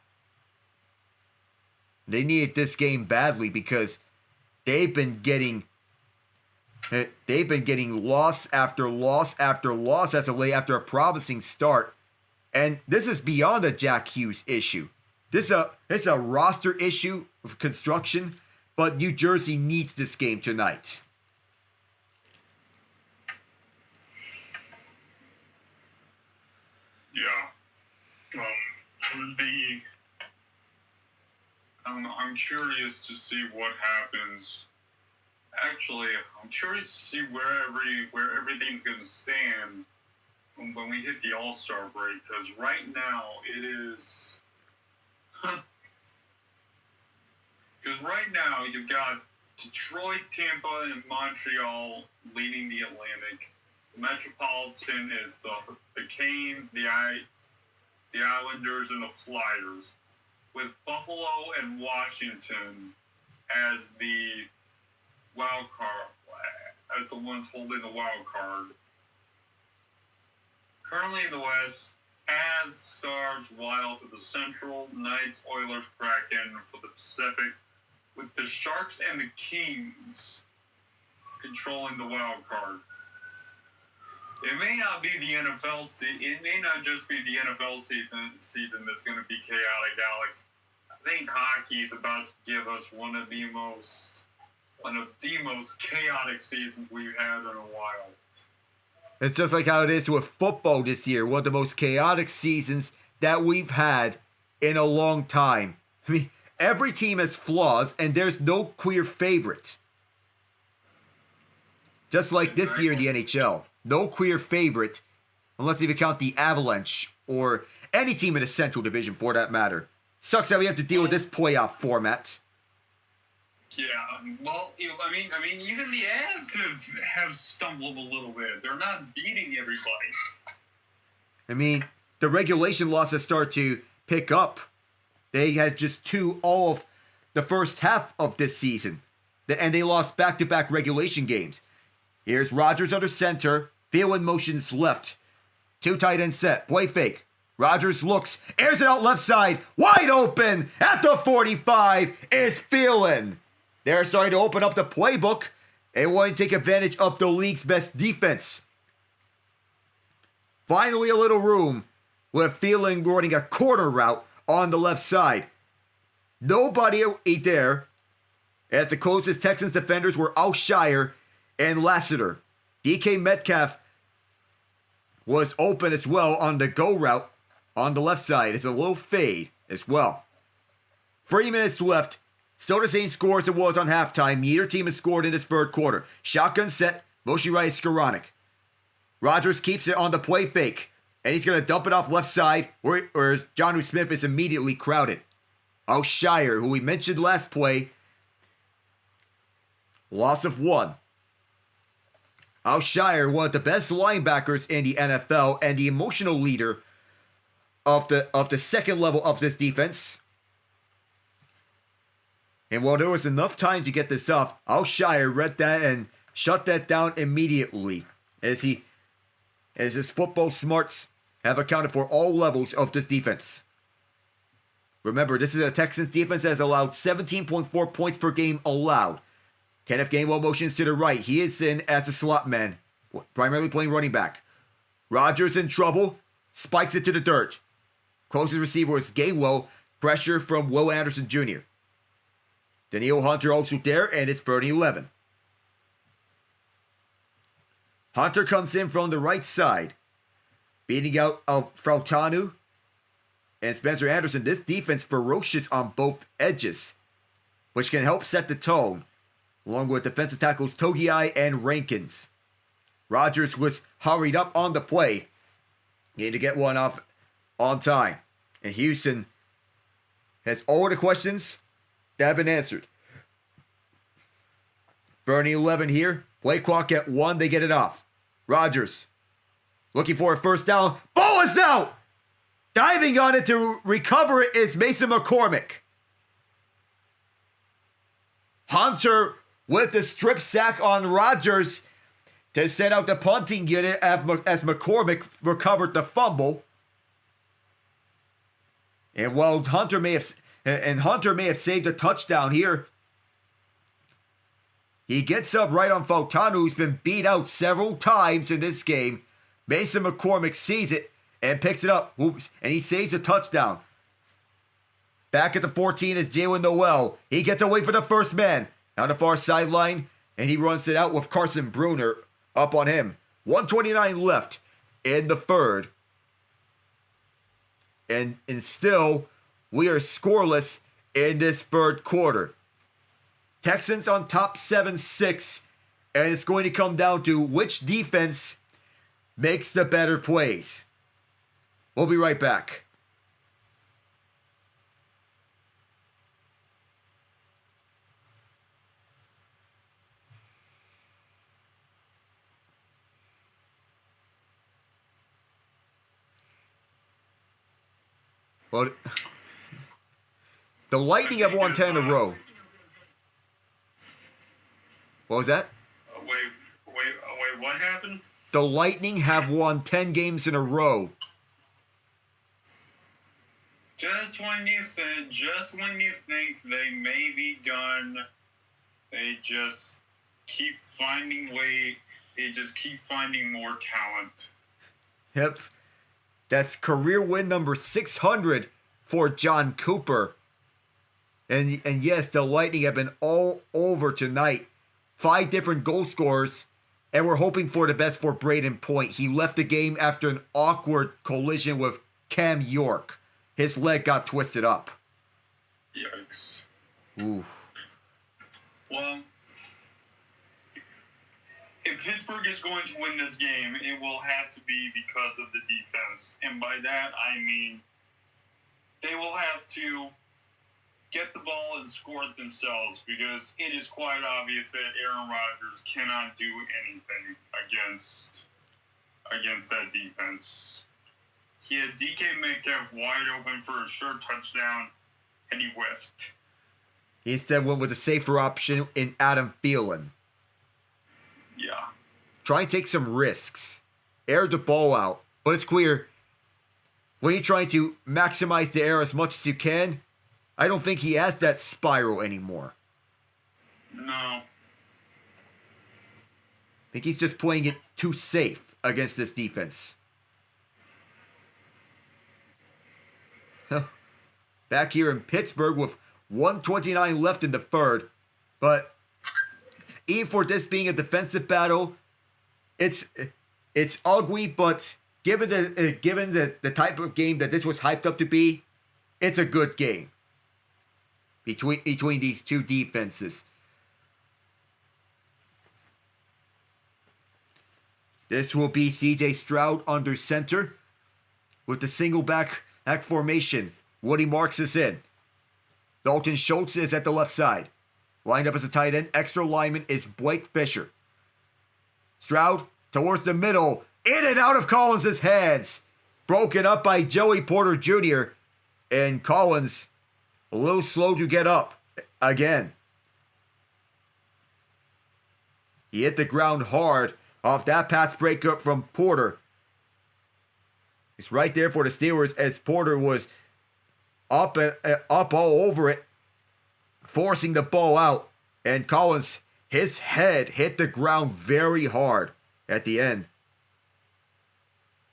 They needed this game badly because they've been getting loss after loss after loss as of late after a promising start. And this is beyond a Jack Hughes issue. It's a roster issue of construction, but New Jersey needs this game tonight. Yeah. I'm curious to see what happens. Actually, I'm curious to see where everything's going to stand when we hit the All-Star break. Because right now it is. Because right now you've got Detroit, Tampa, and Montreal leading the Atlantic. The Metropolitan is the Canes, the Islanders, and the Flyers, with Buffalo and Washington as the wild card, as the ones holding the wild card. Currently in the West, as Stars Wild to the Central, Knights, Oilers, Kraken for the Pacific, with the Sharks and the Kings controlling the wild card. It may not be the NFL season. It may not just be the NFL season that's going to be chaotic, Alex. I think hockey is about to give us one of the most chaotic seasons we've had in a while. It's just like how it is with football this year. One of the most chaotic seasons that we've had in a long time. I mean, every team has flaws, and there's no clear favorite. Just like this year in the NHL. No clear favorite, unless you count the Avalanche or any team in the Central Division for that matter. Sucks that we have to deal with this playoff format. Yeah, well, I mean, even the Avs have stumbled a little bit. They're not beating everybody. I mean, the regulation losses start to pick up. They had just 2 all of the first half of this season, and they lost back-to-back regulation games. Here's Rogers under center. Thielen motions left. 2 tight end set. Play fake. Rogers looks. Airs it out left side. Wide open. At the 45 is Thielen. They're starting to open up the playbook. They want to take advantage of the league's best defense. Finally a little room with Thielen running a corner route on the left side. Nobody there as the closest Texans defenders were Alshire and Lassiter. DK Metcalf was open as well on the go route on the left side. It's a little fade as well. 3 minutes left. Still the same score as it was on halftime. Neither team has scored in this third quarter. Shotgun set. Moshi right is Skoranek. Rogers keeps it on the play fake. And he's going to dump it off left side where Jonnu Smith is immediately crowded. Alshire, who we mentioned last play. Loss of 1. Alshire, one of the best linebackers in the NFL and the emotional leader of the second level of this defense. And while there was enough time to get this off, Alshire read that and shut that down immediately as his football smarts have accounted for all levels of this defense. Remember, this is a Texans defense that has allowed 17.4 points per game allowed. Kenneth Gainwell motions to the right. He is in as a slot man, primarily playing running back. Rogers in trouble, spikes it to the dirt. Closest receiver is Gainwell, pressure from Will Anderson Jr. Daniil Hunter also there, and it's 30-11. Hunter comes in from the right side, beating out of Frautanu and Spencer Anderson. This defense ferocious on both edges, which can help set the tone, along with defensive tackles Togiai and Rankins. Rogers was hurried up on the play. Need to get one off on time. And Houston has all the questions that have been answered. 30-11 here. Play clock at 1. They get it off. Rogers looking for a first down. Ball is out! Diving on it to recover it is Mason McCormick. Hunter with the strip sack on Rogers to send out the punting unit as McCormick recovered the fumble. And while Hunter may have saved a touchdown here, he gets up right on Fautanu, who's been beat out several times in this game. Mason McCormick sees it and picks it up. Oops, and he saves a touchdown. Back at the 14 is Jalen Noel. He gets away from the first man on the far sideline, and he runs it out with Carson Bruner up on him. 1:29 left in the third. And still, we are scoreless in this third quarter. Texans on top 7-6, and it's going to come down to which defense makes the better plays. We'll be right back. Well, the Lightning have won 10 in a row. What was that? Wait, what happened? The Lightning have won 10 games in a row. Just when you think they may be done, they just keep finding more talent. Yep. That's career win number 600 for John Cooper. And yes, the Lightning have been all over tonight. 5 different goal scorers, and we're hoping for the best for Braden Point. He left the game after an awkward collision with Cam York. His leg got twisted up. Yikes. Ooh. Well, if Pittsburgh is going to win this game, it will have to be because of the defense. And by that, I mean they will have to get the ball and score it themselves, because it is quite obvious that Aaron Rodgers cannot do anything against that defense. He had DK Metcalf wide open for a sure touchdown, and he whiffed. He instead went with a safer option in Adam Thielen. Yeah. Try and take some risks. Air the ball out. But it's clear, when you're trying to maximize the air as much as you can, I don't think he has that spiral anymore. No. I think he's just playing it too safe against this defense. Back here in Pittsburgh with 1:29 left in the third. But even for this being a defensive battle, it's ugly, but given the type of game that this was hyped up to be, it's a good game between these two defenses. This will be CJ Stroud under center with the single back formation. Woody Marks is in. Dalton Schultz is at the left side. Lined up as a tight end, extra lineman is Blake Fisher. Stroud towards the middle, in and out of Collins' hands. Broken up by Joey Porter Jr. And Collins a little slow to get up again. He hit the ground hard off that pass breakup from Porter. It's right there for the Steelers as Porter was up all over it, forcing the ball out. And Collins, his head hit the ground very hard at the end.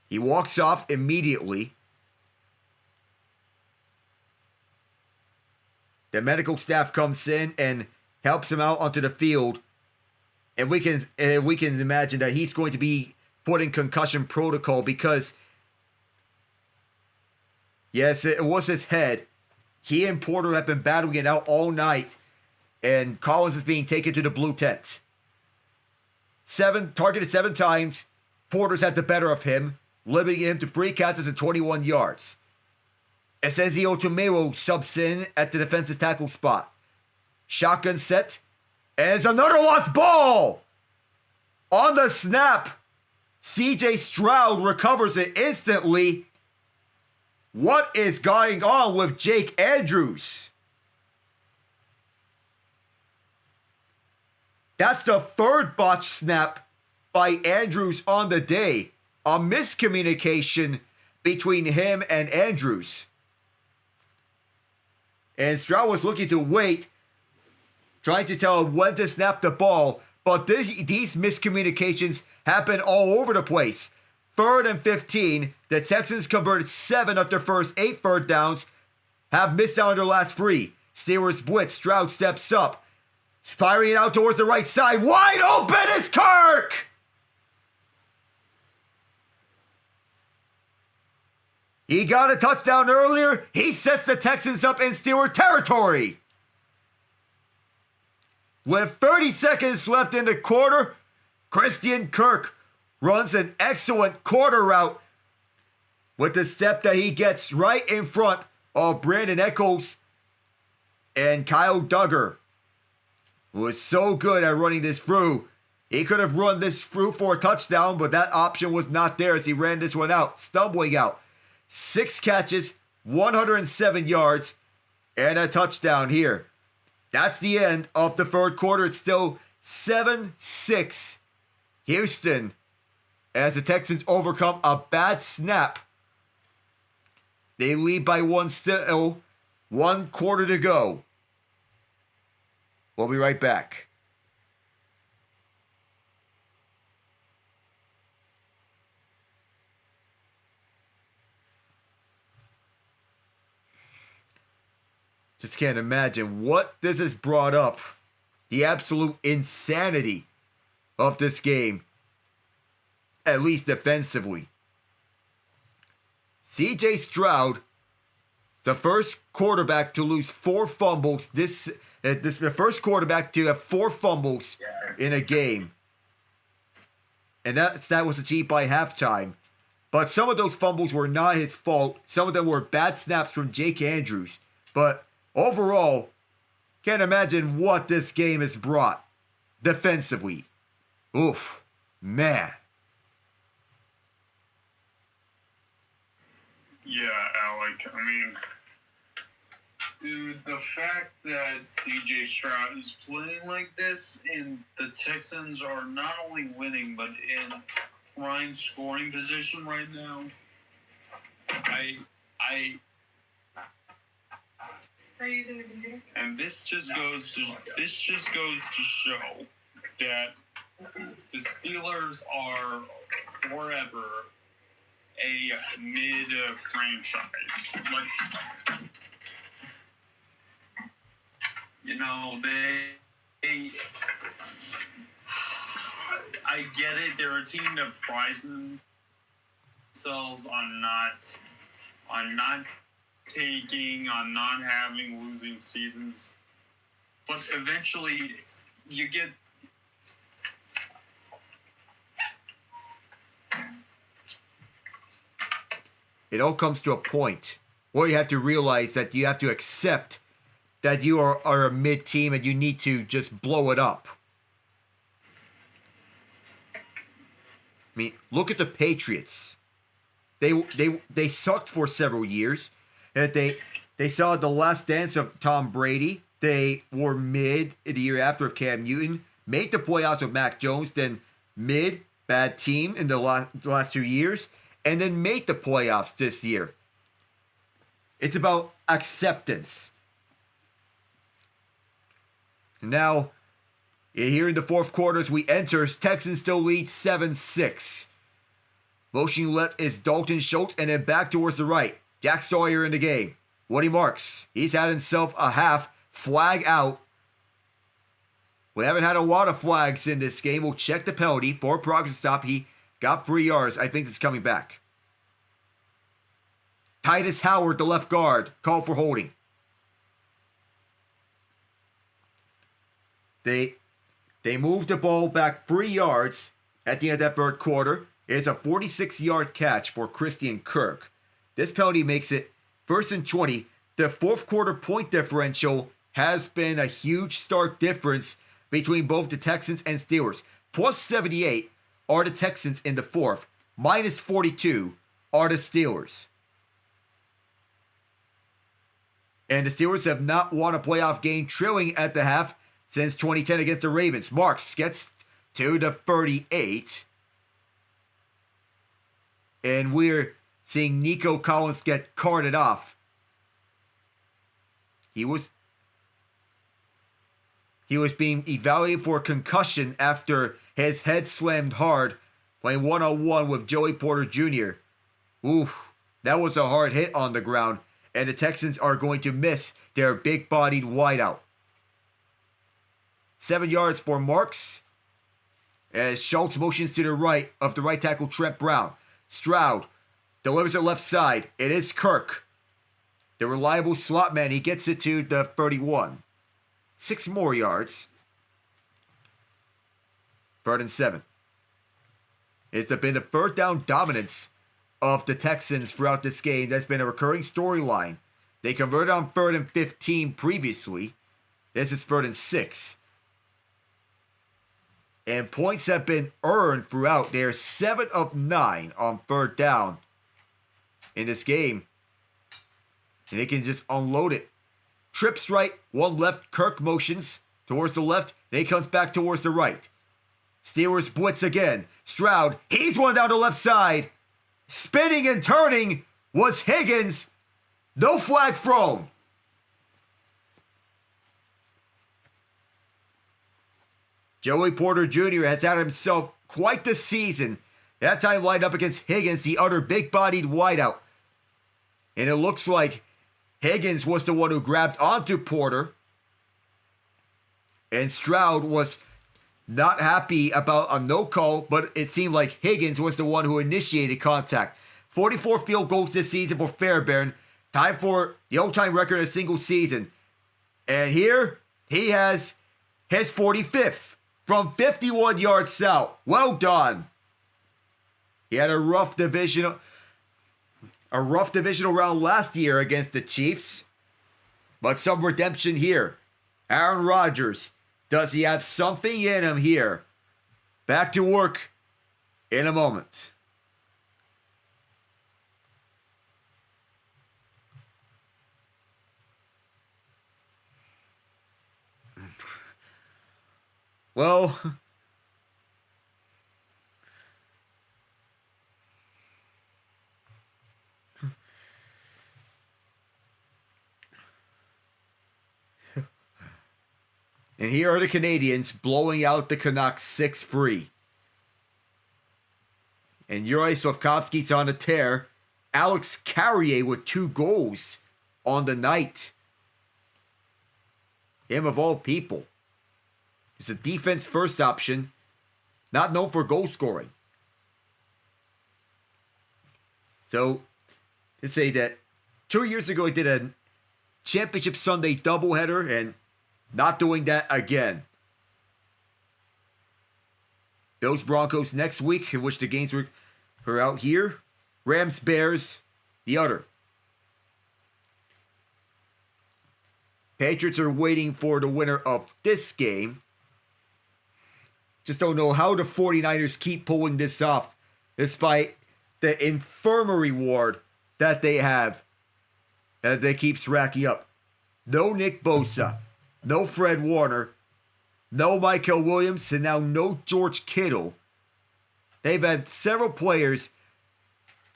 He walks off immediately. The medical staff comes in and helps him out onto the field. And we can imagine that he's going to be put in concussion protocol because, yes, it was his head. He and Porter have been battling it out all night. And Collins is being taken to the blue tent. Targeted 7 times. Porter's had the better of him, limiting him to 3 catches and 21 yards. Esezio Tomero subs in at the defensive tackle spot. Shotgun set. And it's another lost ball! On the snap, CJ Stroud recovers it instantly. What is going on with Jake Andrews? That's the third botch snap by Andrews on the day. A miscommunication between him and Andrews. And Stroud was looking to wait, trying to tell him when to snap the ball. But these miscommunications happen all over the place. 3rd and 15. The Texans converted 7 of their first 8 third downs. Have missed out on their last 3. Steelers blitz. Stroud steps up. Firing it out towards the right side. Wide open is Kirk! He got a touchdown earlier. He sets the Texans up in Steeler territory. With 30 seconds left in the quarter, Christian Kirk runs an excellent quarter route with the step that he gets right in front of Brandon Echols and Kyle Duggar, who is so good at running this through. He could have run this through for a touchdown, but that option was not there as he ran this one out, stumbling out. 6 catches, 107 yards, and a touchdown here. That's the end of the third quarter. It's still 7-6 Houston as the Texans overcome a bad snap. They lead by 1 still. 1 quarter to go. We'll be right back. Just can't imagine what this has brought up. The absolute insanity of this game. At least defensively. CJ Stroud, the first quarterback to lose 4 fumbles. This the first quarterback to have 4 fumbles in a game. And that was achieved by halftime. But some of those fumbles were not his fault. Some of them were bad snaps from Jake Andrews. But overall, can't imagine what this game has brought defensively. Oof, man. Yeah, Alec. I mean, dude, the fact that CJ Stroud is playing like this and the Texans are not only winning but in prime scoring position right now, Are you using the computer? and this just goes to show that the Steelers are forever a mid franchise. Like, you know, they I get it. They're a team that prides themselves on not having losing seasons. But eventually you get It all comes to a point where you have to realize that you have to accept that you are a mid team and you need to just blow it up. I mean, look at the Patriots. They sucked for several years. And they saw the last dance of Tom Brady. They were mid the year after of Cam Newton. Made the playoffs with Mac Jones. Then mid, bad team in the last 2 years. And then made the playoffs this year. It's about acceptance. Now, here in the fourth quarter as we enter, Texans still lead 7-6. Motion left is Dalton Schultz and then back towards the right. Jack Sawyer in the game. Woody Marks. He's had himself a half flag out. We haven't had a lot of flags in this game. We'll check the penalty for progress stop. He got 3 yards. I think it's coming back. Titus Howard, the left guard, called for holding. They moved the ball back 3 yards at the end of that third quarter. It's a 46-yard catch for Christian Kirk. This penalty makes it 1st and 20. The fourth quarter point differential has been a huge stark difference between both the Texans and Steelers. Plus 78 are the Texans in the fourth. Minus 42 are the Steelers. And the Steelers have not won a playoff game trailing at the half since 2010 against the Ravens. Marks gets to the 38. And we're seeing Nico Collins get carted off. He was being evaluated for concussion after his head slammed hard playing one-on-one with Joey Porter Jr. Oof, that was a hard hit on the ground, and the Texans are going to miss their big-bodied wideout. 7 yards for Marks, as Schultz motions to the right of the right tackle Trent Brown. Stroud delivers it left side. It is Kirk, the reliable slot man. He gets it to the 31. 6 more yards. 3rd and 7. It's been the third down dominance of the Texans throughout this game. That's been a recurring storyline. They converted on 3rd and 15 previously. This is 3rd and 6. And points have been earned throughout. They are 7 of 9 on 3rd down in this game. And they can just unload it. Trips right, 1 left. Kirk motions towards the left. Then he comes back towards the right. Steelers blitz again. Stroud, he's one down the left side. Spinning and turning was Higgins. No flag thrown. Joey Porter Jr. has had himself quite the season. That time lined up against Higgins, the other big-bodied wideout. And it looks like Higgins was the one who grabbed onto Porter. And Stroud was not happy about a no call, but it seemed like Higgins was the one who initiated contact. 44 field goals this season for Fairbairn. Time for the all-time record in a single season. And here, he has his 45th from 51 yards south. Well done. He had a rough divisional round last year against the Chiefs. But some redemption here. Aaron Rodgers, does he have something in him here? Back to work in a moment. Well, and here are the Canadians blowing out the Canucks 6-3. And Yuri Slafkovsky's on a tear. Alex Carrier with 2 goals on the night. Him of all people. He's a defense first option, not known for goal scoring. So, to say that 2 years ago he did a Championship Sunday doubleheader and not doing that again. Bills Broncos next week, in which the games were out here. Rams Bears, the other. Patriots are waiting for the winner of this game. Just don't know how the 49ers keep pulling this off, despite the infirmary ward that they have, that they keep racking up. No Nick Bosa, no Fred Warner, no Michael Williams, and now no George Kittle. They've had several players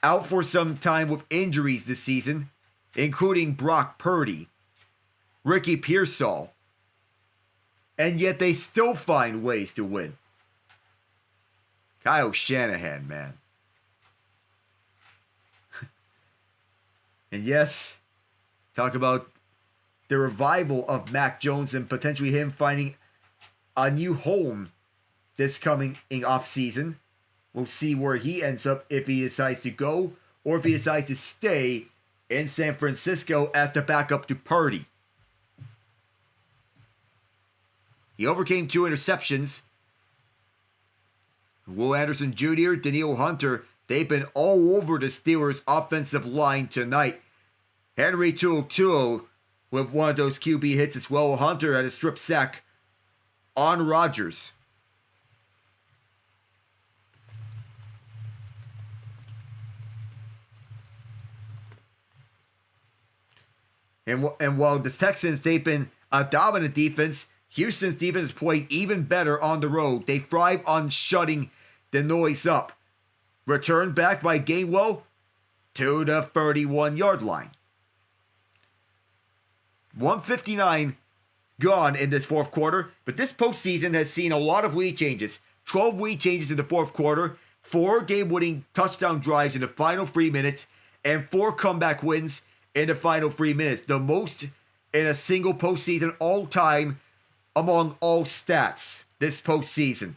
out for some time with injuries this season, including Brock Purdy, Ricky Pearsall, and yet they still find ways to win. Kyle Shanahan, man. And yes, talk about the revival of Mac Jones and potentially him finding a new home this coming off season. We'll see where he ends up, if he decides to go or if he decides to stay in San Francisco as the backup to Purdy. He overcame 2 interceptions. Will Anderson Jr., Danielle Hunter, they've been all over the Steelers' offensive line tonight. Henry To'oTo'o with one of those QB hits as well. Hunter had a strip sack on Rodgers. And while the Texans, they've been a dominant defense, Houston's defense played even better on the road. They thrive on shutting the noise up. Return back by Gainwell to the 31-yard line. 1:59 gone in this fourth quarter, but this postseason has seen a lot of lead changes. 12 lead changes in the fourth quarter, 4 game-winning touchdown drives in the final 3 minutes, and 4 comeback wins in the final 3 minutes. The most in a single postseason all time among all stats this postseason.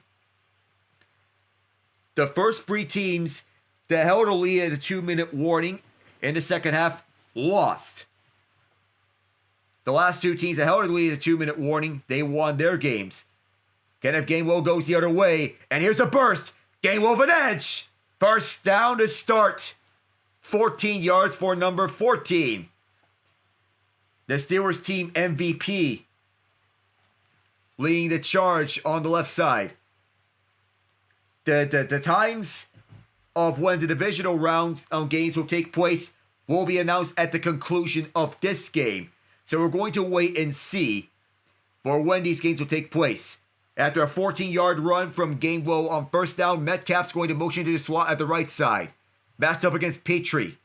The first 3 teams that held a lead at the 2-minute warning in the second half lost. The last 2 teams that held a lead at the 2-minute warning, they won their games. Kenneth Gainwell goes the other way, and here's a burst. Gainwell with an edge. First down to start. 14 yards for number 14. The Steelers team MVP leading the charge on the left side. The times of when the divisional rounds games will take place will be announced at the conclusion of this game. So we're going to wait and see for when these games will take place. After a 14-yard run from Gainwell on first down, Metcalf's going to motion to the slot at the right side. Matched up against Petrie.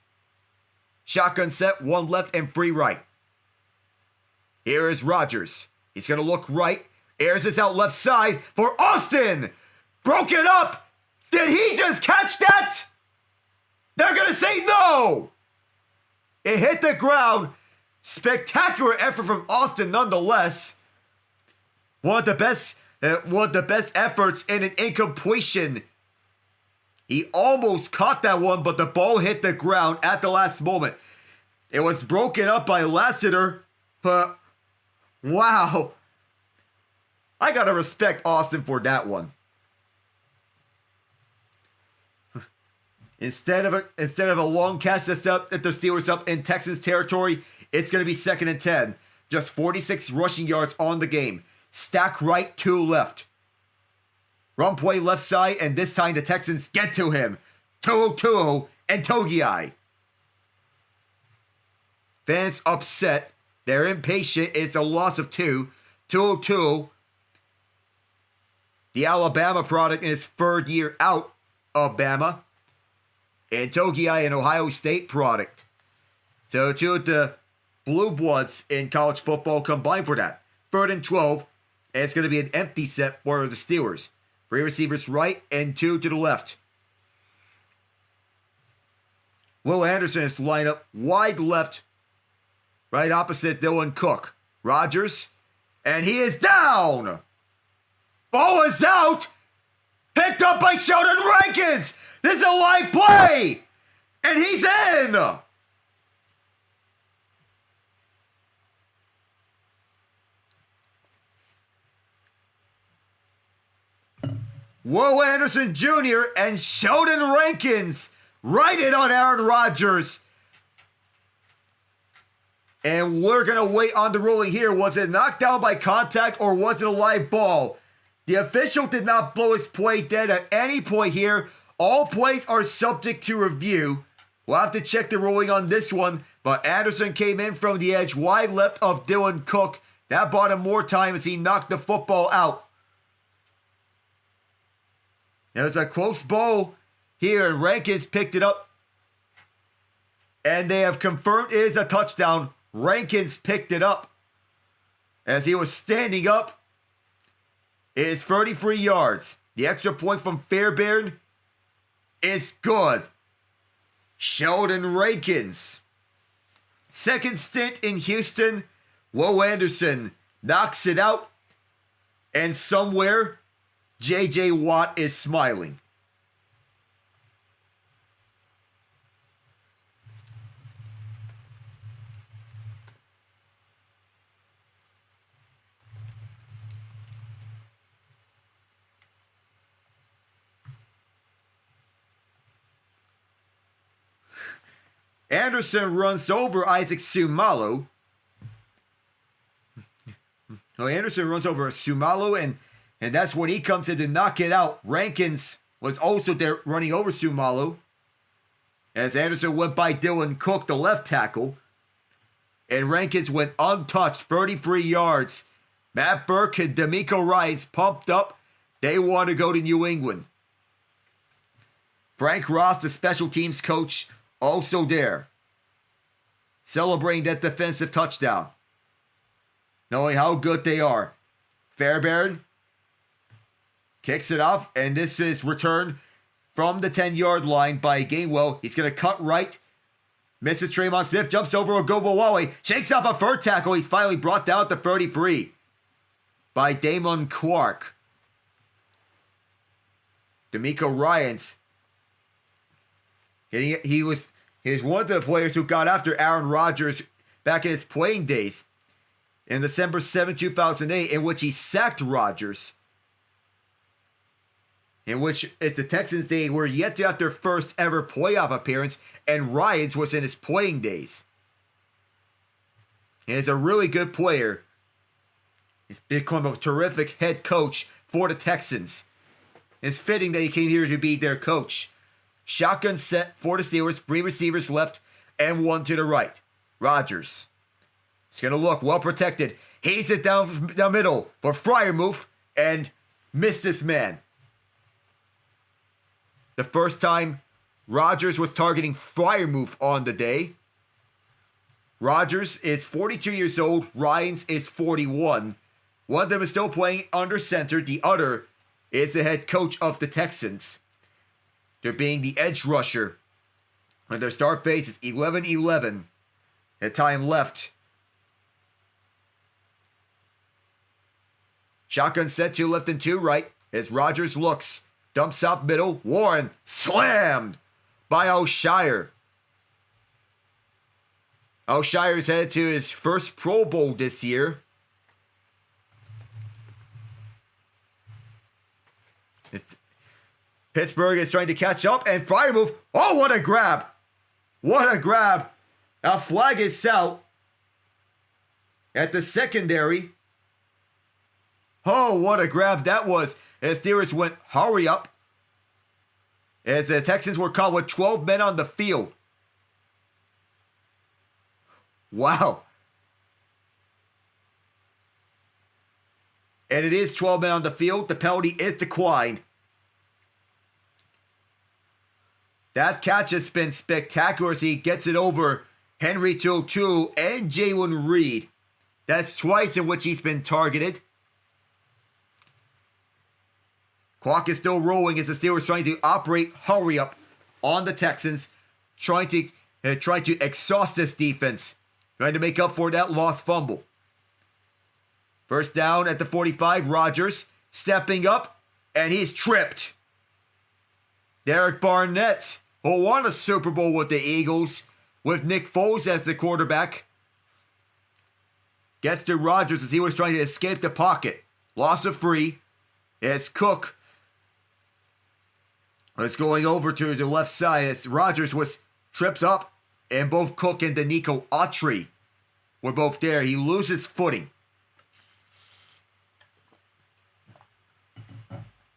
Shotgun set, 1 left and 3 right. Here is Rodgers. He's going to look right. Airs this out left side for Austin. Broke it up. Did he just catch that? They're going to say no. It hit the ground. Spectacular effort from Austin nonetheless. One of the best efforts in an incompletion. He almost caught that one, but the ball hit the ground at the last moment. It was broken up by Lassiter, but wow. I gotta respect Austin for that one. Instead of a long catch that's up at the Steelers up in Texans territory, it's going to be 2nd and 10. Just 46 rushing yards on the game. Stack right, 2 left. Run play left side, and this time the Texans get to him. Tuo and Togiai. Fans upset. They're impatient. It's a loss of 2. Tuo, the Alabama product in his 3rd year out of Bama. And Togiai, an Ohio State product. So 2 of the Blue Bloods in college football combined for that. 3rd and 12. And it's going to be an empty set for the Steelers. 3 receivers right and 2 to the left. Will Anderson is lined up wide left. Right opposite Dylan Cook. Rodgers. And he is down. Ball is out. Picked up by Sheldon Rankins. This is a live play. And he's in. Will Anderson Jr. and Sheldon Rankins righted on Aaron Rodgers. And we're going to wait on the ruling here. Was it knocked down by contact or was it a live ball? The official did not blow his play dead at any point here. All plays are subject to review. We'll have to check the ruling on this one. But Anderson came in from the edge wide left of Dylan Cook. That bought him more time as he knocked the football out. It was a close ball here, and Rankins picked it up. And they have confirmed it is a touchdown. Rankins picked it up. As he was standing up, it is 33 yards. The extra point from Fairbairn is good. Sheldon Rankins. Second stint in Houston. Will Anderson knocks it out. And somewhere, J.J. Watt is smiling. Anderson runs over Isaac Sumalo. Anderson runs over Sumalo, and that's when he comes in to knock it out. Rankins was also there running over Sumalo. As Anderson went by Dylan Cook, the left tackle. And Rankins went untouched, 33 yards. Matt Burke and D'Amico Ryans pumped up. They want to go to New England. Frank Ross, the special teams coach, also there. Celebrating that defensive touchdown. Knowing how good they are. Fairbairn kicks it off, and this is returned from the 10-yard line by Gainwell. He's going to cut right. Misses Tremont Smith, jumps over Ogobawawe, shakes off a third tackle. He's finally brought down to 33 by Damon Clark. D'Amico Ryans. He was one of the players who got after Aaron Rodgers back in his playing days in December 7, 2008, in which he sacked Rodgers. In which, at the Texans, they were yet to have their first ever playoff appearance, and Ryans was in his playing days. He is a really good player. He's become a terrific head coach for the Texans. It's fitting that he came here to be their coach. Shotgun set for the Steelers, 3 receivers left, and 1 to the right. Rodgers. He's going to look well protected. He's it down the middle for Freiermuth, and missed this man. The first time Rodgers was targeting Freiermuth on the day. Rodgers is 42 years old. Ryans is 41. One of them is still playing under center. The other is the head coach of the Texans. They're being the edge rusher. And their start phase is 11-11. At time left. Shotgun set 2 left and 2 right. As Rodgers looks. Dumps off middle. Warren slammed by O'Shire. O'Shire's headed to his first Pro Bowl this year. Pittsburgh is trying to catch up, and Freiermuth. Oh, what a grab! What a grab! A flag is out at the secondary. Oh, what a grab that was. As Steelers went hurry up. As the Texans were caught with 12 men on the field. Wow. And it is 12 men on the field. The penalty is declined. That catch has been spectacular as he gets it over Henry To'O and Jalen Reed. That's twice in which he's been targeted. Clock is still rolling as the Steelers trying to operate hurry up on the Texans, trying to exhaust this defense, trying to make up for that lost fumble. First down at the 45, Rodgers stepping up, and he's tripped. Derek Barnett, who won a Super Bowl with the Eagles, with Nick Foles as the quarterback, gets to Rodgers as he was trying to escape the pocket. Loss of 3 as Cook was going over to the left side as Rodgers was tripped up, and both Cook and Danico Autry were both there. He loses footing.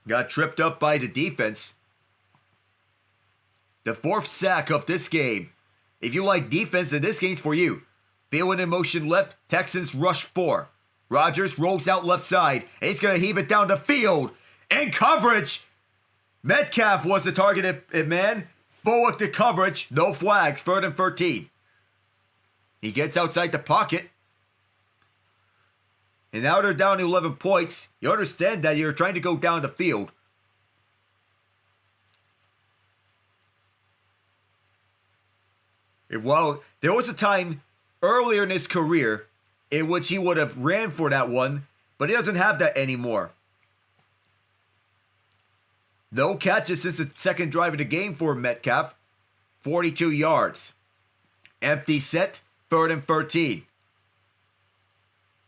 Got tripped up by the defense. The 4th sack of this game. If you like defense, then this game's for you. Feeling in motion left, Texans rush 4. Rodgers rolls out left side, and he's going to heave it down the field. In coverage! Metcalf was the targeted man. Bullock the coverage. No flags. 3rd and 13. He gets outside the pocket. And now they're down to 11 points. You understand that you're trying to go down the field. Well, there was a time earlier in his career in which he would have ran for that one, but he doesn't have that anymore. No catches since the second drive of the game for Metcalf. 42 yards. Empty set, 3rd and 13.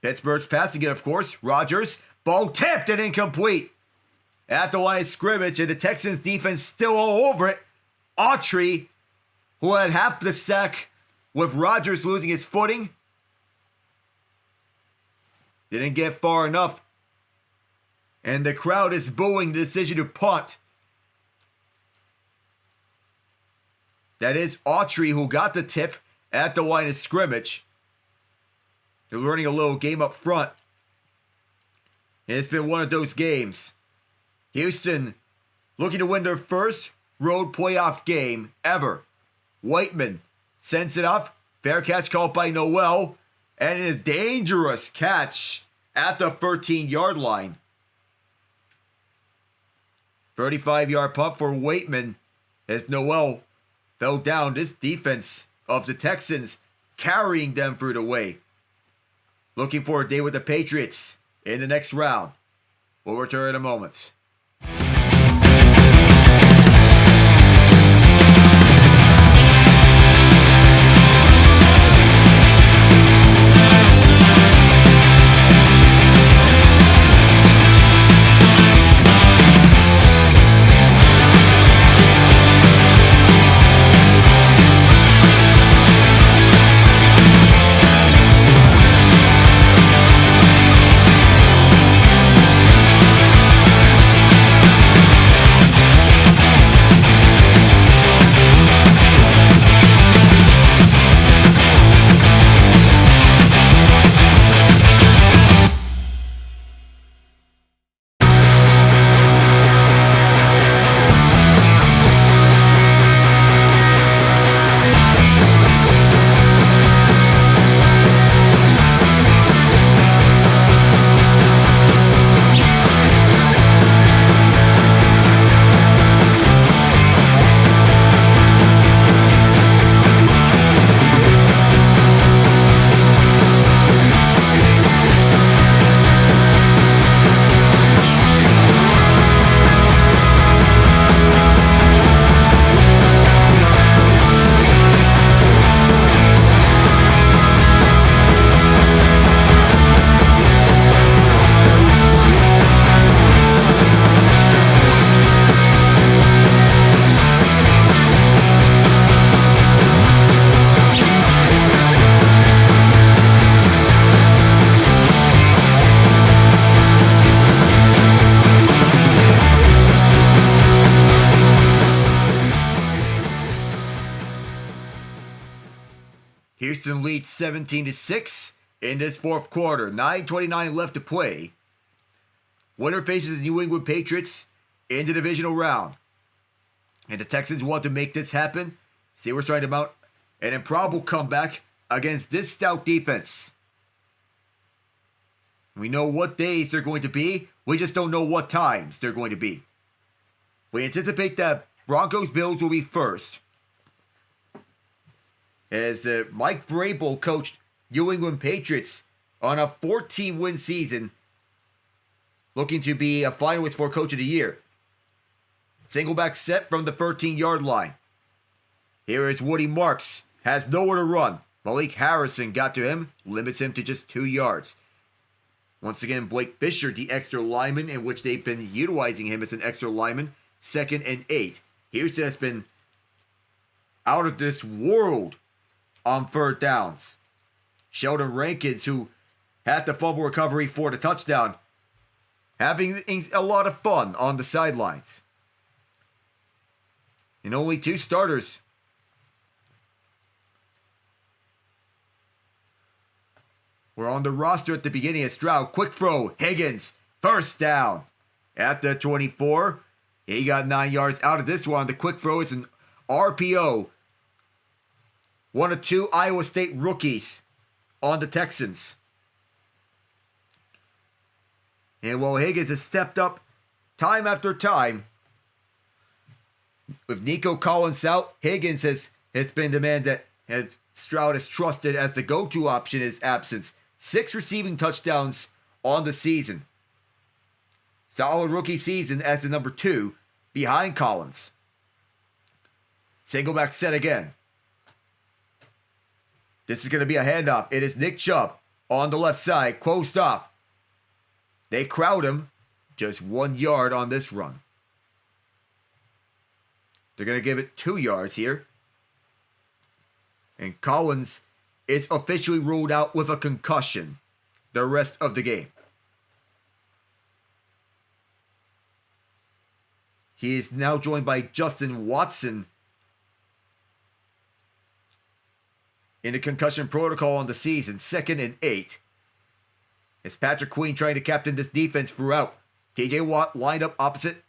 Pittsburgh's passing it, of course. Rodgers, ball tipped and incomplete. At the line of scrimmage, and the Texans defense still all over it. Autry, who had half the sack with Rodgers losing his footing, didn't get far enough. And the crowd is booing the decision to punt. That is Autry who got the tip at the line of scrimmage. They're learning a little game up front. And it's been one of those games. Houston looking to win their first road playoff game ever. Whiteman sends it up. Fair catch called by Noel. And a dangerous catch at the 13-yard line. 35-yard punt for Whiteman as Noel fell down. This defense of the Texans carrying them through the way. Looking for a day with the Patriots in the next round. We'll return in a moment. Houston leads 17-6 in this fourth quarter. 9:29 left to play. Winner faces the New England Patriots in the divisional round. And the Texans want to make this happen. Steelers trying to mount an improbable comeback against this stout defense. We know what days they're going to be. We just don't know what times they're going to be. We anticipate that Broncos-Bills will be first. As Mike Vrabel coached New England Patriots on a 14-win season, looking to be a finalist for Coach of the Year. Single back set from the 13-yard line. Here is Woody Marks. Has nowhere to run. Malik Harrison got to him. Limits him to just 2 yards. Once again, Blake Fisher, the extra lineman, in which they've been utilizing him as an extra lineman. 2nd and 8. Houston has been out of this world on third downs. Sheldon Rankins, who had the fumble recovery for the touchdown, having a lot of fun on the sidelines. And only 2 starters were on the roster at the beginning of Stroud. Quick throw, Higgins, first down at the 24. He got 9 yards out of this one. The quick throw is an RPO. One of 2 Iowa State rookies on the Texans. And while Higgins has stepped up time after time, with Nico Collins out, Higgins has been the man that Stroud has trusted as the go-to option in his absence. 6 receiving touchdowns on the season. Solid rookie season as the number 2 behind Collins. Single back set again. This is going to be a handoff. It is Nick Chubb on the left side, closed off. They crowd him. Just 1 yard on this run. They're going to give it 2 yards here. And Collins is officially ruled out with a concussion the rest of the game. He is now joined by Justin Watson in the concussion protocol on the season. 2nd and 8. It's Patrick Queen trying to captain this defense throughout. TJ Watt lined up opposite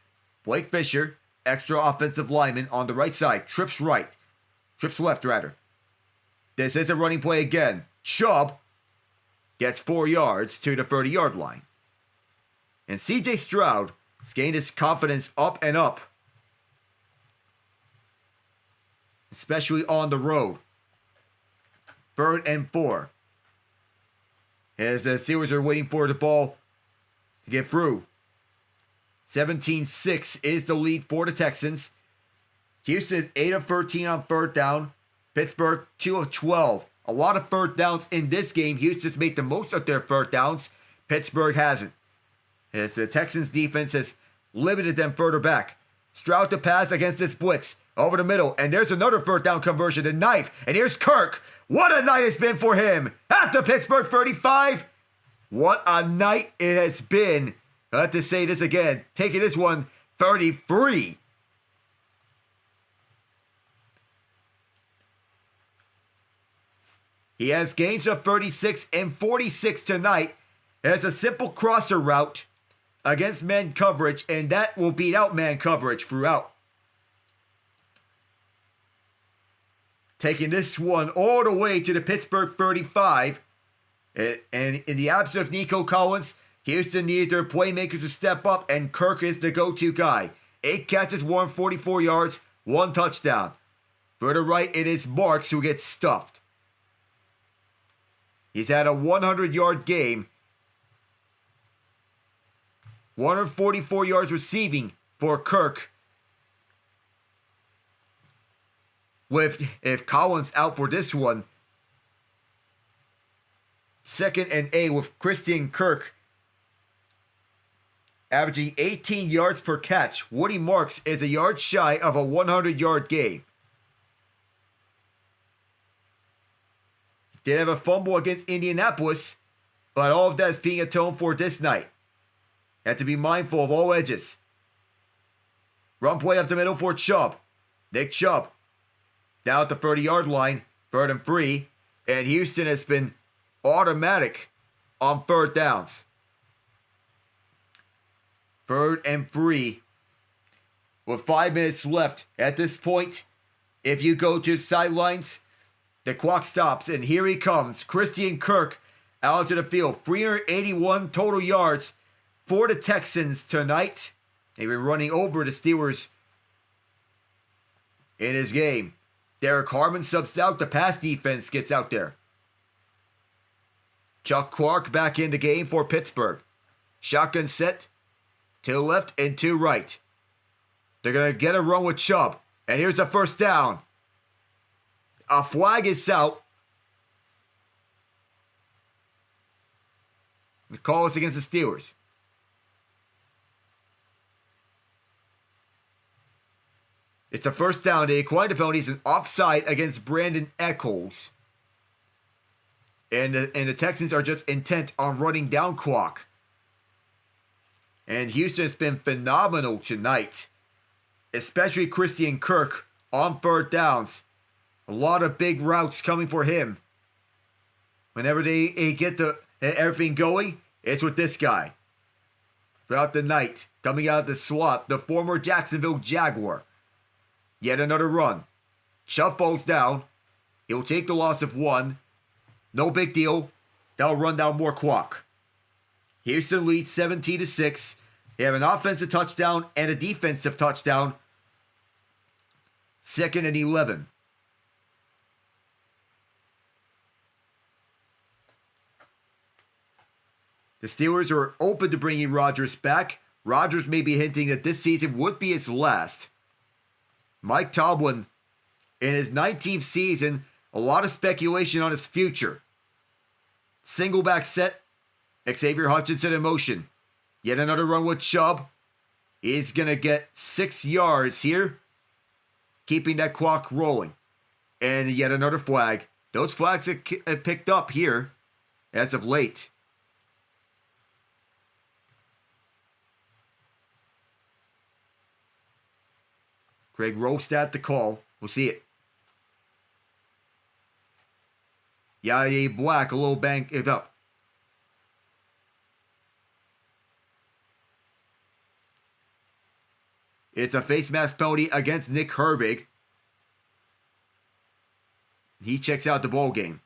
Blake Fisher, extra offensive lineman on the right side. Trips left rather. This is a running play again. Chubb gets 4 yards to the 30-yard line. And CJ Stroud has gained his confidence up and up, especially on the road. 3rd and 4. As the Steelers are waiting for the ball to get through. 17-6 is the lead for the Texans. Houston is 8 of 13 on 3rd down. Pittsburgh 2 of 12. A lot of 3rd downs in this game. Houston's made the most of their 3rd downs. Pittsburgh hasn't. As the Texans defense has limited them further back. Stroud to pass against this blitz. Over the middle. And there's another 3rd down conversion. The knife. And here's Kirk. What a night it's been for him. At the Pittsburgh 35. What a night it has been. I have to say this again. Taking this one 33. He has gains of 36 and 46 tonight. It has a simple crosser route against man coverage, and that will beat out man coverage throughout. Taking this one all the way to the Pittsburgh 35. And in the absence of Nico Collins, Houston needed their playmakers to step up, and Kirk is the go-to guy. 8 catches, 144 yards, 1 touchdown. For the right, it is Marks who gets stuffed. He's had a 100-yard game. 144 yards receiving for Kirk. If Collins out for this one. 2nd and 8 with Christian Kirk averaging 18 yards per catch. Woody Marks is a yard shy of a 100-yard game. Did have a fumble against Indianapolis, but all of that is being atoned for this night. Have to be mindful of all edges. Run play up the middle for Chubb. Nick Chubb down at the 30-yard line, 3rd and 3, and Houston has been automatic on 3rd downs. 3rd and 3 with 5 minutes left. At this point, if you go to the sidelines, the clock stops, and here he comes. Christian Kirk out to the field. 381 total yards for the Texans tonight. They've been running over the Steelers in his game. Derek Harmon subs out. The pass defense gets out there. Chuck Clark back in the game for Pittsburgh. Shotgun set. 2 left and 2 right. They're going to get a run with Chubb. And here's a 1st down. A flag is out. The call is against the Steelers. It's a 1st down. They declined the penalties and offside against Brandon Echols. And the Texans are just intent on running down clock. And Houston has been phenomenal tonight. Especially Christian Kirk on 3rd downs. A lot of big routes coming for him. Whenever they get everything going, it's with this guy. Throughout the night, coming out of the slot, the former Jacksonville Jaguar. Yet another run. Chubb falls down. He will take the loss of 1. No big deal. That'll run down more clock. Houston leads 17-6. They have an offensive touchdown and a defensive touchdown. 2nd and 11. The Steelers are open to bringing Rodgers back. Rodgers may be hinting that this season would be his last. Mike Tomlin, in his 19th season, a lot of speculation on his future. Single back set, Xavier Hutchinson in motion. Yet another run with Chubb. He's going to get 6 yards here, keeping that clock rolling. And yet another flag. Those flags have picked up here as of late. Craig Rostad the call. We'll see it. Yaya Black a little banged it up. It's a face mask penalty against Nick Herbig. He checks out the ball game.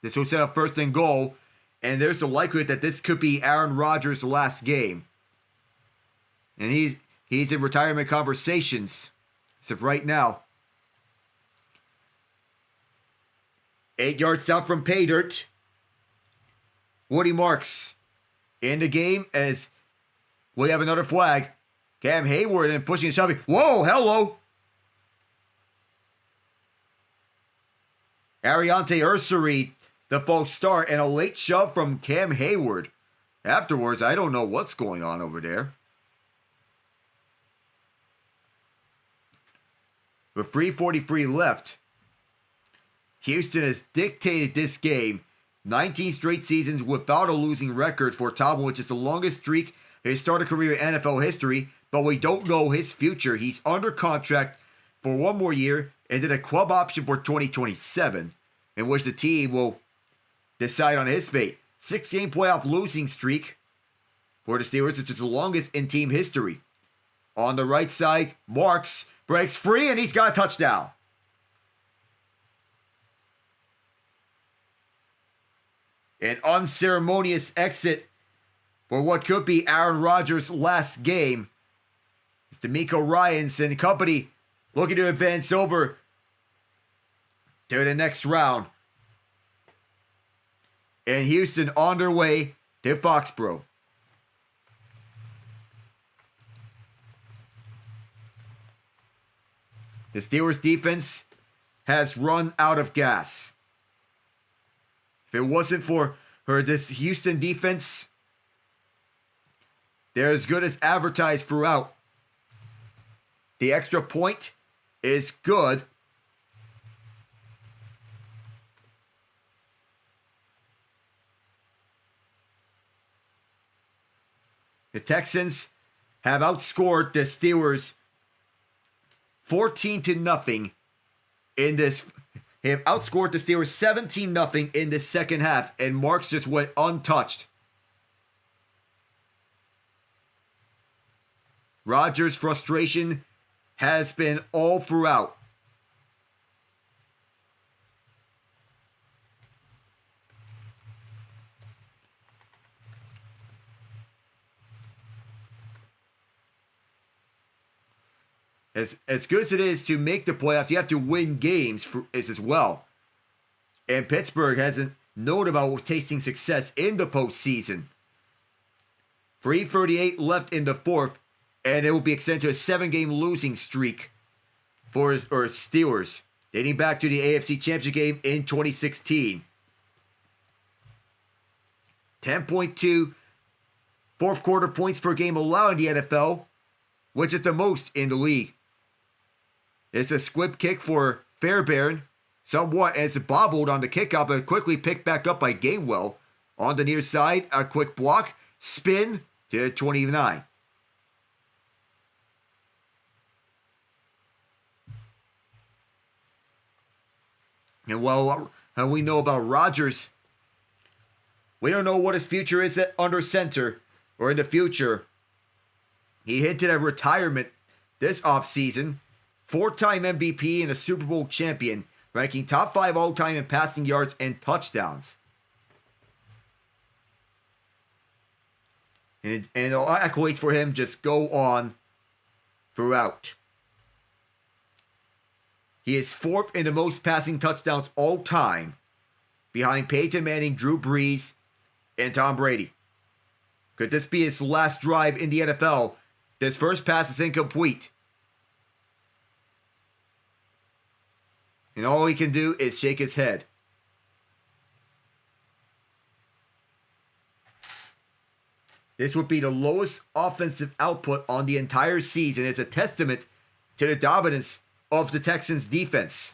This will set up 1st and goal, and there's a likelihood that this could be Aaron Rodgers' last game. And he's in retirement conversations as of right now. 8 yards out from pay dirt. Woody Marks in the game as we have another flag. Cam Hayward and pushing and shoving. Whoa, hello. Ariante Ursary, the false start, and a late shove from Cam Hayward. Afterwards, I don't know what's going on over there. With 3:43 left, Houston has dictated this game. 19 straight seasons without a losing record for Tomlin, which is the longest streak in his starting career in NFL history, but we don't know his future. He's under contract for 1 more year and then a club option for 2027, in which the team will decide on his fate. 6-game playoff losing streak for the Steelers, which is the longest in team history. On the right side, Marks breaks free and he's got a touchdown. An unceremonious exit for what could be Aaron Rodgers' last game. It's D'Amico Ryans and company looking to advance over to the next round. And Houston on their way to Foxborough. The Steelers defense has run out of gas. If it wasn't for this Houston defense, they're as good as advertised throughout. The extra point is good. The Texans have outscored the Steelers 14-0 in this. They have outscored the Steelers 17-0 in the second half, and Marks just went untouched. Rodgers' frustration has been all throughout. As good as it is to make the playoffs, you have to win games as well. And Pittsburgh hasn't known about tasting success in the postseason. 3:38 left in the fourth, and it will be extended to a 7-game losing streak for Steelers, dating back to the AFC Championship game in 2016. 10.2 fourth quarter points per game allowed in the NFL, which is the most in the league. It's a squib kick for Fairbairn, somewhat as it bobbled on the kickoff, but quickly picked back up by Gainwell. On the near side, a quick block, spin to 29. And while we know about Rodgers, we don't know what his future is under center or in the future. He hinted at retirement this offseason. 4-time MVP and a Super Bowl champion, ranking top 5 all-time in passing yards and touchdowns. And all accolades for him just go on throughout. He is 4th in the most passing touchdowns all time, behind Peyton Manning, Drew Brees, and Tom Brady. Could this be his last drive in the NFL? This first pass is incomplete. And all he can do is shake his head. This would be the lowest offensive output on the entire season. It's a testament to the dominance of the Texans defense.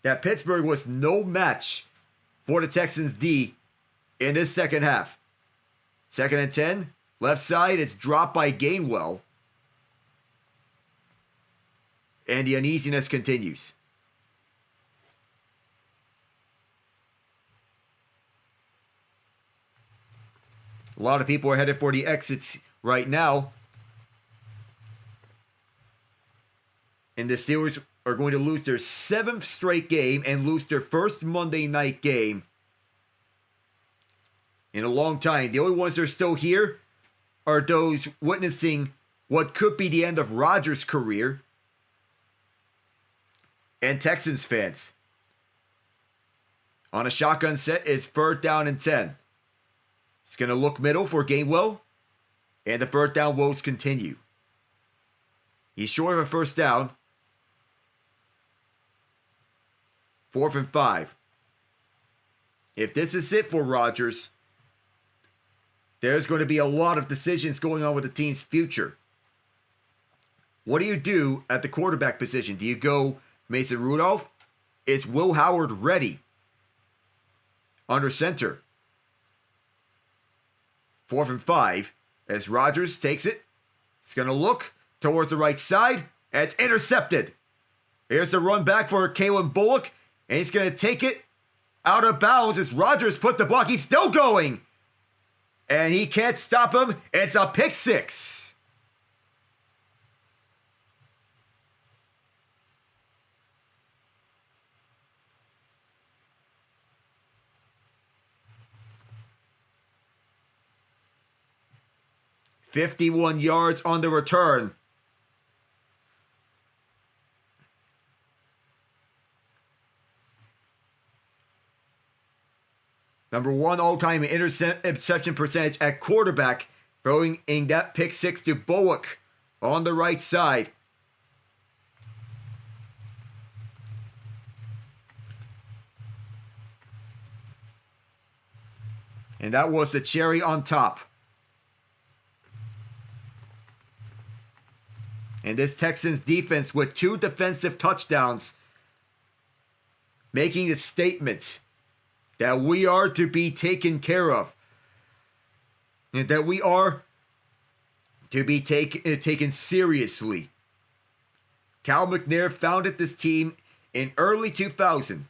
That Pittsburgh was no match for the Texans D in this second half. 2nd and 10. Left side, it's dropped by Gainwell. And the uneasiness continues. A lot of people are headed for the exits right now. And the Steelers are going to lose their 7th straight game and lose their first Monday night game in a long time. The only ones that are still here are those witnessing what could be the end of Rodgers' career and Texans fans. On a shotgun set, it's 3rd down and 10. It's going to look middle for Gainwell, and the 3rd down woes continue. He's short of a 1st down. 4th and 5. If this is it for Rodgers, there's going to be a lot of decisions going on with the team's future. What do you do at the quarterback position? Do you go Mason Rudolph? Is Will Howard ready under center? 4th and 5. As Rodgers takes it, he's going to look towards the right side, and it's intercepted. Here's the run back for Kalen Bullock, and he's going to take it out of bounds as Rodgers puts the block. He's still going, and he can't stop him. It's a pick six. "51 yards on the return." Number 1 all-time interception percentage at quarterback, throwing in that pick six to Bullock on the right side. And that was the cherry on top. And this Texans defense with 2 defensive touchdowns, making a statement that we are to be taken care of. And that we are to be taken seriously. Cal McNair founded this team in early 2000.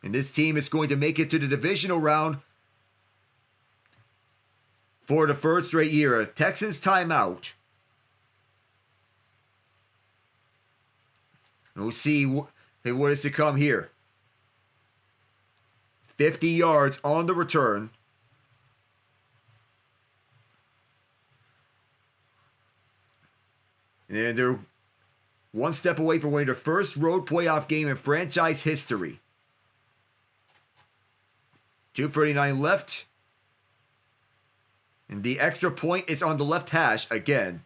And this team is going to make it to the divisional round for the 3rd straight year. A Texans timeout. We'll see what is to come here. 50 yards on the return. And they're one step away from winning their first road playoff game in franchise history. 2:39 left. And the extra point is on the left hash again.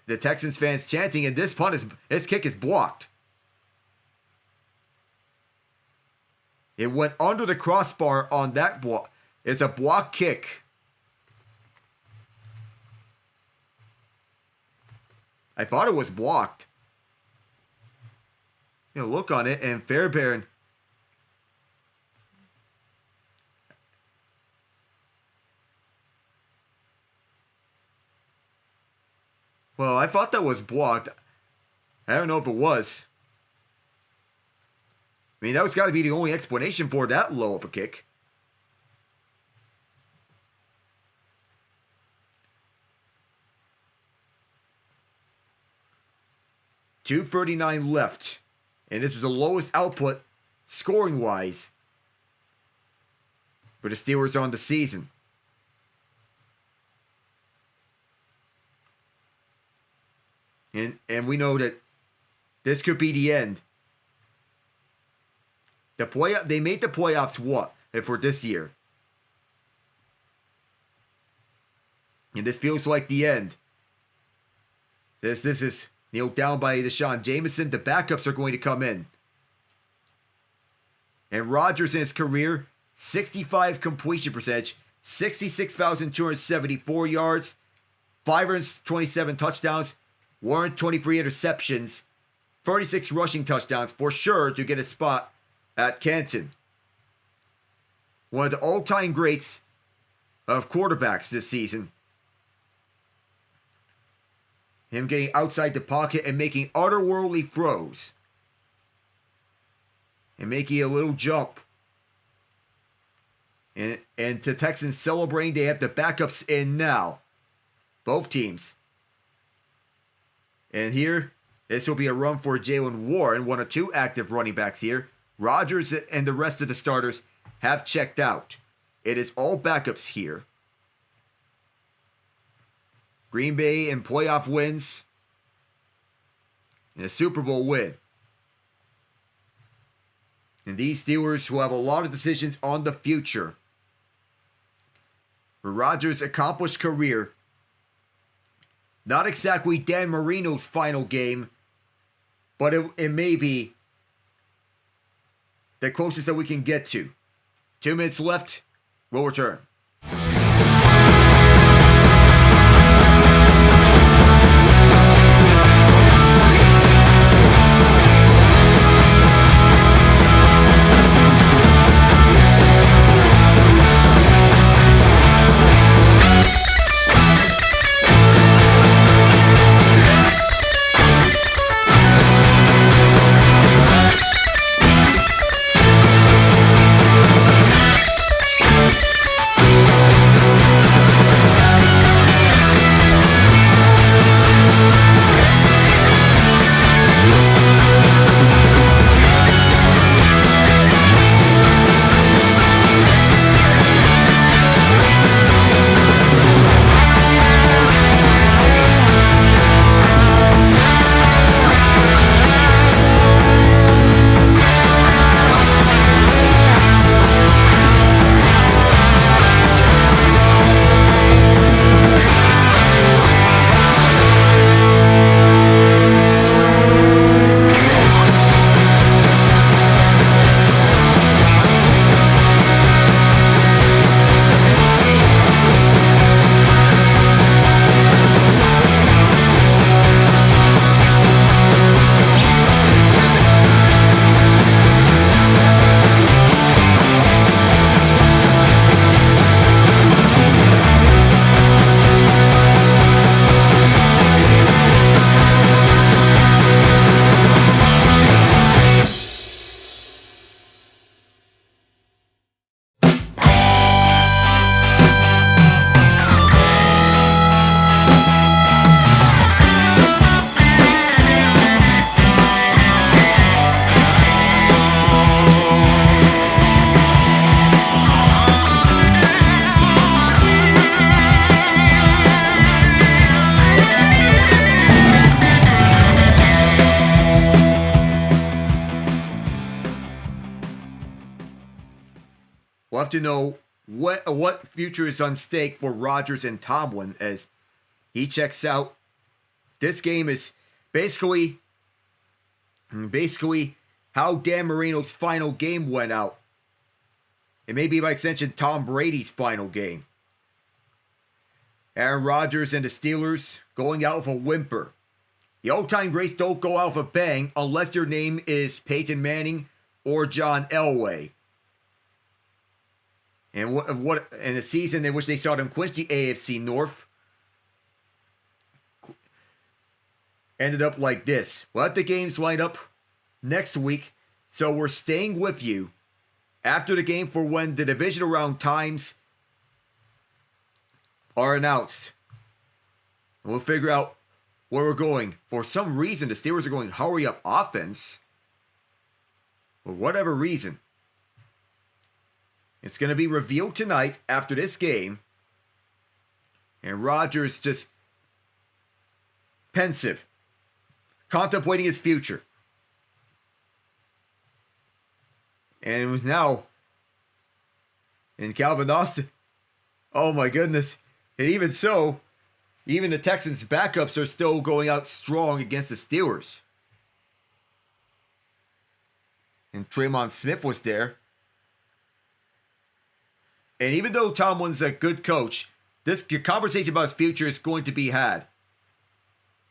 The Texans fans chanting, and this kick is blocked. It went under the crossbar on that block. It's a block kick. I thought it was blocked. You know, look on it, and Fairbairn. Well, I thought that was blocked. I don't know if it was. I mean, that was got to be the only explanation for that low of a kick. .239 left. And this is the lowest output, scoring-wise, for the Steelers on the season. And we know that this could be the end. They made the playoffs for this year. And this feels like the end. This is down by Deshaun Jameson. The backups are going to come in. And Rodgers in his career, 65 completion percentage, 66,274 yards, 527 touchdowns, 123 interceptions, 36 rushing touchdowns, for sure to get a spot at Canton. One of the all-time greats of quarterbacks this season. Him getting outside the pocket and making otherworldly throws. and making a little jump. And the Texans celebrating, they have the backups in now. Both teams. And here, this will be a run for Jaylen Warren, one of two active running backs here. Rodgers and the rest of the starters have checked out. It is all backups here. Green Bay in playoff wins. And a Super Bowl win. And these Steelers will have a lot of decisions on the future. For Rodgers' accomplished career, not exactly Dan Marino's final game, but it may be the closest that we can get to. 2 minutes left. We'll return. We'll have to know what future is on stake for Rodgers and Tomlin as he checks out. This game is basically how Dan Marino's final game went out. It may be by extension Tom Brady's final game. Aaron Rodgers and the Steelers going out with a whimper. The all-time greats don't go out with a bang unless their name is Peyton Manning or John Elway. And what in the season in which they saw them clinch the AFC North ended up like this. We'll have the games lined up next week, so we're staying with you after the game for when the divisional round times are announced. And we'll figure out where we're going. For some reason, the Steelers are going hurry up offense. For whatever reason. It's going to be revealed tonight after this game. And Rodgers just pensive. Contemplating his future. And now, in Calvin Austin, oh my goodness. And even so, even the Texans' backups are still going out strong against the Steelers. And Traymon Smith was there. And even though Tomlin's a good coach, this conversation about his future is going to be had.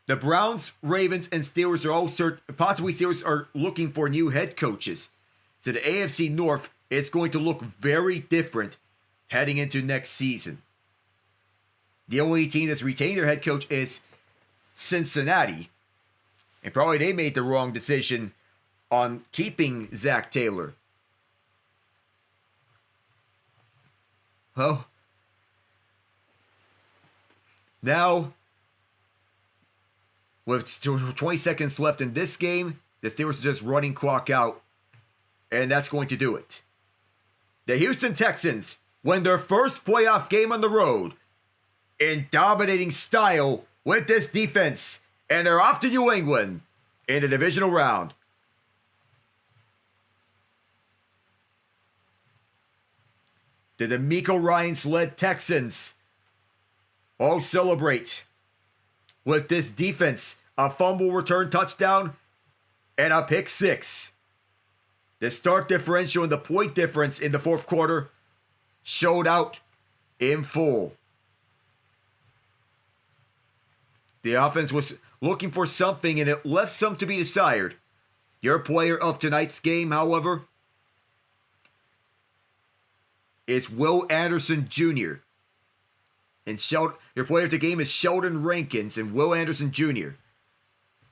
The Browns, Ravens, and Steelers are all possibly Steelers are looking for new head coaches. So the AFC North is going to look very different heading into next season. The only team that's retained their head coach is Cincinnati. And probably they made the wrong decision on keeping Zach Taylor. Well, now, with 20 seconds left in this game, the Steelers are just running clock out, and that's going to do it. The Houston Texans win their first playoff game on the road in dominating style with this defense, and they're off to New England in the divisional round. The D'Amico Ryans-led Texans all celebrate with this defense, a fumble return touchdown, and a pick six. The start differential and the point difference in the fourth quarter showed out in full. The offense was looking for something, and it left some to be desired. Your player of tonight's game, however, is Will Anderson Jr. And your player of the game is Sheldon Rankins and Will Anderson Jr.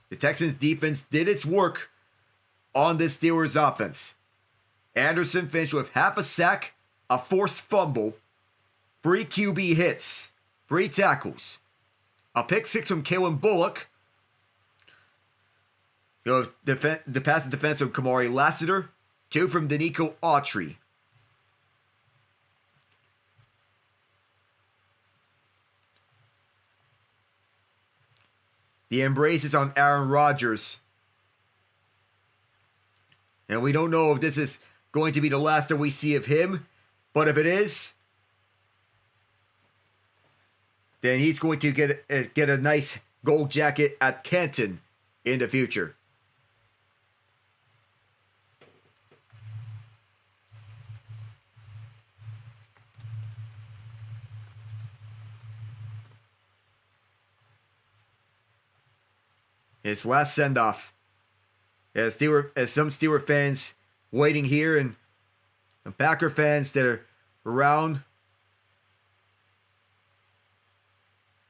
The Texans defense did its work on this Steelers offense. Anderson finished with half a sack, a forced fumble, 3 QB hits, 3 tackles, a pick six from Kalen Bullock, the pass and defense from Kamari Lassiter, 2 from Danico Autry. The embrace is on Aaron Rodgers. And we don't know if this is going to be the last that we see of him. But if it is, then he's going to get a nice gold jacket at Canton in the future. His last send-off. As some Steeler fans waiting here and Packer fans that are around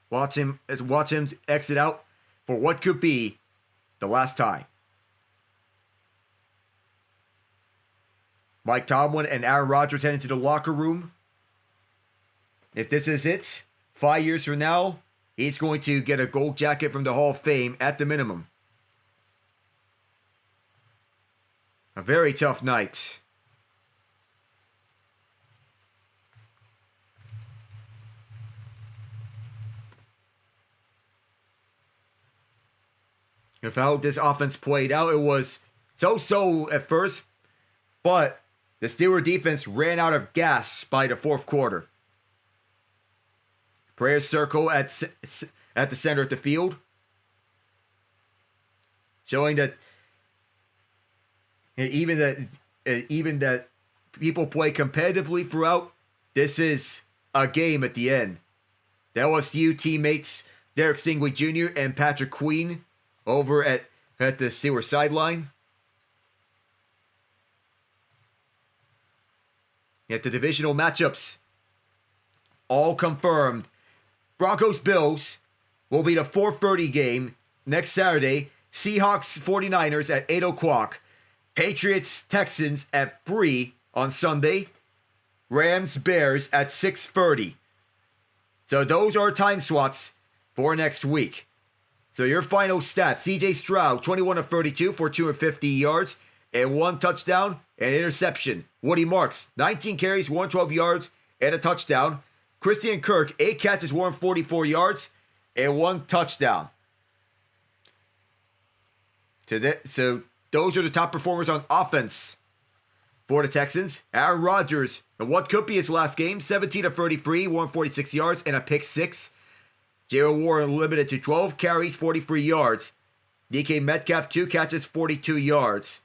watch him exit out for what could be the last time. Mike Tomlin and Aaron Rodgers head into the locker room. If this is it, 5 years from now, he's going to get a gold jacket from the Hall of Fame at the minimum. A very tough night. With how this offense played out, it was so-so at first, but the Steelers defense ran out of gas by the fourth quarter. Prayer circle at the center of the field, showing that even that people play competitively throughout, this is a game at the end. That was you teammates Derek Stingley Jr. and Patrick Queen over at the Steelers sideline. Yet the divisional matchups all confirmed. Broncos-Bills will be the 4:30 game next Saturday. Seahawks 49ers at 8 o'clock. Patriots-Texans at 3 on Sunday. Rams-Bears at 6:30. So those are time slots for next week. So your final stats: CJ Stroud, 21 of 32 for 250 yards and 1 touchdown and interception. Woody Marks, 19 carries, 112 yards and a touchdown. Christian Kirk, 8 catches, 144 yards and 1 touchdown. So those are the top performers on offense for the Texans. Aaron Rodgers, in what could be his last game, 17 of 33, 146 yards and a pick six. Jaylen Warren limited to 12 carries, 43 yards. DK Metcalf, 2 catches, 42 yards.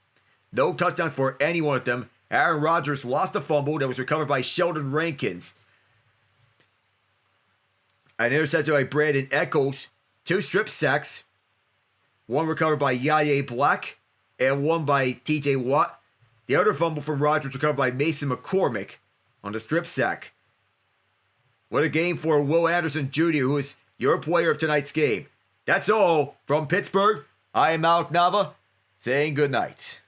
No touchdowns for any one of them. Aaron Rodgers lost a fumble that was recovered by Sheldon Rankins. An interception by Brandon Echols. 2 strip sacks. 1 recovered by Yaya Black and 1 by TJ Watt. The other fumble from Rodgers recovered by Mason McCormick on the strip sack. What a game for Will Anderson Jr., who is your player of tonight's game. That's all from Pittsburgh. I am Alec Nava saying good night.